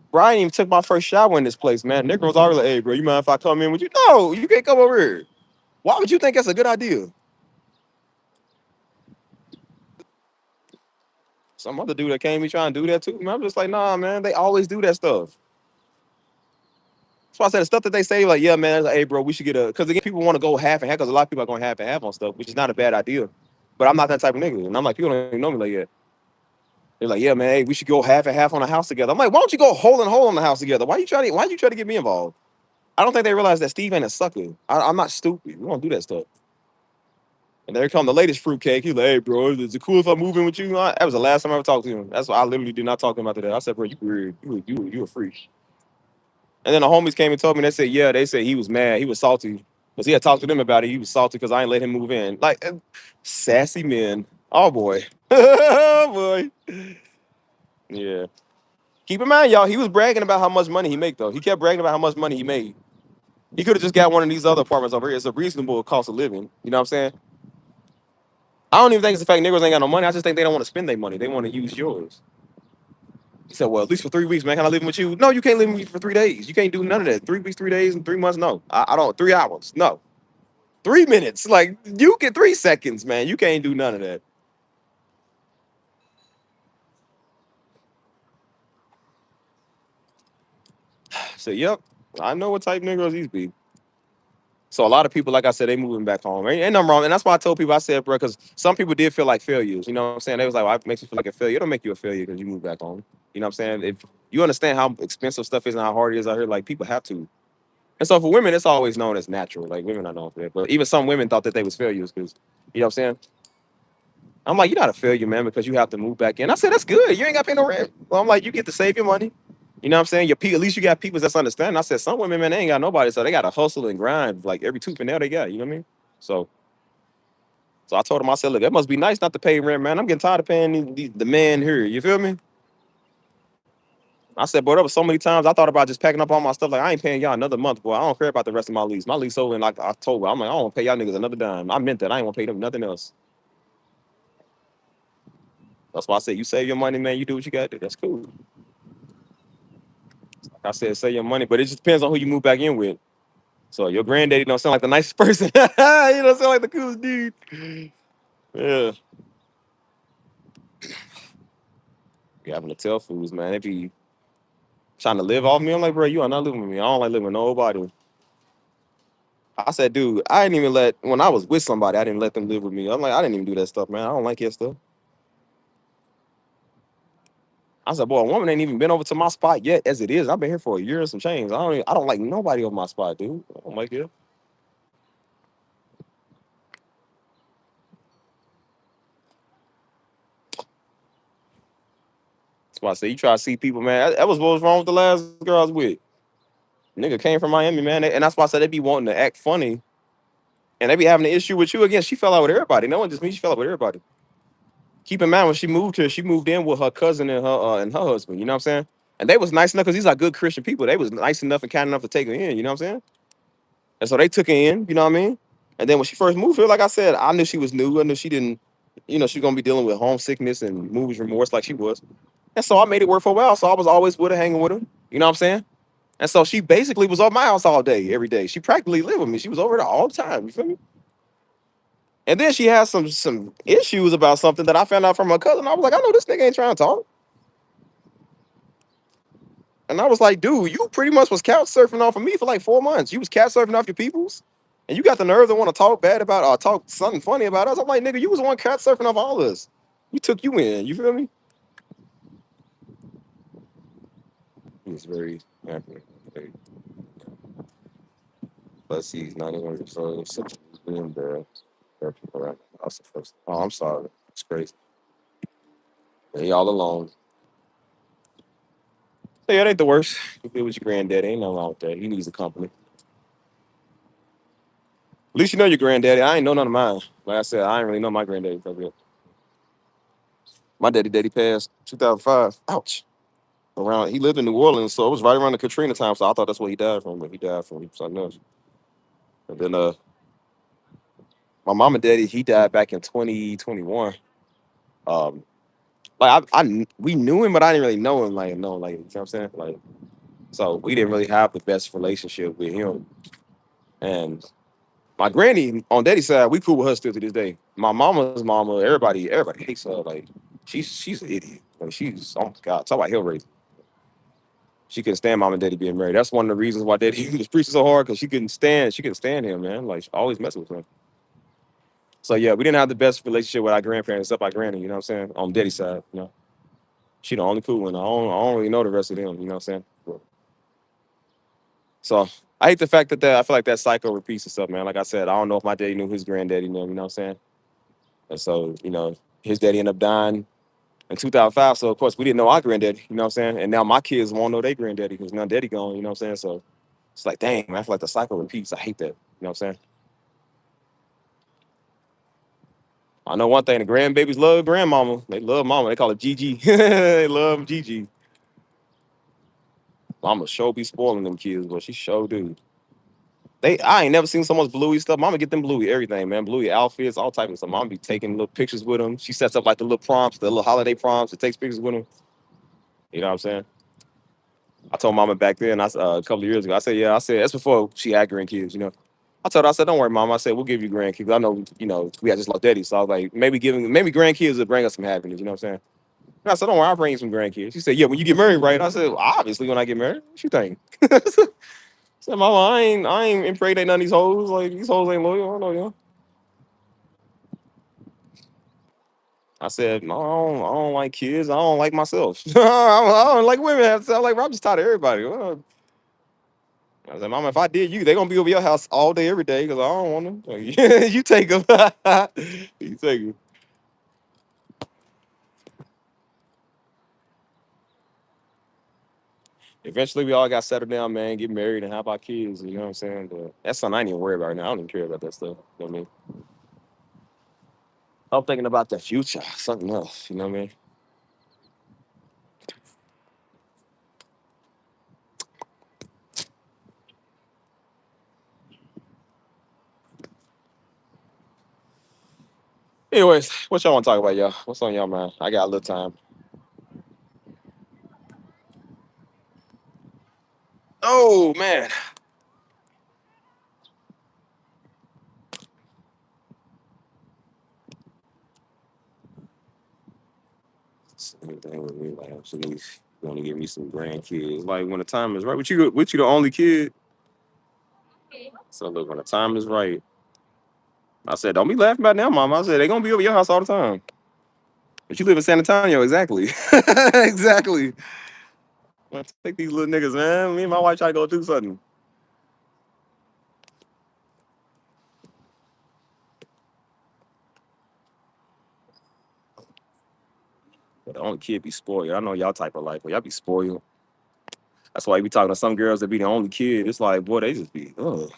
Bro, I ain't even took my first shower in this place, man. Nigga was already like, hey, bro, you mind if I come in with you? No, you can't come over here. Why would you think that's a good idea? Some other dude that came me trying to do that too. Man, I'm just like, nah, man. They always do that stuff. That's why I said the stuff that they say, like, yeah, man, like, hey, bro, we should get a. Because again, people want to go half and half because a lot of people are going half and half on stuff, which is not a bad idea. But I'm not that type of nigga. And I'm like, people don't even know me like that. They're like, yeah, man, hey, we should go half and half on a house together. I'm like, why don't you go hole and hole on the house together? Why you try to get me involved? I don't think they realize that Steve ain't a sucker. I'm not stupid. We don't do that stuff. And there come the latest fruitcake. He's like, hey, bro, is it cool if I move in with you? That was the last time I ever talked to him. That's why I literally did not talk to him after that. I said, bro, you weird. You a freak. And then the homies came and told me, they said, yeah, they said he was mad. He was salty. Because he had talked to them about it. He was salty because I ain't let him move in. Like, sassy men. Oh, boy. Oh, boy. Yeah. Keep in mind, y'all, he was bragging about how much money he make, though. He kept bragging about how much money he made. He could have just got one of these other apartments over here. It's a reasonable cost of living. You know what I'm saying? I don't even think it's the fact niggas ain't got no money. I just think they don't want to spend their money. They want to use yours. He said, well, at least for 3 weeks, man. Can I live with you? No, you can't live with me for 3 days. You can't do none of that. 3 weeks, 3 days, and 3 months. No. I don't. 3 hours. No. 3 minutes. Like, you get 3 seconds, man. You can't do none of that. So, yep. I know what type of niggas these be. So a lot of people, like I said, they moving back home. Ain't nothing wrong. And that's why I told people, I said, bro, because some people did feel like failures. You know what I'm saying? They was like, well, it makes you feel like a failure. It don't make you a failure because you move back home. You know what I'm saying? If you understand how expensive stuff is and how hard it is out here, like people have to. And so for women, it's always known as natural. Like women are known for that. But even some women thought that they was failures because, you know what I'm saying? I'm like, you're not a failure, man, because you have to move back in. I said, that's good. You ain't got to pay no rent. Well, I'm like, you get to save your money. You know what I'm saying? At least you got people that's understanding. I said, some women, man, they ain't got nobody, so they got to hustle and grind like every tooth and nail they got. You know what I mean? So, so I told him, I said, look, it must be nice not to pay rent, man. I'm getting tired of paying the man here. You feel me? I said, boy, there was so many times I thought about just packing up all my stuff. Like, I ain't paying y'all another month, boy. I don't care about the rest of my lease. My lease over in like October. I'm like, I don't want to pay y'all niggas another dime. I meant that. I ain't want to pay them nothing else. That's why I said, you save your money, man. You do what you got to do. That's cool. Like I said, save your money, but it just depends on who you move back in with. So your granddaddy don't sound like the nicest person. You don't sound like the coolest dude. Yeah. Be having to tell fools, man. They be trying to live off me. I'm like, bro, you are not living with me. I don't like living with nobody. I said, dude, I didn't even when I was with somebody, I didn't let them live with me. I'm like, I didn't even do that stuff, man. I don't like your stuff. I said, boy, a woman ain't even been over to my spot yet as it is. I've been here for a year and some change. I don't like nobody over my spot, dude. I don't like it. That's why I say you try to see people, man. That was what was wrong with the last girl I was with. Nigga came from Miami, man. And that's why I said they be wanting to act funny. And they be having an issue with you again. She fell out with everybody. No one just me, she fell out with everybody. Keep in mind when she moved here, she moved in with her cousin and her husband. You know what I'm saying? And they was nice enough because these are good Christian people. They was nice enough and kind enough to take her in. You know what I'm saying? And so they took her in. You know what I mean? And then when she first moved here, like I said, I knew she was new. I knew she didn't. You know, she's gonna be dealing with homesickness and movies remorse like she was. And so I made it work for a while. So I was always with her, hanging with her. You know what I'm saying? And so she basically was over my house all day, every day. She practically lived with me. She was over there all the time. You feel me? And then she has some issues about something that I found out from her cousin. I was like, I know this nigga ain't trying to talk. And I was like, dude, you pretty much was couch surfing off of me for like 4 months. You was couch surfing off your peoples. And you got the nerve to want to talk bad about or talk something funny about us. I'm like, nigga, you was the one couch surfing off all of us. We took you in. You feel me? He's very happy. Very- Plus, he's 91 years old. So he's being there. That's the first. Oh, I'm sorry. It's crazy. And he all alone. So yeah, that ain't the worst. You be with your granddaddy. Ain't nothing wrong with that. He needs the company. At least you know your granddaddy. I ain't know none of mine. Like I said, I ain't really know my granddaddy. My daddy passed 2005. Ouch. Around he lived in New Orleans, so it was right around the Katrina time. So I thought that's what he died from, but he died from something else. And then my mom and daddy, he died back in 2021. Um, like we knew him, but I didn't really know him. Like know, like you know what I'm saying. Like so, we didn't really have the best relationship with him. And my granny on daddy's side, we cool with her still to this day. My mama's mama, everybody hates her. Like she's an idiot. Like she's oh my god, talk about hell raising. She couldn't stand mom and daddy being married. That's one of the reasons why daddy was preaching so hard because she couldn't stand him, man. Like always messing with him. So yeah, we didn't have the best relationship with our grandparents, except our granny, you know what I'm saying? On daddy's side, you know. She the only cool one. I don't really know the rest of them, you know what I'm saying? So I hate the fact that I feel like that cycle repeats itself, man. Like I said, I don't know if my daddy knew his granddaddy knew him, you know what I'm saying? And so, his daddy ended up dying in 2005. So of course we didn't know our granddaddy, you know what I'm saying? And now my kids won't know their granddaddy because now daddy gone, you know what I'm saying? So it's like, dang, man, I feel like the cycle repeats. I hate that. You know what I'm saying? I know one thing, the grandbabies love grandmama. They love mama. They call it Gigi. They love Gigi. Mama sure be spoiling them kids, but she sure do. I ain't never seen so much Bluey stuff. Mama get them Bluey everything, man. Bluey outfits, all type of stuff. Mama be taking little pictures with them. She sets up like the little prompts, the little holiday prompts. It takes pictures with them. You know what I'm saying? I told Mama back then, a couple of years ago, I said, yeah, I said, that's before she had grandkids, I told her, I said, don't worry, Mom. I said, we'll give you grandkids. I know, we had just lost daddy. So I was like, maybe grandkids will bring us some happiness, you know what I'm saying? And I said, don't worry, I'll bring you some grandkids. She said, yeah, when you get married, right? I said, well, obviously when I get married. What you think? I said, Mama, I ain't impregnate none of these hoes. Like, these hoes ain't loyal. I know, I said, no, I don't like kids. I don't like myself. I don't like women. I'm just tired of everybody. I said, Mama, if I did you, they gonna be over your house all day, every day, because I don't want them. You take them. You take them. Eventually, we all got settled down, man, get married, and have our kids. You know what I'm saying? But that's something I ain't even worry about right now. I don't even care about that stuff. You know what I mean? I'm thinking about the future, something else. You know what I mean? Anyways, what y'all want to talk about, y'all? What's on y'all mind? I got a little time. Oh man, same thing with me. Like, actually, want to give me some grandkids. Like when the time is right. With you the only kid. So look, when the time is right, I said, don't be laughing about now, Mom. I said they gonna be over your house all the time. But you live in San Antonio, exactly. Exactly. Let's take these little niggas, man. Me and my wife try to go do something. But the only kid be spoiled. I know y'all type of life, but y'all be spoiled. That's why you be talking to some girls that be the only kid. It's like, boy, they just be come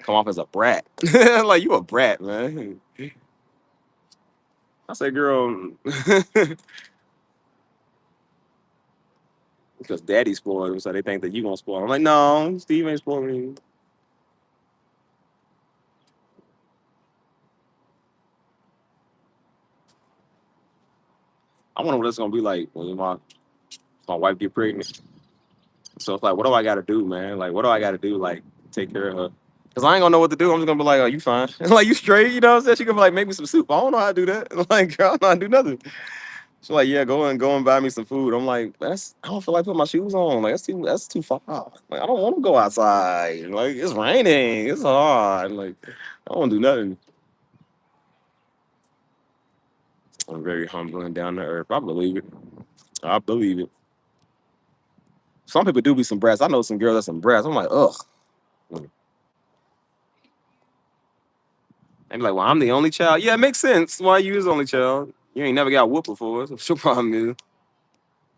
off as a brat. Like you a brat, man. I say, girl, because daddy spoiled them, so they think that you gonna spoil 'em. I'm like, no, Steve ain't spoiling me. I wonder what it's gonna be like when my wife get pregnant. So it's like, what do I gotta do, man? Like, what do I gotta do, like, take care of her? Cause I ain't gonna know what to do. I'm just gonna be like, oh, you fine? Like, you straight? You know what I'm saying? She gonna be like, make me some soup. I don't know how to do that. Like, girl, I don't know how to do nothing. She's like, yeah, go and buy me some food. I'm like, I don't feel like putting my shoes on. Like, that's too far. Like, I don't want to go outside. Like, it's raining. It's hard. Like, I don't want to do nothing. I'm very humble and down to earth. I believe it. I believe it. Some people do be some brats. I know some girls that's some brats. I'm like, ugh. They be like, well, I'm the only child. Yeah, it makes sense. Why you is the only child? You ain't never got whooped before. So what's your problem is?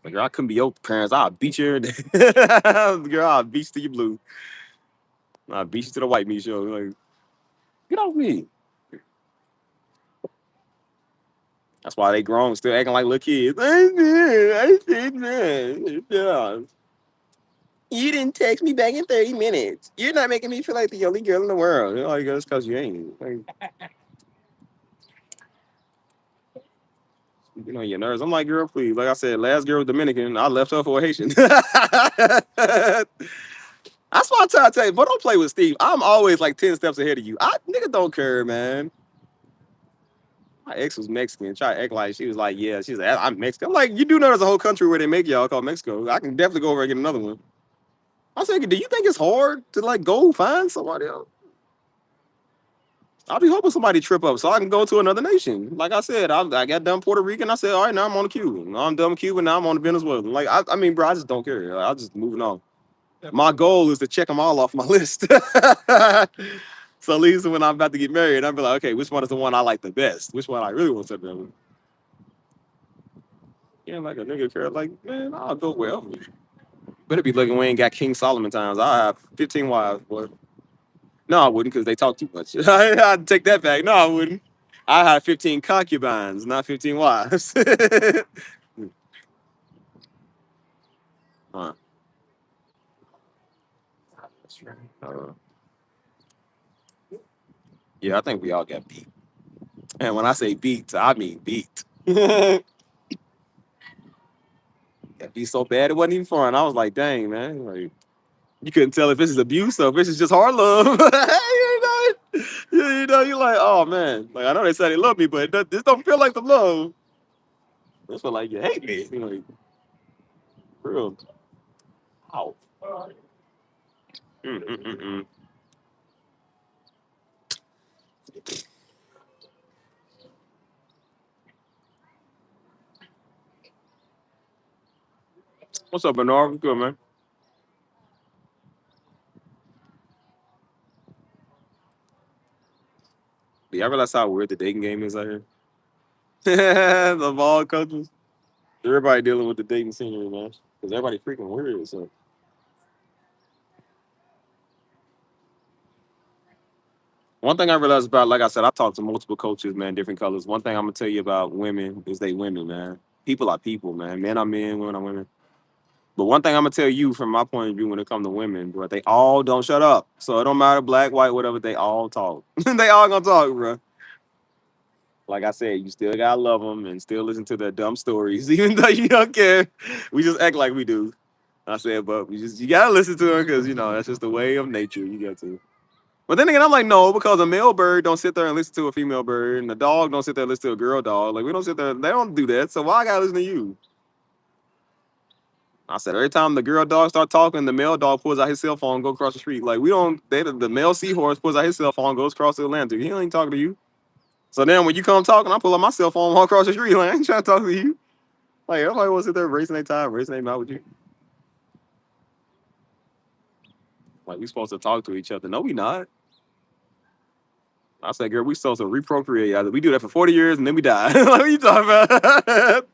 Like, girl, I couldn't be your parents. I'll beat you every day. Girl, I'll beat you to your blue. I'll beat you to the white meat show. Like, get off me. That's why they grown, still acting like little kids. I said, man. Yeah. You didn't text me back in 30 minutes. You're not making me feel like the only girl in the world. You know, like, that's because you ain't. Like, you know, your nerves. I'm like, girl, please. Like I said, last girl was Dominican. I left her for a Haitian. That's why I try to tell you, but don't play with Steve. I'm always like 10 steps ahead of you. I nigga don't care, man. My ex was Mexican. Try to act like she was like, yeah, she's like, I'm Mexican. I'm like, you do know there's a whole country where they make y'all called Mexico. I can definitely go over and get another one. I said, do you think it's hard to like go find somebody else? I'll be hoping somebody trip up so I can go to another nation. Like I said, I got done Puerto Rican. I said, all right, now I'm on the Cuban. Now I'm done Cuban. Now I'm on the Venezuelan. Like, I mean, bro, I just don't care. Like, I'm just moving on. My goal is to check them all off my list. So at least when I'm about to get married, I'll be like, okay, which one is the one I like the best? Which one I really want to sit down with? Yeah, like a nigga care. Like, man, I'll go well. Better be looking we ain't got King Solomon times. I have 15 wives, boy. No, I wouldn't because they talk too much. I'd take that back. No, I wouldn't. I had 15 concubines, not 15 wives. Huh, that's right. Yeah, I think we all got beat. And when I say beat, I mean beat. Got beat so bad it wasn't even fun. I was like, dang, man. Like, you couldn't tell if this is abuse or if this is just hard love. You're like, oh man. Like I know they said they love me, but this don't feel like the love. This feel like you hate me. You know, like, real. Ow. Mm-mm-mm-mm. What's up, Bernard? What's good, man? Do y'all realize how weird the dating game is out here? The ball coaches. Everybody dealing with the dating scenery, man. Because everybody freaking weird. So one thing I realized about, like I said, I talked to multiple coaches, man, different colors. One thing I'm gonna tell you about women is they women, man. People are people, man. Men are men, women are women. But one thing I'm gonna tell you from my point of view when it comes to women, bro, they all don't shut up. So it don't matter black, white, whatever. They all talk. They all gonna talk, bro. Like I said, you still gotta love them and still listen to their dumb stories, even though you don't care. We just act like we do. I said, but you gotta listen to them because you know that's just the way of nature. You got to. But then again, I'm like, no, because a male bird don't sit there and listen to a female bird, and a dog don't sit there and listen to a girl dog. Like we don't sit there, they don't do that. So why I gotta listen to you? I said every time the girl dog start talking, the male dog pulls out his cell phone and go across the street. Like we don't. The male seahorse pulls out his cell phone, goes across the Atlantic. He ain't talking to you. So then when you come talking, I pull out my cell phone, walk across the street. Like I ain't trying to talk to you. Like everybody wants to sit there racing their time, racing their mouth with you. Like we supposed to talk to each other. No, we not. I said, girl, we supposed to reprocreate. Either we do that for 40 years and then we die. Like what you talking about?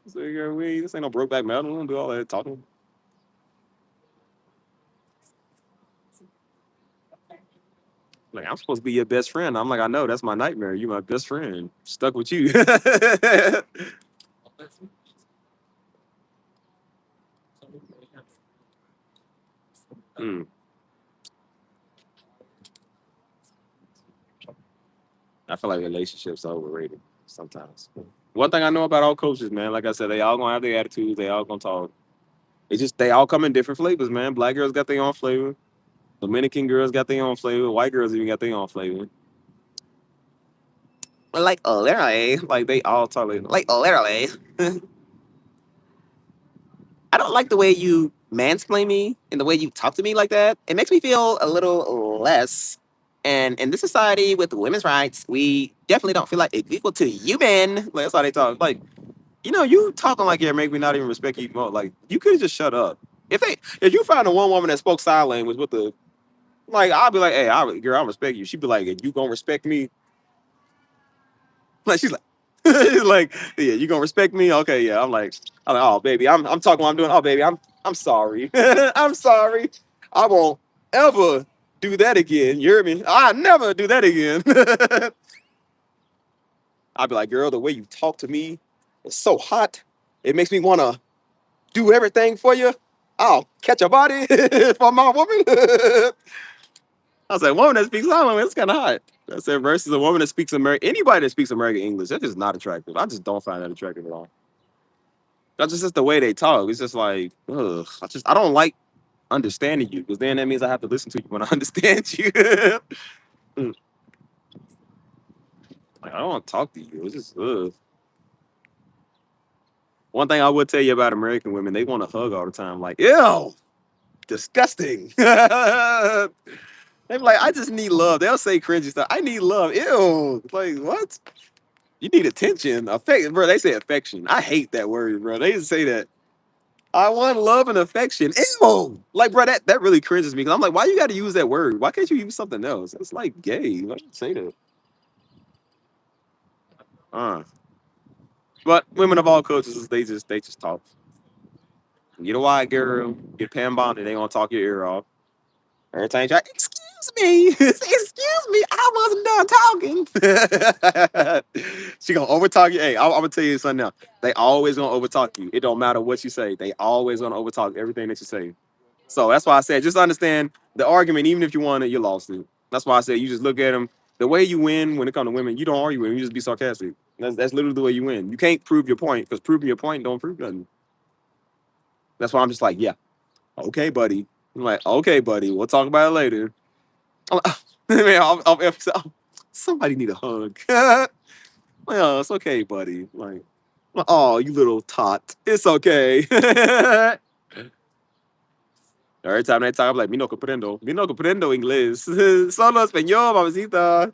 So, girl, this ain't no Brokeback Mountain. We don't do all that talking. Like I'm supposed to be your best friend. I'm like, I know that's my nightmare. You my best friend. Stuck with you. Mm. I feel like relationships are overrated sometimes. One thing I know about all coaches, man, like I said, they all gonna have their attitudes. They all gonna talk. It's just they all come in different flavors, man. Black girls got their own flavor. Dominican girls got their own flavor. White girls even got their own flavor. Like literally, like they all talk like literally. I don't like the way you mansplain me and the way you talk to me like that. It makes me feel a little less. And in this society with women's rights, we definitely don't feel like it's equal to you men. Like, that's how they talk. Like, you talking like you make me not even respect you more. Like, you could have just shut up. If you find a one woman that spoke sign language with the like, I'll be like, hey, girl, I respect you. She'd be like, you gonna respect me? Like she's like, she's like, yeah, you gonna respect me? Okay, yeah. I'm like, oh baby, I'm talking what I'm doing. Oh baby, I'm sorry. I'm sorry. I won't ever do that again. You hear me? I never do that again. I'd be like, girl, the way you talk to me is so hot. It makes me wanna do everything for you. I'll catch a body for my woman. I was like, woman that speaks sign language, it's kind of hot. I said, versus a woman that speaks American, anybody that speaks American English, that's just not attractive. I just don't find that attractive at all. That's just the way they talk. It's just like, ugh. I don't like understanding you because then that means I have to listen to you when I understand you. Mm. Like, I don't want to talk to you. It's just, ugh. One thing I would tell you about American women, they want to hug all the time. Like, ew, disgusting. They're like, I just need love. They'll say cringy stuff. I need love. Ew. Like, what? You need attention, affection, bro. They say affection. I hate that word, bro. They just say that. I want love and affection. Ew. Like, bro, that really cringes me because I'm like, why you got to use that word? Why can't you use something else? It's like gay. Why you say that? Uh. But women of all cultures, they just talk. You know why, girl? Get Pam bonded, they gonna talk your ear off. Every time you try, excuse me, excuse me, I wasn't done talking. She gonna overtalk you. Hey, I'm gonna tell you something now. They always gonna overtalk you. It don't matter what you say. They always gonna overtalk everything that you say. So that's why I said just understand the argument. Even if you won it, you lost it. That's why I said you just look at them. The way you win when it comes to women, you don't argue with them. You just be sarcastic. That's literally the way you win. You can't prove your point because proving your point don't prove nothing. That's why I'm just like, yeah, okay, buddy. I'm like, okay, buddy. We'll talk about it later. I'm like, man, somebody need a hug. Well, it's okay, buddy. Like, oh, you little tot. It's okay. Every time they talk, I'm like, mi no comprendo inglés. Solo español, mamacita.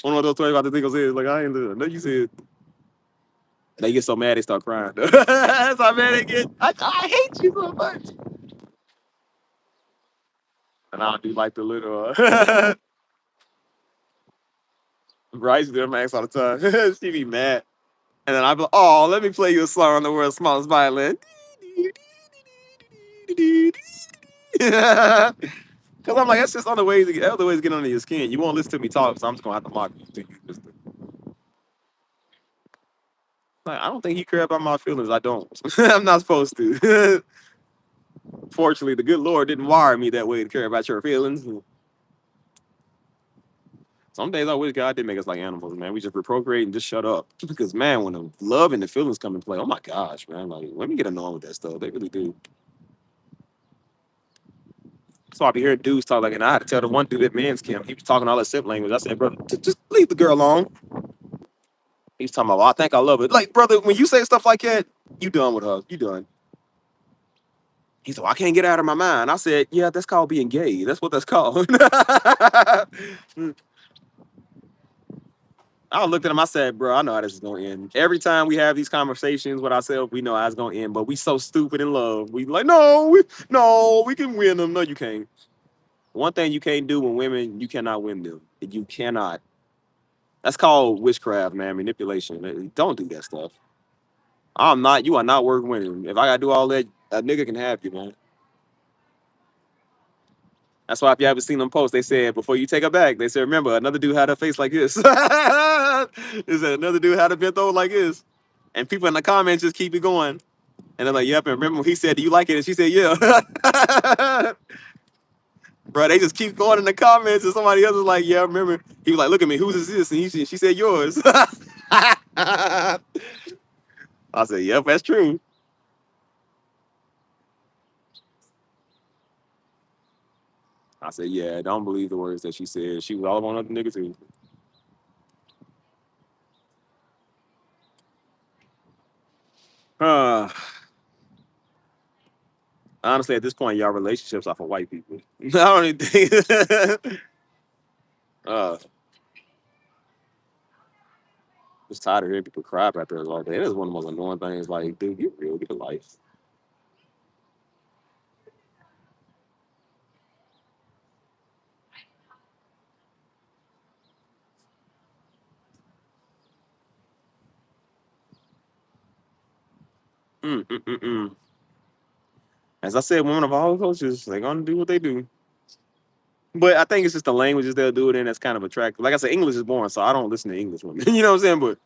Uno, dos, tres, cuatro, cinco, seis. Like, I ain't listening. No, you said. They get so mad, they start crying. That's how mad they get. I hate you so much. And I do like the little, Bryce do them acts all the time. She be mad. And then I be like, oh, let me play you a song on the world's smallest violin. Because I'm like, that's just other ways to get under your skin. You won't listen to me talk, so I'm just gonna have to mock you. Like, I don't think he care about my feelings. I don't. I'm not supposed to. Fortunately, the good Lord didn't wire me that way to care about your feelings. Some days I wish God did make us like animals, man. We just procreate and just shut up. Because man, when the love and the feelings come into play, oh my gosh, man, like let me get annoyed with that stuff. They really do. So I be hearing dudes talk like, and I had to tell the one dude at men's camp, he was talking all that simp language. I said, brother, just leave the girl alone. He's talking about, well, I think I love it. Like, brother, when you say stuff like that, you done with her. You done. He said, well, I can't get out of my mind. I said, yeah, that's called being gay. That's what that's called. I looked at him. I said, bro, I know how this is going to end. Every time we have these conversations with ourselves, we know how it's going to end. But we so stupid in love. We like, no, we can win them. No, you can't. One thing you can't do with women, you cannot win them. You cannot. That's called witchcraft, man, manipulation. Don't do that stuff. You are not worth winning. If I gotta do all that, a nigga can have you, man. That's why if you haven't seen them post, they said before you take her back, they said, remember, another dude had a face like this. They said another dude had a bent over like this. And people in the comments just keep it going. And they're like, yep, and remember when he said, do you like it? And she said, yeah. Bro, they just keep going in the comments, and somebody else is like, "Yeah, I remember." He was like, "Look at me, whose is this?" And she said, "Yours." I said, yep, that's true. I said, yeah, don't believe the words that she said. She was all on other niggas too. Uh, honestly, at this point, y'all relationships are for white people. I don't even think. uh, just tired of hearing people cry about this all day. It is one of the most annoying things. Like, dude, you real, get a life. Mm, mm, mm, mm. As I said, women of all cultures, they're gonna do what they do. But I think it's just the languages they'll do it in that's kind of attractive. Like I said, English is boring, so I don't listen to English women. You know what I'm saying? But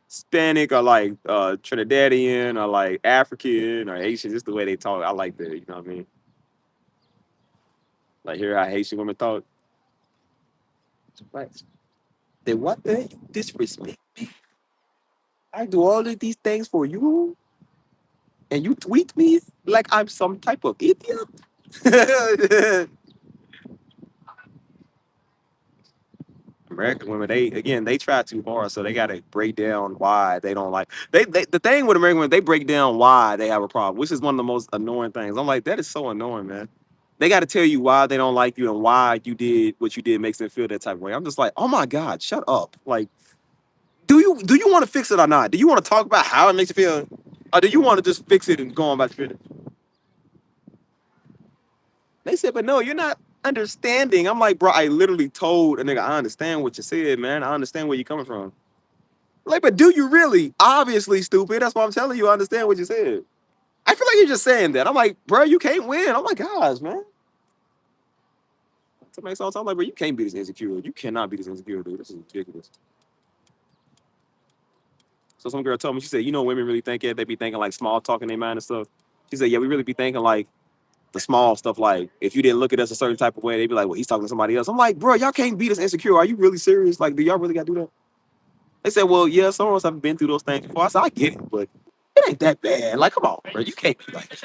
Hispanic or like Trinidadian or like African or Haitian, just the way they talk, I like that. You know what I mean? Like hear how Haitian women talk. Like, then what the you disrespect me? I do all of these things for you, and you tweet me like I'm some type of idiot. American women, they again, they try too hard, so they got to break down why they don't like. They the thing with American women, they break down why they have a problem, which is one of the most annoying things. I'm like, that is so annoying, man. They got to tell you why they don't like you and why you did what you did makes them feel that type of way. I'm just like, oh my god, shut up. Like, do you want to fix it or not? Do you want to talk about how it makes you feel, or do you want to just fix it and go on about your business? They said, but no, you're not understanding. I'm like, bro, I literally told a nigga, I understand what you said, man. I understand where you're coming from. Like, but do you really? Obviously, stupid. That's why I'm telling you. I understand what you said. I feel like you're just saying that. I'm like, bro, you can't win. Oh my gosh, man. To make sense, I'm like, bro, you can't be this insecure. You cannot be this insecure, dude. This is ridiculous. So some girl told me, she said, you know, women really think it. They be thinking like small talk in their mind and stuff. She said, yeah, we really be thinking like the small stuff. Like if you didn't look at us a certain type of way, they'd be like, well, he's talking to somebody else. I'm like, bro, y'all can't be this insecure. Are you really serious? Like, do y'all really got to do that? They said, well, yeah, some of us have been through those things before. I said, I get it, but it ain't that bad. Like, come on, bro. You can't be like,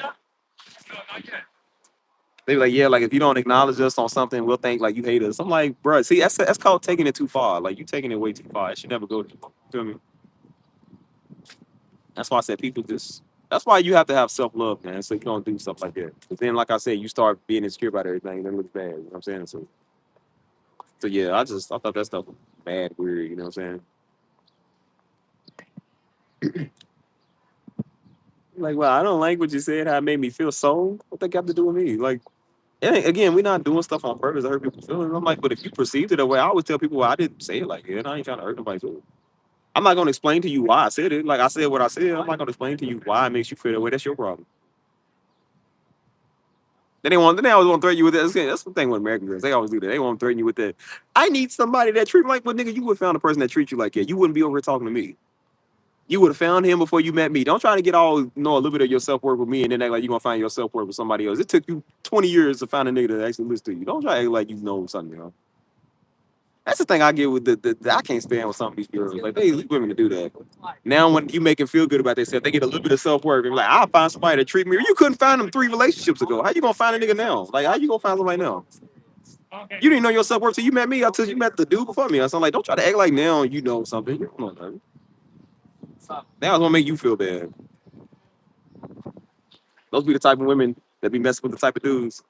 they be like, yeah, like if you don't acknowledge us on something, we'll think like you hate us. I'm like, bro, see, that's called taking it too far. Like you taking it way too far. It should never go. Feel me? That's why I said people just. That's why you have to have self love, man. So you don't do stuff like that. But then, like I said, you start being insecure about everything, then it looks bad. You know what I'm saying? So yeah, I thought that stuff was bad, weird. You know what I'm saying? Like, well, I don't like what you said. How it made me feel. So what that got to do with me? Like, again, we're not doing stuff on purpose to hurt people's feelings. I'm like, but if you perceived it that way, I always tell people, well, I didn't say it like that. I ain't trying to hurt nobody's feelings. I'm not gonna explain to you why I said it. Like I said what I said. I'm not gonna explain to you why it makes you feel that way. That's your problem. Then they always want to threaten you with that. That's the thing with American girls. They always do that. They want to threaten you with that. I need somebody that treat me like, well, nigga, you would have found a person that treats you like that. You wouldn't be over here talking to me. You would have found him before you met me. Don't try to get all know a little bit of your self worth with me and then act like you're gonna find your self worth with somebody else. It took you 20 years to find a nigga that actually listens to you. Don't try to act like you know something, you know. That's the thing I get with I can't stand with some of these girls. Like they leave women to do that. Now when you make them feel good about themselves, they get a little bit of self worth and be like, I'll find somebody to treat me. You couldn't find them 3 relationships ago. How you gonna find a nigga now? Like how you gonna find somebody now? You didn't know your self worth till you met me, until you met the dude before me. So I'm like, don't try to act like now you know something. You don't know nothing. Now it's gonna make you feel bad. Those be the type of women that be messing with the type of dudes.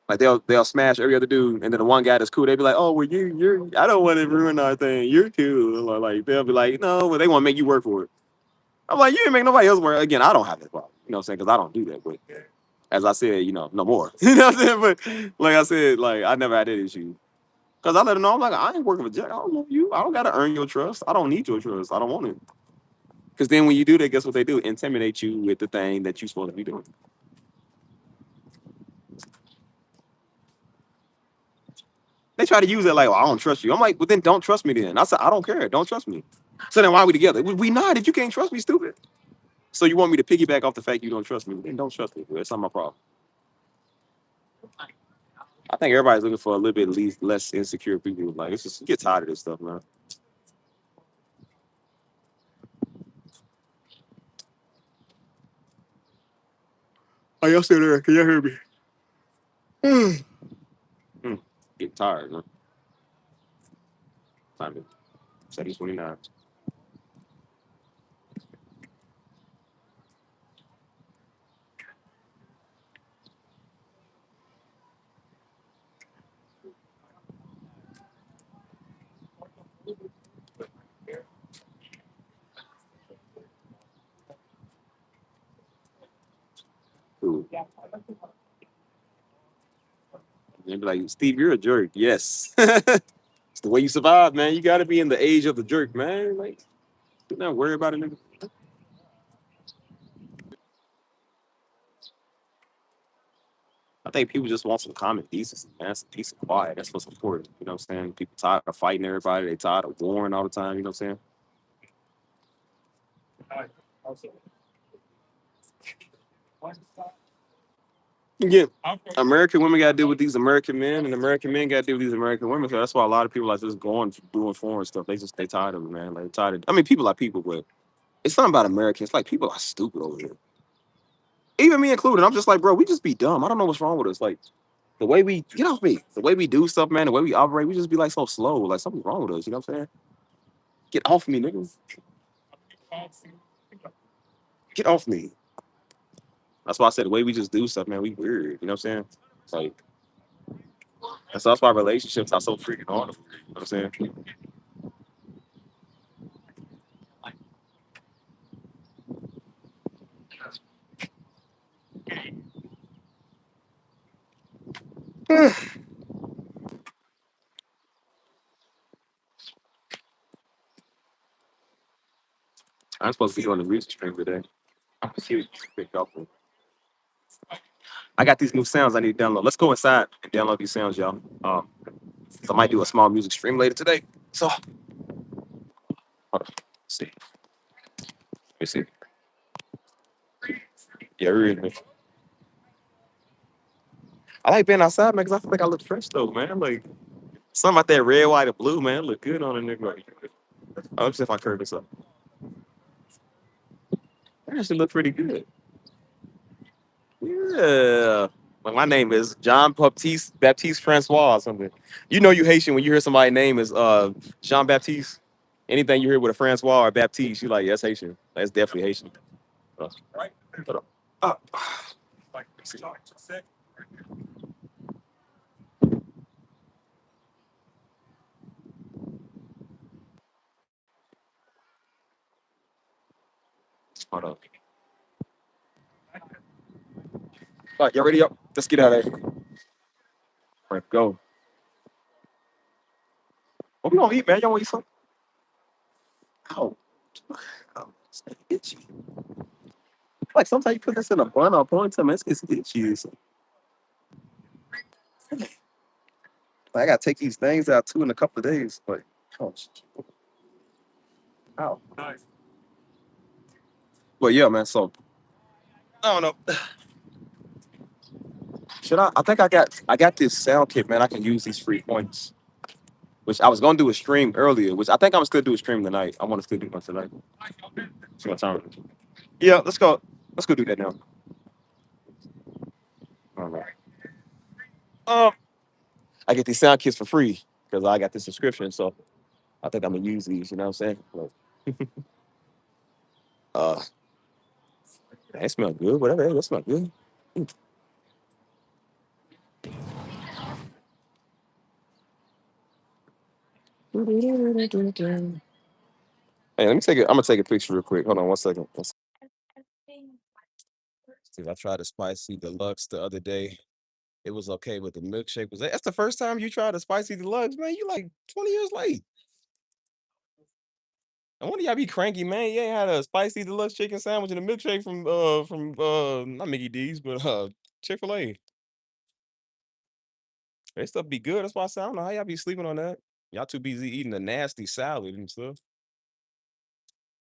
Like they'll smash every other dude, and then the one guy that's cool, they be like, oh well, you're I don't want to ruin our thing. You're cool. Or like they'll be like, no, but they want to make you work for it. I'm like, you didn't make nobody else work. Again, I don't have that problem. You know what I'm saying? Because I don't do that. But as I said, you know, no more. You know what I'm saying? But like I said, like I never had that issue. Because I let them know, I'm like, I ain't working for Jack. I don't know you. I don't got to earn your trust. I don't need your trust. I don't want it. Because then when you do that, guess what they do? Intimidate you with the thing that you're supposed to be doing. They try to use it like, well, I don't trust you. I'm like, well, then don't trust me then. I said, I don't care. Don't trust me. So then why are we together? We not if you can't trust me, stupid. So you want me to piggyback off the fact you don't trust me? Then don't trust me. That's not my problem. I think everybody's looking for a little bit least less insecure people. Like it's just get tired of this stuff, man. Are y'all still there? Can y'all hear me? Get tired, man. Time it. 7:29. Cool. They'd be like, Steve, you're a jerk. Yes. It's the way you survive, man. You got to be in the age of the jerk, man. Like, do not worry about it, nigga. I think people just want some common decency, man. Some peace and quiet. That's what's important. You know what I'm saying? People tired of fighting everybody. They tired of warring all the time. You know what I'm saying? Yeah. American women got to deal with these American men, and American men got to deal with these American women. So that's why a lot of people are just going doing foreign stuff. They tired of it, man. Like tired of. I mean, people are people, but it's not about Americans. It's like people are stupid over here. Even me included. I'm just like, bro, we just be dumb. I don't know what's wrong with us. Like the way we get off me, the way we do stuff, man, the way we operate, we just be like so slow. Like something's wrong with us. You know what I'm saying? Get off me, nigga. Get off me. That's why I said the way we just do stuff, man, we weird. You know what I'm saying? It's like that's why relationships are so freaking hard. You know what I'm saying? I'm supposed to be on the music stream today. I'm gonna see what you pick up on. I got these new sounds I need to download. Let's go inside and download these sounds, y'all. So I might do a small music stream later today. So hold on. Let's see. Let me see. Yeah, really. I like being outside, man, because I feel like I look fresh though, man. Like something about that red, white, and blue, man. Look good on a nigga. Let's see if I curve this up. That actually look pretty good. Yeah. Like my name is John Baptiste Francois or something. You know you Haitian when you hear somebody's name is Jean Baptiste. Anything you hear with a Francois or Baptiste, you like, yes, Haitian. That's definitely Haitian. Hold on. Uh, hold on. All right, y'all ready up? Let's get out of here. All right, go. What we gonna eat, man? Y'all wanna eat something? Ow. Oh, it's itchy. Like sometimes you put this in a bun or a ponytail, man, it's itchy. So, I gotta take these things out too in a couple of days. Like, oh, ow. But yeah, man. So I don't know. Should I? I think I got this sound kit, man. I can use these free points. Which I was gonna do a stream earlier. Which I think I'm gonna still do a stream tonight. I want to still do one tonight. See what time. Yeah, let's go. Let's go do that now. All right. Um, I get these sound kits for free because I got the subscription. So I think I'm gonna use these. You know what I'm saying? Like, uh, that smell good. Whatever. That smell good. Hey, let me take it. I'm gonna take a picture real quick. Hold on 1 second. Dude, I tried the spicy deluxe the other day. It was okay, but the milkshake was. That's the first time you tried a spicy deluxe, man. You like 20 years late. I wonder y'all be cranky, man. You ain't had a spicy deluxe chicken sandwich and a milkshake from not Mickey D's, but Chick-fil-A. They stuff be good. That's why I say I don't know how y'all be sleeping on that. Y'all too busy eating the nasty salad and stuff.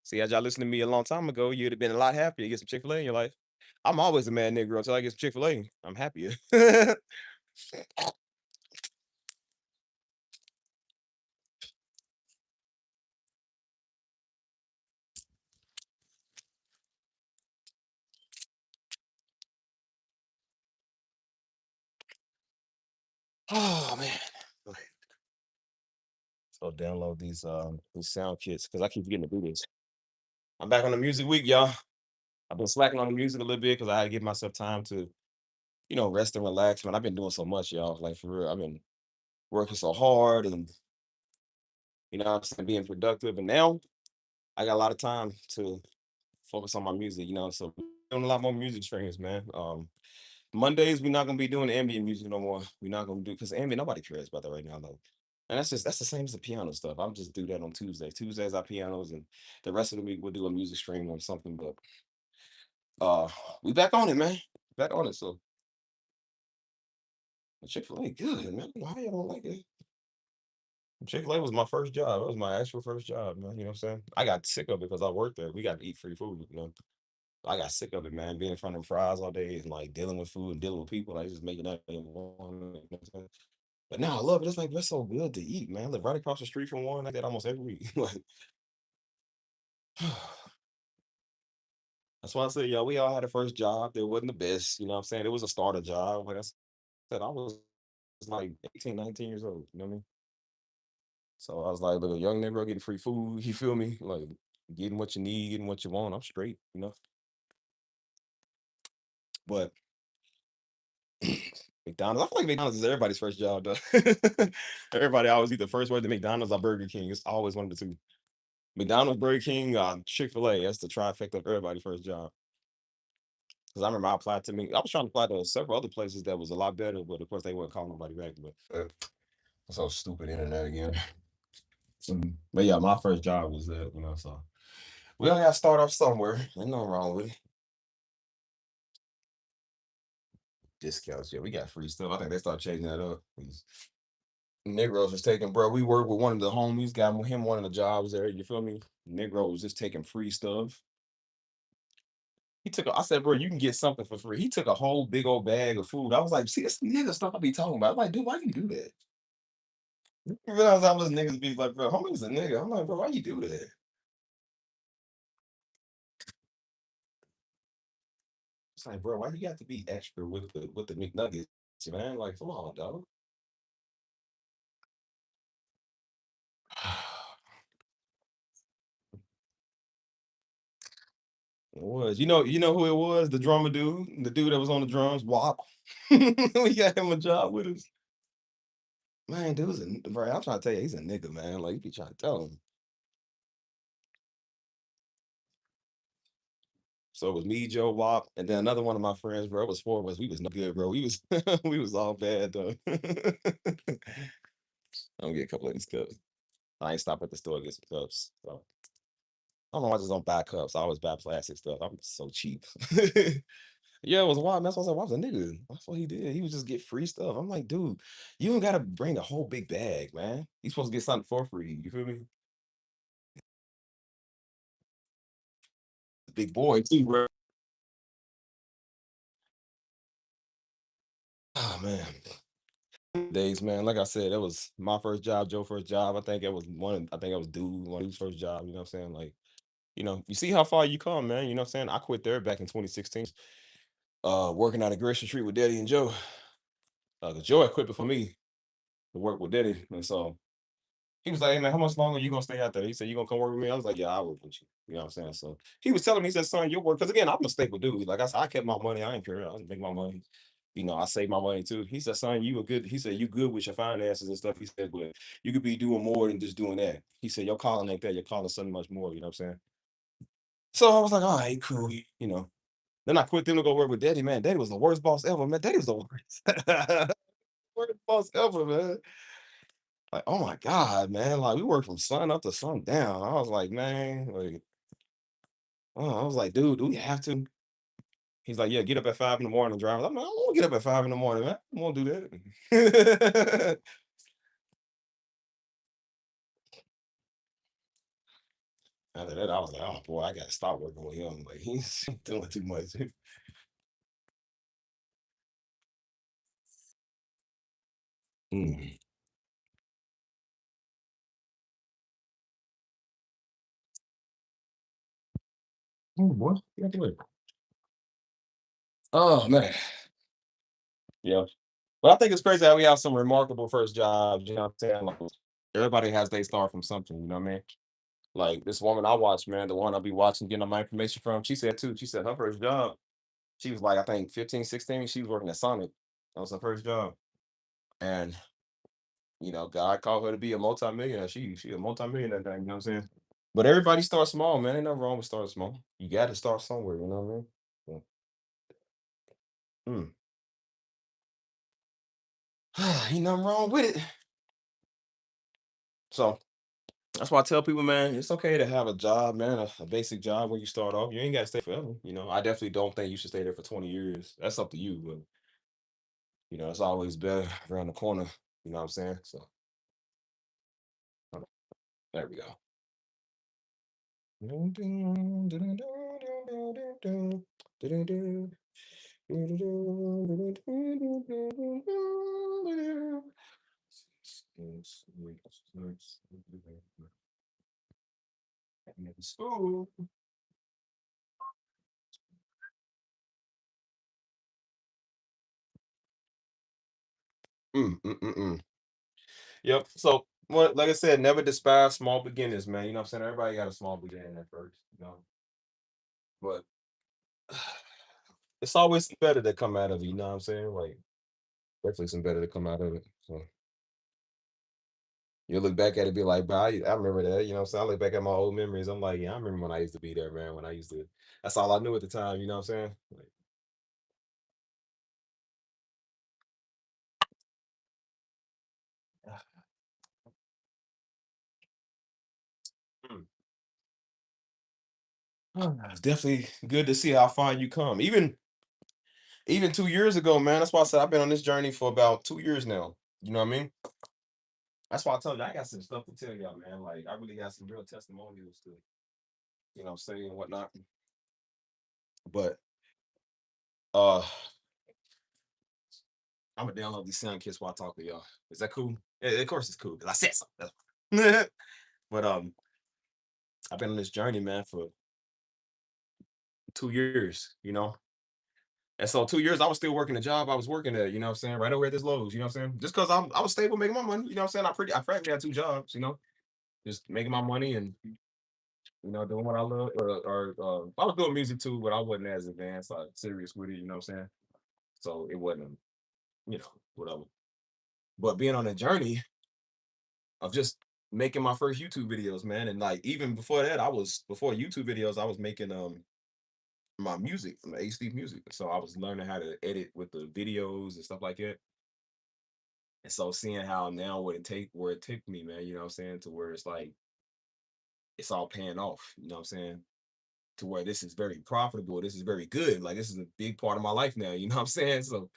See, had y'all listened to me a long time ago, you'd have been a lot happier. You get some Chick-fil-A in your life. I'm always a mad nigga until I get some Chick-fil-A. I'm happier. Oh man. So download these sound kits because I keep forgetting to do this. I'm back on the music week, y'all. I've been slacking on the music a little bit because I had to give myself time to, rest and relax. Man, I've been doing so much, y'all. Like for real, I've been working so hard and I'm saying being productive. And now I got a lot of time to focus on my music, So doing a lot more music streams, man. Mondays we're not gonna be doing ambient music no more. We're not gonna do because ambient nobody cares about that right now though. And that's the same as the piano stuff. I'm just do that on Tuesdays. Tuesdays are pianos and the rest of the week we'll do a music stream or something. But uh we back on it, man. Back on it. So Chick-fil-A good, man. Why you don't like it? Chick-fil-A was my first job. That was my actual first job, man. You know what I'm saying? I got sick of it because I worked there. We got to eat free food. I got sick of it, man. Being in front of them fries all day and like dealing with food and dealing with people, like just making that one. You know what I'm saying? But now I love it. It's like that's so good to eat, man. I live right across the street from one. I get almost every week. Like that's why I said, we all had a first job. That wasn't the best. You know what I'm saying? It was a starter job. Like I said, I was like 18, 19 years old. You know what I mean? So I was like, look, a young nigga getting free food. You feel me? Like getting what you need, getting what you want. I'm straight. But McDonald's, I feel like McDonald's is everybody's first job, though. Everybody always eat the first word to McDonald's or Burger King. It's always one of the two. McDonald's, Burger King, Chick-fil-A. That's the trifecta of everybody's first job. Because I remember I applied to me. I was trying to apply to several other places that was a lot better, but of course they wouldn't call nobody back. But so stupid internet again. But yeah, my first job was that. So we all got to start off somewhere. Ain't nothing wrong with it. Discounts, yeah, we got free stuff. I think they start changing that up. These Negroes was taking, bro. We worked with one of the homies, got him one of the jobs there. You feel me? Negro was just taking free stuff. I said, bro, you can get something for free. He took a whole big old bag of food. I was like, see, that's the nigga stuff I be talking about. I'm like, dude, why you do that? You realize how much niggas be like, bro, homie's a nigga. I'm like, bro, why you do that? It's like, bro, why you got to be extra with the McNuggets, man? Like, come on, dog. It was. You know who it was? The drummer dude, the dude that was on the drums, Wop. We got him a job with us. Man, dude's bro. I'm trying to tell you, he's a nigga, man. Like you be trying to tell him. So it was me, Joe Wop, and then another one of my friends, bro. It was four of us. We was no good, bro. We was we was all bad though. I'm gonna get a couple of these cups. I ain't stop at the store to get some cups. So I don't know. I just don't buy cups. I always buy plastic stuff. I'm so cheap. Yeah, it was wild. That's why I was like, "Why was a nigga?" That's what he did. He would just get free stuff. I'm like, dude, you don't gotta bring a whole big bag, man. You supposed to get something for free. You feel me? Big boy too, bro. Oh man. Days, man. Like I said, that was my first job, Joe's first job. I think it was dude, one of his first job, you know what I'm saying? Like, you see how far you come, man. You know what I'm saying? I quit there back in 2016. Working out at Gresham Street with Daddy and Joe. 'Cause Joe had quit before me to work with Daddy. And so he was like, hey man, how much longer you gonna stay out there? He said, you gonna come work with me? I was like, yeah, I'll work with you. You know what I'm saying? So he was telling me, he said, son, you'll work. Because again, I'm a staple dude. Like I said, I kept my money. I ain't care. I make my money. I save my money too. He said, son, he said, you good with your finances and stuff. He said, but you could be doing more than just doing that. He said, your calling ain't that. Your calling something much more. You know what I'm saying? So I was like, all right, cool. Then I quit them to go work with Daddy, man. Daddy was the worst boss ever, man. Daddy was the worst. Worst boss ever, man. Like, oh my God, man. Like, we worked from sun up to sun down. I was like, man, like, oh, I was like, dude, do we have to? He's like, yeah, get up at 5 in the morning and drive. I'm like, I don't want to get up at 5 in the morning, man. I won't do that. After that, I was like, oh boy, I gotta stop working with him. Like, he's doing too much. Mm. Oh boy, you have to wait. Oh man. Yeah. But I think it's crazy how we have some remarkable first jobs, you know what I'm saying? Like, everybody has they start from something, you know what I mean? Like this woman I watch, man, the one I'll be watching, getting all my information from, she said too, she said her first job, she was like, I think 15, 16. She was working at Sonic. That was her first job. And, God called her to be a multimillionaire. She a multimillionaire thing, you know what I'm saying? But everybody starts small, man. Ain't nothing wrong with starting small. You got to start somewhere, you know what I mean? So, ain't nothing wrong with it. So that's why I tell people, man, it's okay to have a job, man, a basic job when you start off. You ain't got to stay forever. I definitely don't think you should stay there for 20 years. That's up to you, but it's always better around the corner. You know what I'm saying? So there we go. School. Yep. So, like I said, never despise small beginnings, man. You know what I'm saying? Everybody got a small beginning at first, but it's always better to come out of it. You know what I'm saying? Like, definitely some better to come out of it. So, you look back at it, be like, bro, I remember that. You know what I'm saying? I look back at my old memories. I'm like, yeah, I remember when I used to be there, man. When I used to, that's all I knew at the time. You know what I'm saying? Like, it's definitely good to see how far you come. Even 2 years ago, man. That's why I said I've been on this journey for about 2 years now. You know what I mean? That's why I told you I got some stuff to tell y'all, man. Like I really got some real testimonials to, say and whatnot. But uh I'm gonna download these sound kits while I talk to y'all. Is that cool? Yeah, of course it's cool because I said so. But I've been on this journey, man, for 2 years, And so 2 years I was still working the job I was working at, you know what I'm saying, right over at this Lowe's, you know what I'm saying? Just because I was stable making my money, you know what I'm saying? I practically had two jobs, just making my money and doing what I love. Or I was doing music too, but I wasn't as advanced, like serious with it, you know what I'm saying? So it wasn't, whatever. But being on a journey of just making my first YouTube videos, man. And like even before that, before YouTube videos, I was making my music, my HD music. So I was learning how to edit with the videos and stuff like that. And so seeing how now where it took me, man, you know what I'm saying, to where it's like it's all paying off, you know what I'm saying? To where this is very profitable. This is very good. Like this is a big part of my life now, you know what I'm saying? So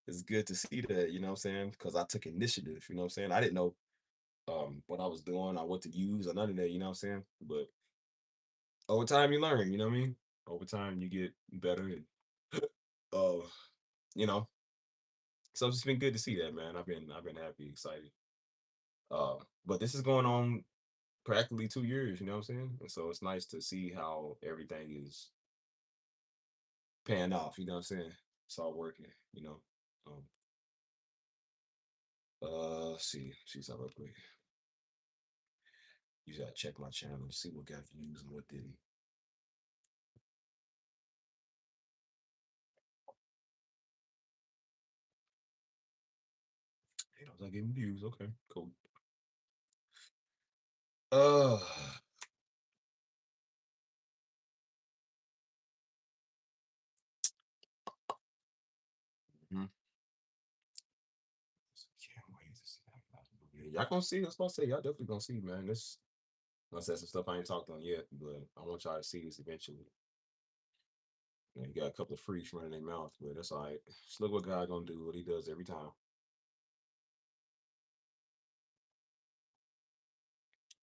it's good to see that, you know what I'm saying? Because I took initiative, you know what I'm saying? I didn't know what I was doing, or what to use, or none of that, you know what I'm saying? But over time you learn, you know what I mean? Over time you get better and uh, you know. So it's just been good to see that, man. I've been happy, excited. Uh, but this is going on practically 2 years, you know what I'm saying? And so it's nice to see how everything is paying off, you know what I'm saying? It's all working, you know. Um, see something real quick. You gotta check my channel, see what got views and what didn't. Hey, those not getting views. Okay, cool. Uh, mhm. Can't wait to see y'all gonna see. That's what I say. Y'all definitely gonna see, man. This, I said some stuff I ain't talked on yet, but I want y'all to see this eventually. You got a couple of freaks running their mouth, but that's all right. Just look what God gonna do. What He does every time.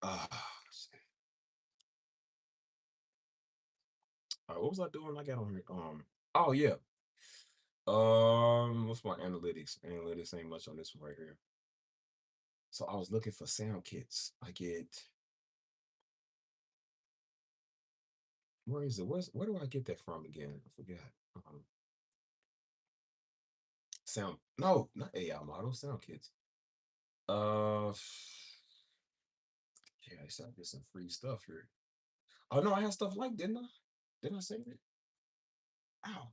Let's see. What was I doing? I got on here. Oh yeah. What's my analytics? Analytics ain't much on this one right here. So I was looking for sound kits. Where is it? Where do I get that from again? I forgot. Um, Sound no, not AI models, sound kits. Uh yeah, I said get some free stuff here. Oh no, I had stuff like, didn't I? Didn't I say that? Ow.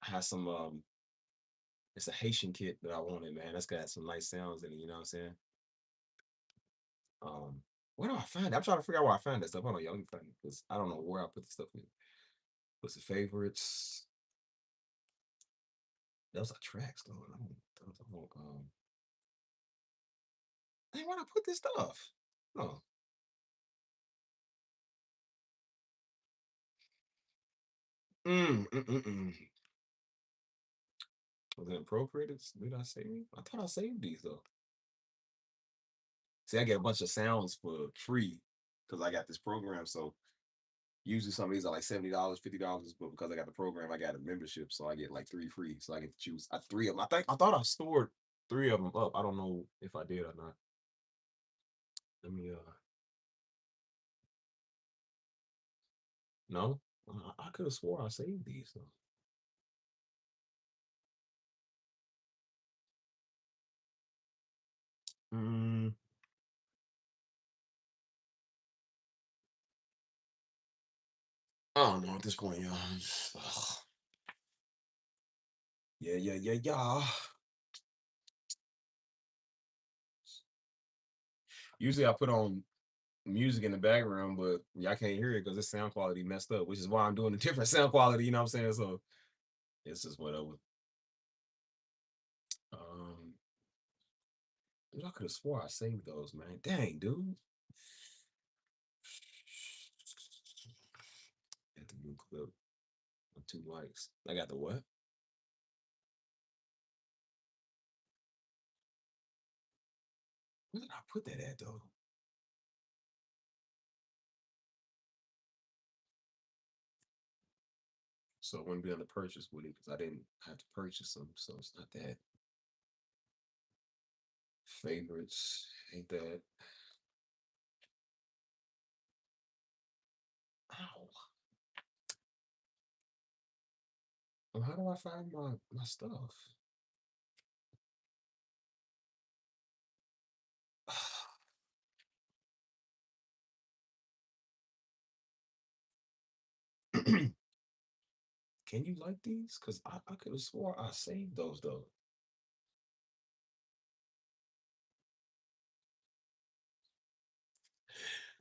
I had some it's a Haitian kit that I wanted, man. That's got some nice sounds in it, you know what I'm saying? Um, where do I find it? I'm trying to figure out where I find that stuff. Hold on, y'all, let me find it because I don't know where I put the stuff in. What's the favorites? Those are tracks though. I don't hey, where'd I put this stuff? No. Mm. Was it appropriate? Did I save it? I thought I saved these though. See, I get a bunch of sounds for free because I got this program. So usually some of these are like $70, $50, but because I got the program, I got a membership, so I get like three free. So I get to choose three of them. I thought I stored three of them up. I don't know if I did or not. Let me no. I could have swore I saved these though. Mm, I don't know at this point, y'all. Yeah. Usually I put on music in the background, but y'all can't hear it because the sound quality messed up, which is why I'm doing a different sound quality, you know what I'm saying? So it's just whatever. Um, dude, I could have swore I saved those, man. Dang, dude. Got the new clip of 2 likes. I got the what? Where did I put that at though? So it wouldn't be on the purchase with it because I didn't have to purchase them. So it's not that. Favorites, ain't that? Ow. Well, how do I find my stuff? Can you like these? Because I could have swore I saved those though.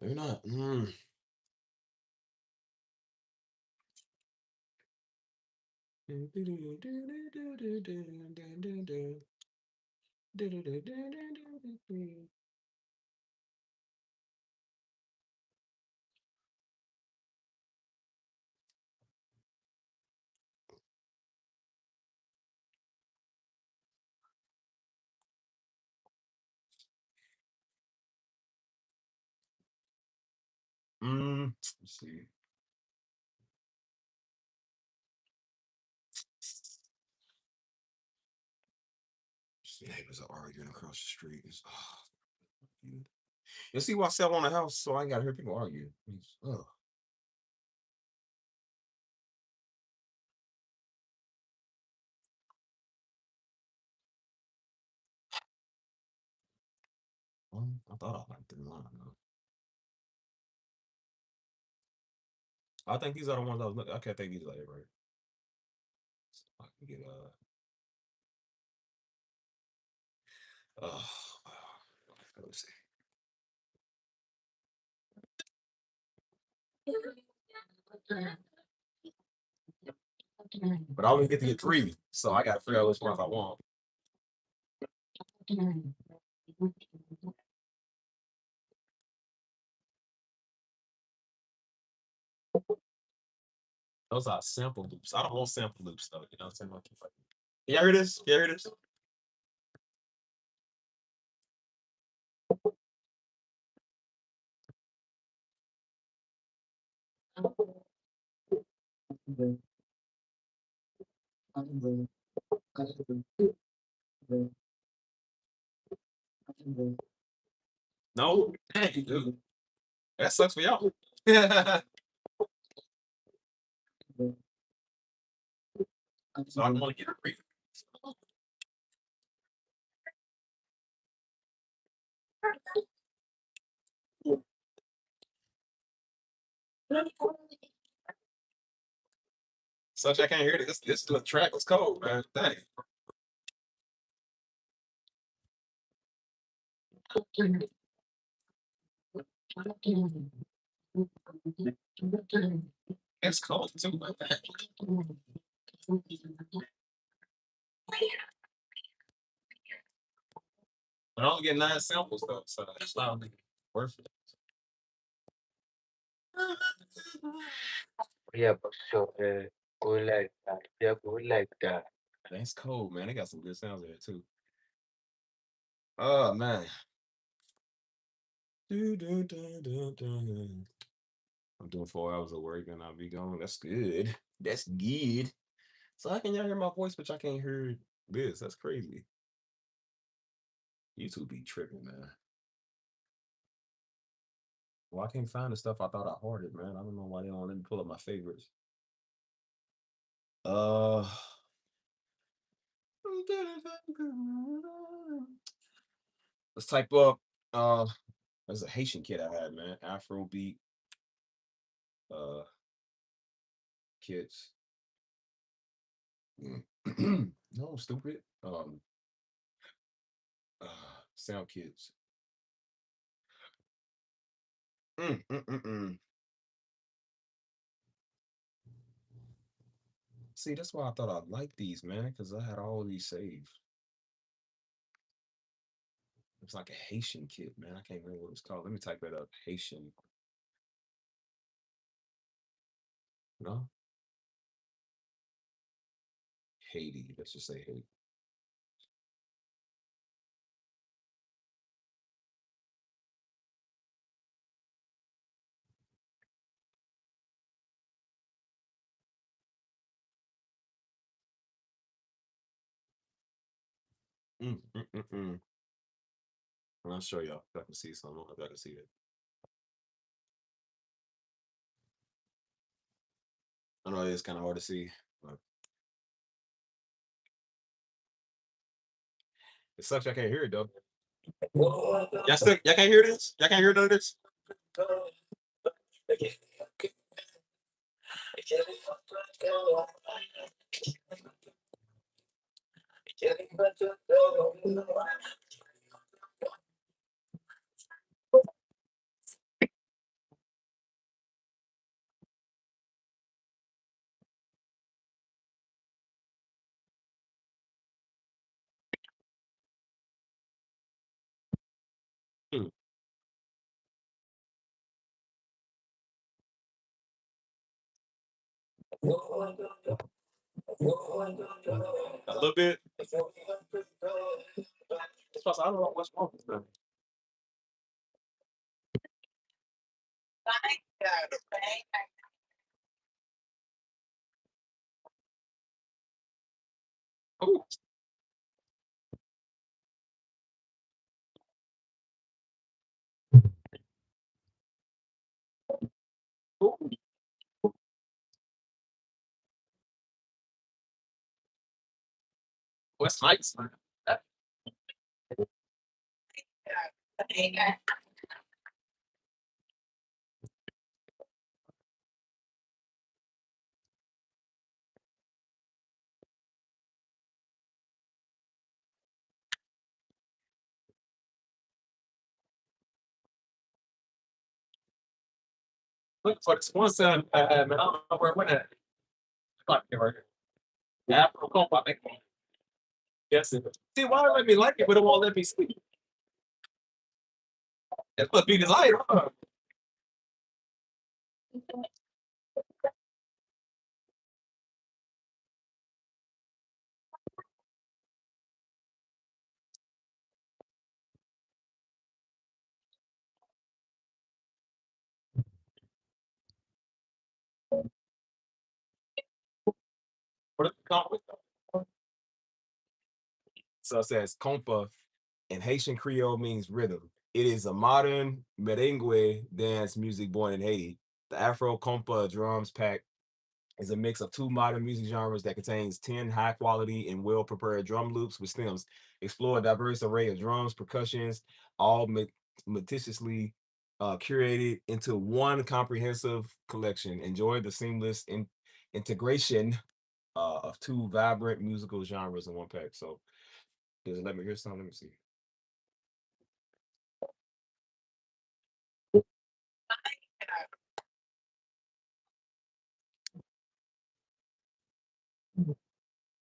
Maybe not. Let's see. Neighbors are arguing across the street. You see why I sell on a house so I ain't gotta hear people argue. Oh, I thought I liked them line though. I think these are the ones I was looking. I can't think these are like right. So I can get uh let's see. But I only get to get three, so I gotta figure out which ones I want. Those are sample loops. I don't want sample loops though. You know what I'm saying? Like, yeah, here it is. Yeah, here it is. No, dang, dude. That sucks for y'all. So I want to get a free. Such I can't hear this. This the track was cold, man. Dang. It's cold too, man. But I only get 9 samples though, so it's not really worth it. Yeah, but so go like that. Yeah, go like that. Man, it's cold, man. They got some good sounds there too. Oh man. I'm doing 4 hours of work and I'll be gone. That's good. That's good. So how can y'all hear my voice, but y'all can't hear this? That's crazy. YouTube be tripping, man. Well, I can't find the stuff I thought I hoarded, man. I don't know why they don't let me pull up my favorites. Uh, let's type up. There's a Haitian kid I had, man. Afrobeat. Kids. No, stupid. Sound kids. Mm, mm, mm, mm. See, that's why I thought I liked these, man, because I had all these saved. It's like a Haitian kid, man. I can't remember what it's called. Let me type that up. Haitian. No? Haiti. Let's just say Haiti. Mm, mm, mm, mm. I'll show y'all if I can see something. If I can see it. I know it's kind of hard to see, but it sucks. I can't hear it though. Y'all can't hear this? Y'all can't hear none of this? Hmm. A little bit. I don't know what's wrong with them. Ooh, ooh, what's nice, man? Look for this one sound I had, man. I don't know where it went at. Like it right here. The Afro comp, I think. Yes, it is. See, why it let me like it, but it won't let me sleep? It must be the light, huh? What is it called? So it says compa in Haitian Creole means rhythm. It is a modern merengue dance music born in Haiti. The Afro compa drums pack is a mix of two modern music genres that contains 10 high quality and well prepared drum loops with stems. Explore a diverse array of drums, percussions, all meticulously curated into one comprehensive collection. Enjoy the seamless integration of two vibrant musical genres in one pack. So, does it let me hear something? Let me see.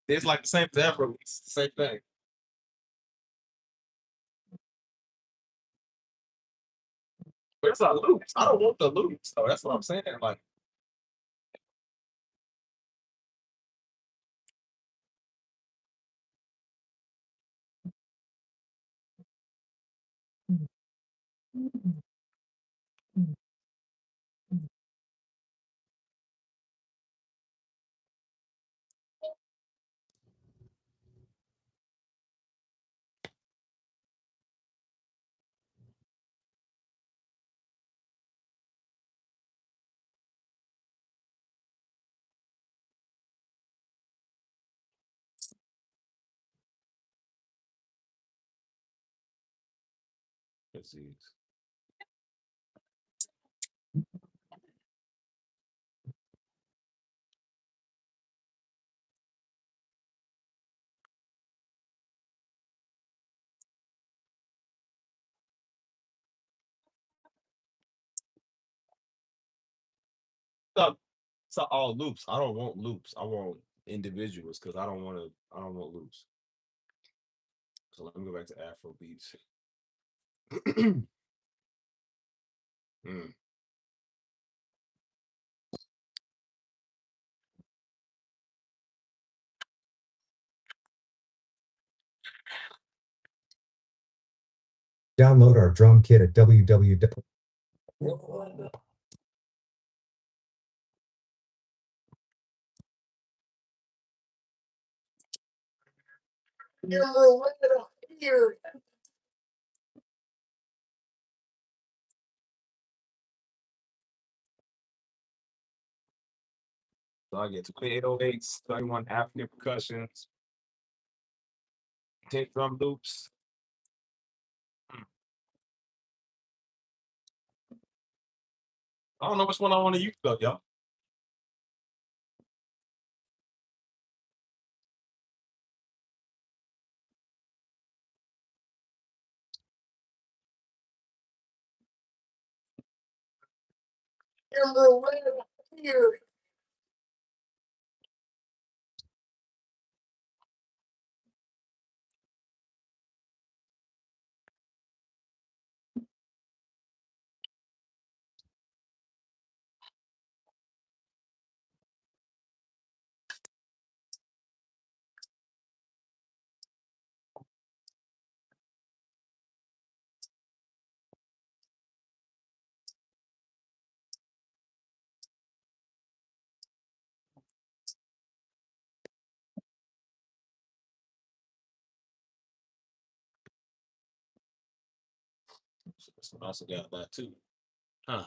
It's like the same as Afro. It's the same thing. But it's not loops. I don't want the loops, though. That's what I'm saying. Like, let's see. So, so all loops. I don't want loops. I want individuals because I don't want to. I don't want loops. So let me go back to Afro beats. Mm. Download our drum kit at www. So I get 2808s, 31 African percussions, 10 drum loops. I don't know which one I want to use though, y'all. So this one also got that too. Huh.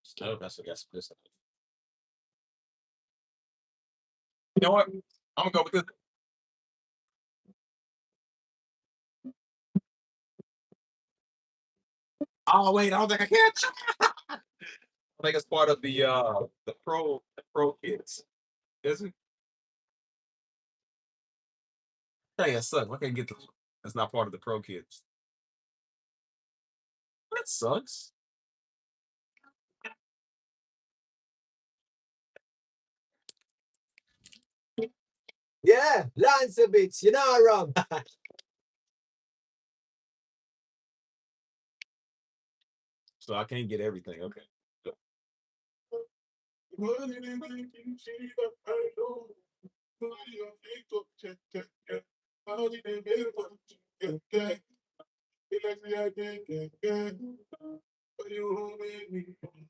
So that's what got this. You know what? I'm gonna go with this. Oh wait, I don't think I can. I think it's part of the pro kids. Is it? Dang, it sucks. I can't get this. That's not part of the pro kids. That sucks. Yeah, Lance a bit, you know wrong. So I can't get everything. Okay.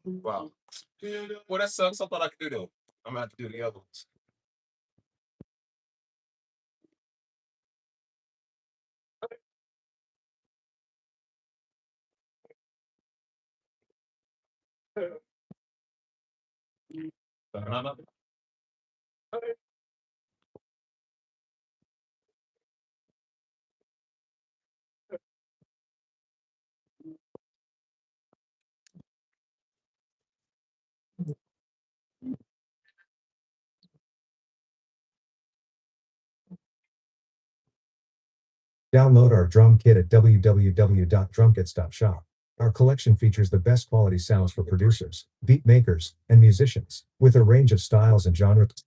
Wow. Well, that sucks. I thought I could do that. I'm gonna have to do the other ones. Download our drum kit at www.drumkits.shop. Our collection features the best quality sounds for producers, beat makers, and musicians, with a range of styles and genres.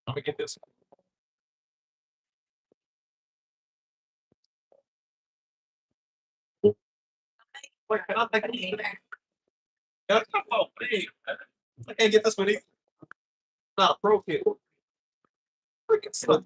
I'm gonna get this one. Wait, can I take it? Yeah, come on, man. I can't get this one either. Not a pro kit. Freaking son.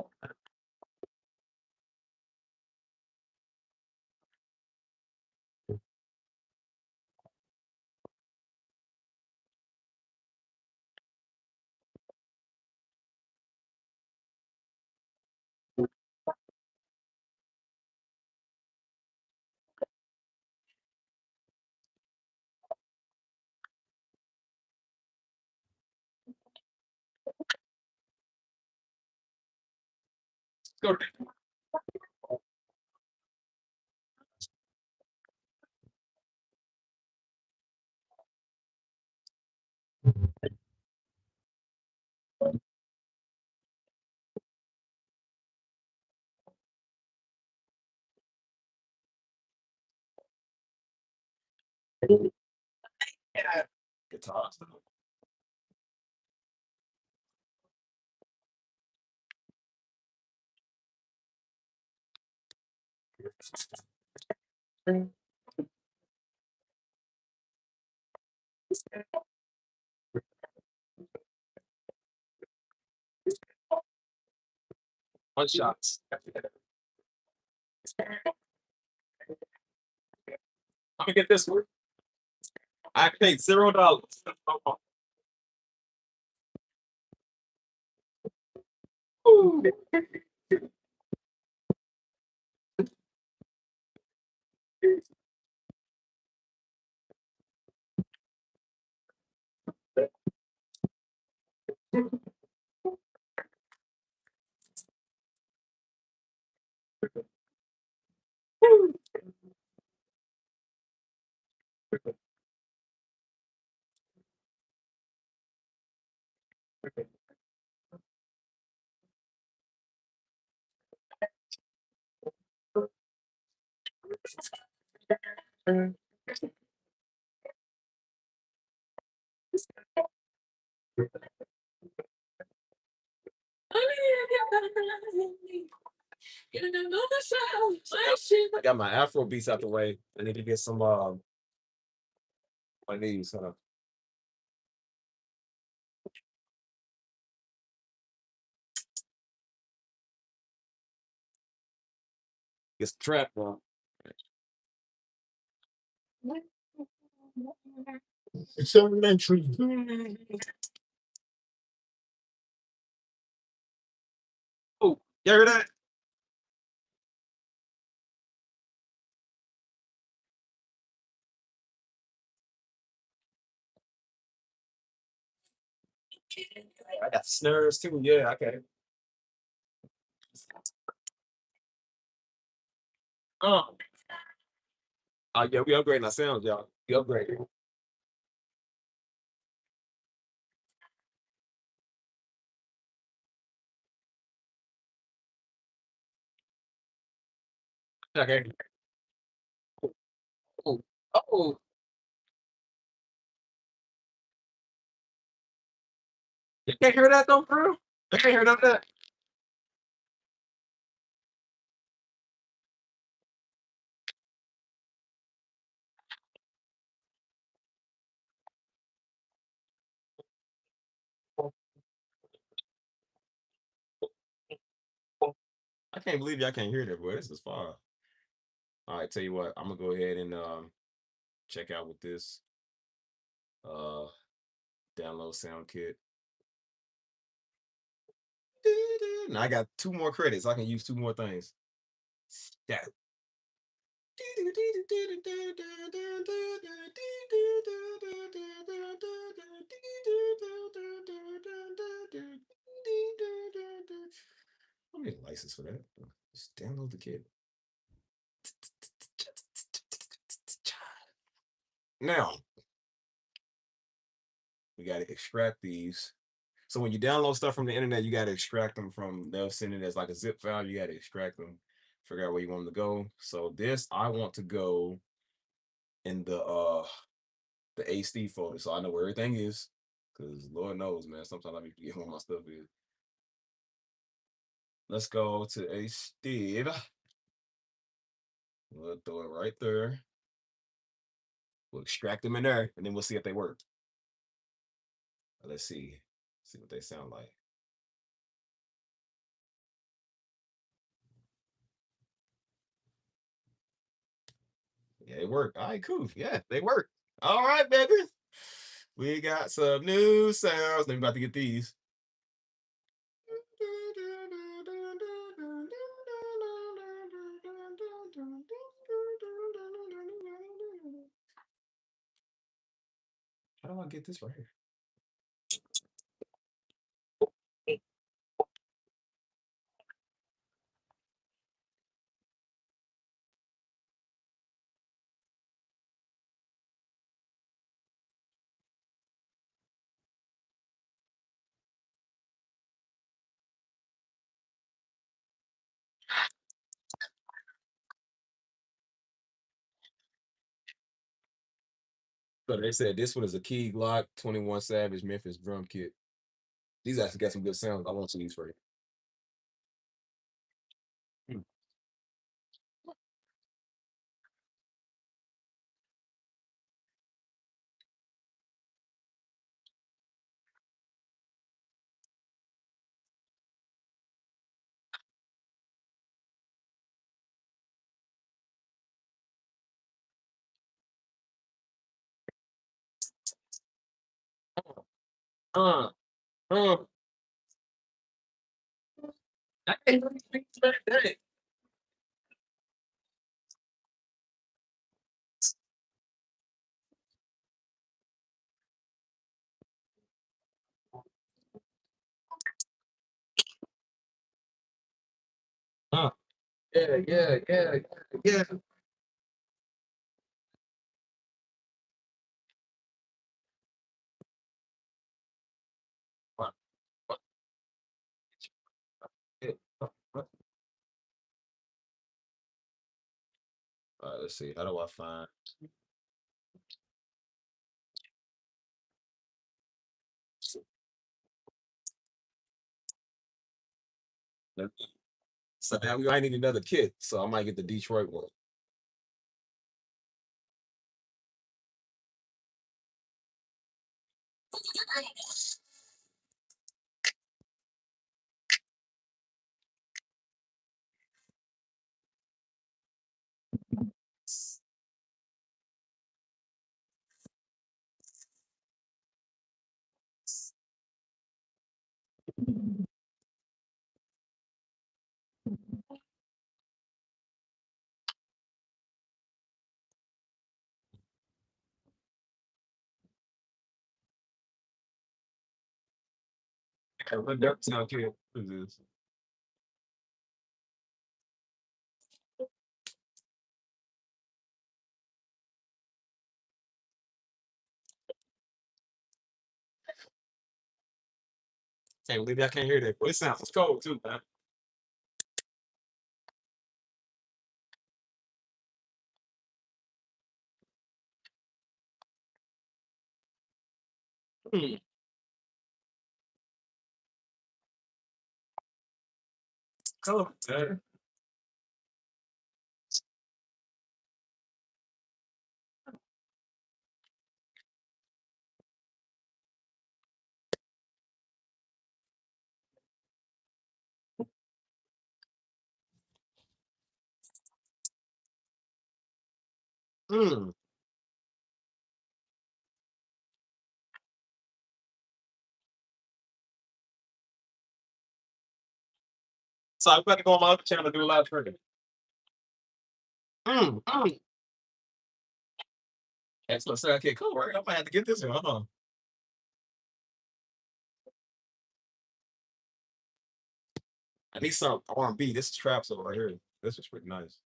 Let's go. Guitars. One shots. I'm gonna get this one. I paid $0. Ooh. I got my Afro beats out the way. I need to get some my knees. Hold on. Get some trap on. It's elementary. Oh, you heard that? I got snares too. Yeah, okay. Oh, yeah, we upgrading our sounds, y'all. We upgrading. Okay. Oh, Oh, you can't hear that though, bro. I can't hear none of that. I can't believe y'all can't hear that, boy. This is far. All right, tell you what, I'm gonna go ahead and check out with this uh download sound kit. Now I got 2 more credits. I can use 2 more things. Yeah. I don't need a license for that. Just download the kit. Now we got to extract these. So when you download stuff from the internet, you got to extract them from. They'll send it as like a zip file. You got to extract them, figure out where you want them to go. So this I want to go in the HD folder, so I know where everything is. Cause Lord knows, man, sometimes I be forgetting where my stuff is. Let's go to HD. We'll throw it right there. We'll extract them in there, and then we'll see if they work. Let's see what they sound like. Yeah, they work. All right, cool. Yeah, they work. All right, baby. We got some new sounds. I'm about to get these. How do I get this right here? So they said this one is a Key Glock 21 Savage Memphis drum kit. These actually got some good sounds. I want to these for you. Uh, uh, I can't really think about that. Uh, yeah. What, what, what? All right, let's see. How do I find? So now we might need another kit. So I might get the Detroit one. What that sound kit is this? Can't believe I can't hear that. But it sounds cold too, man. Hmm. Color better. Hmm. So I'm about to go on my other channel and do a live trigger. Mm. Excellent, sir. Okay, cool. Right. I might have to get this one. Hold on. I need some R&B. This is trap soul right here. This is pretty nice.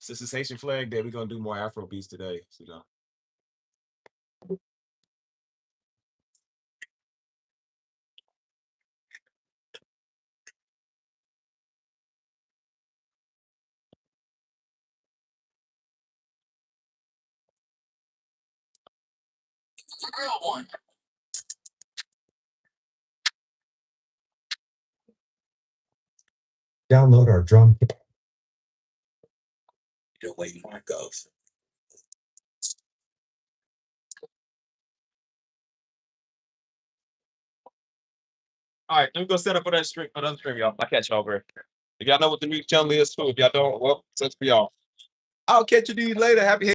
Since it's Haitian Flag Day, we're gonna do more Afro beats today. So, Download our drum kit. the way it goes. All right, let me go set up for that stream. Another stream, y'all. I'll catch y'all over here. If y'all know what the new channel is, too. If y'all don't, well, such for y'all. I'll catch you dudes later. Happy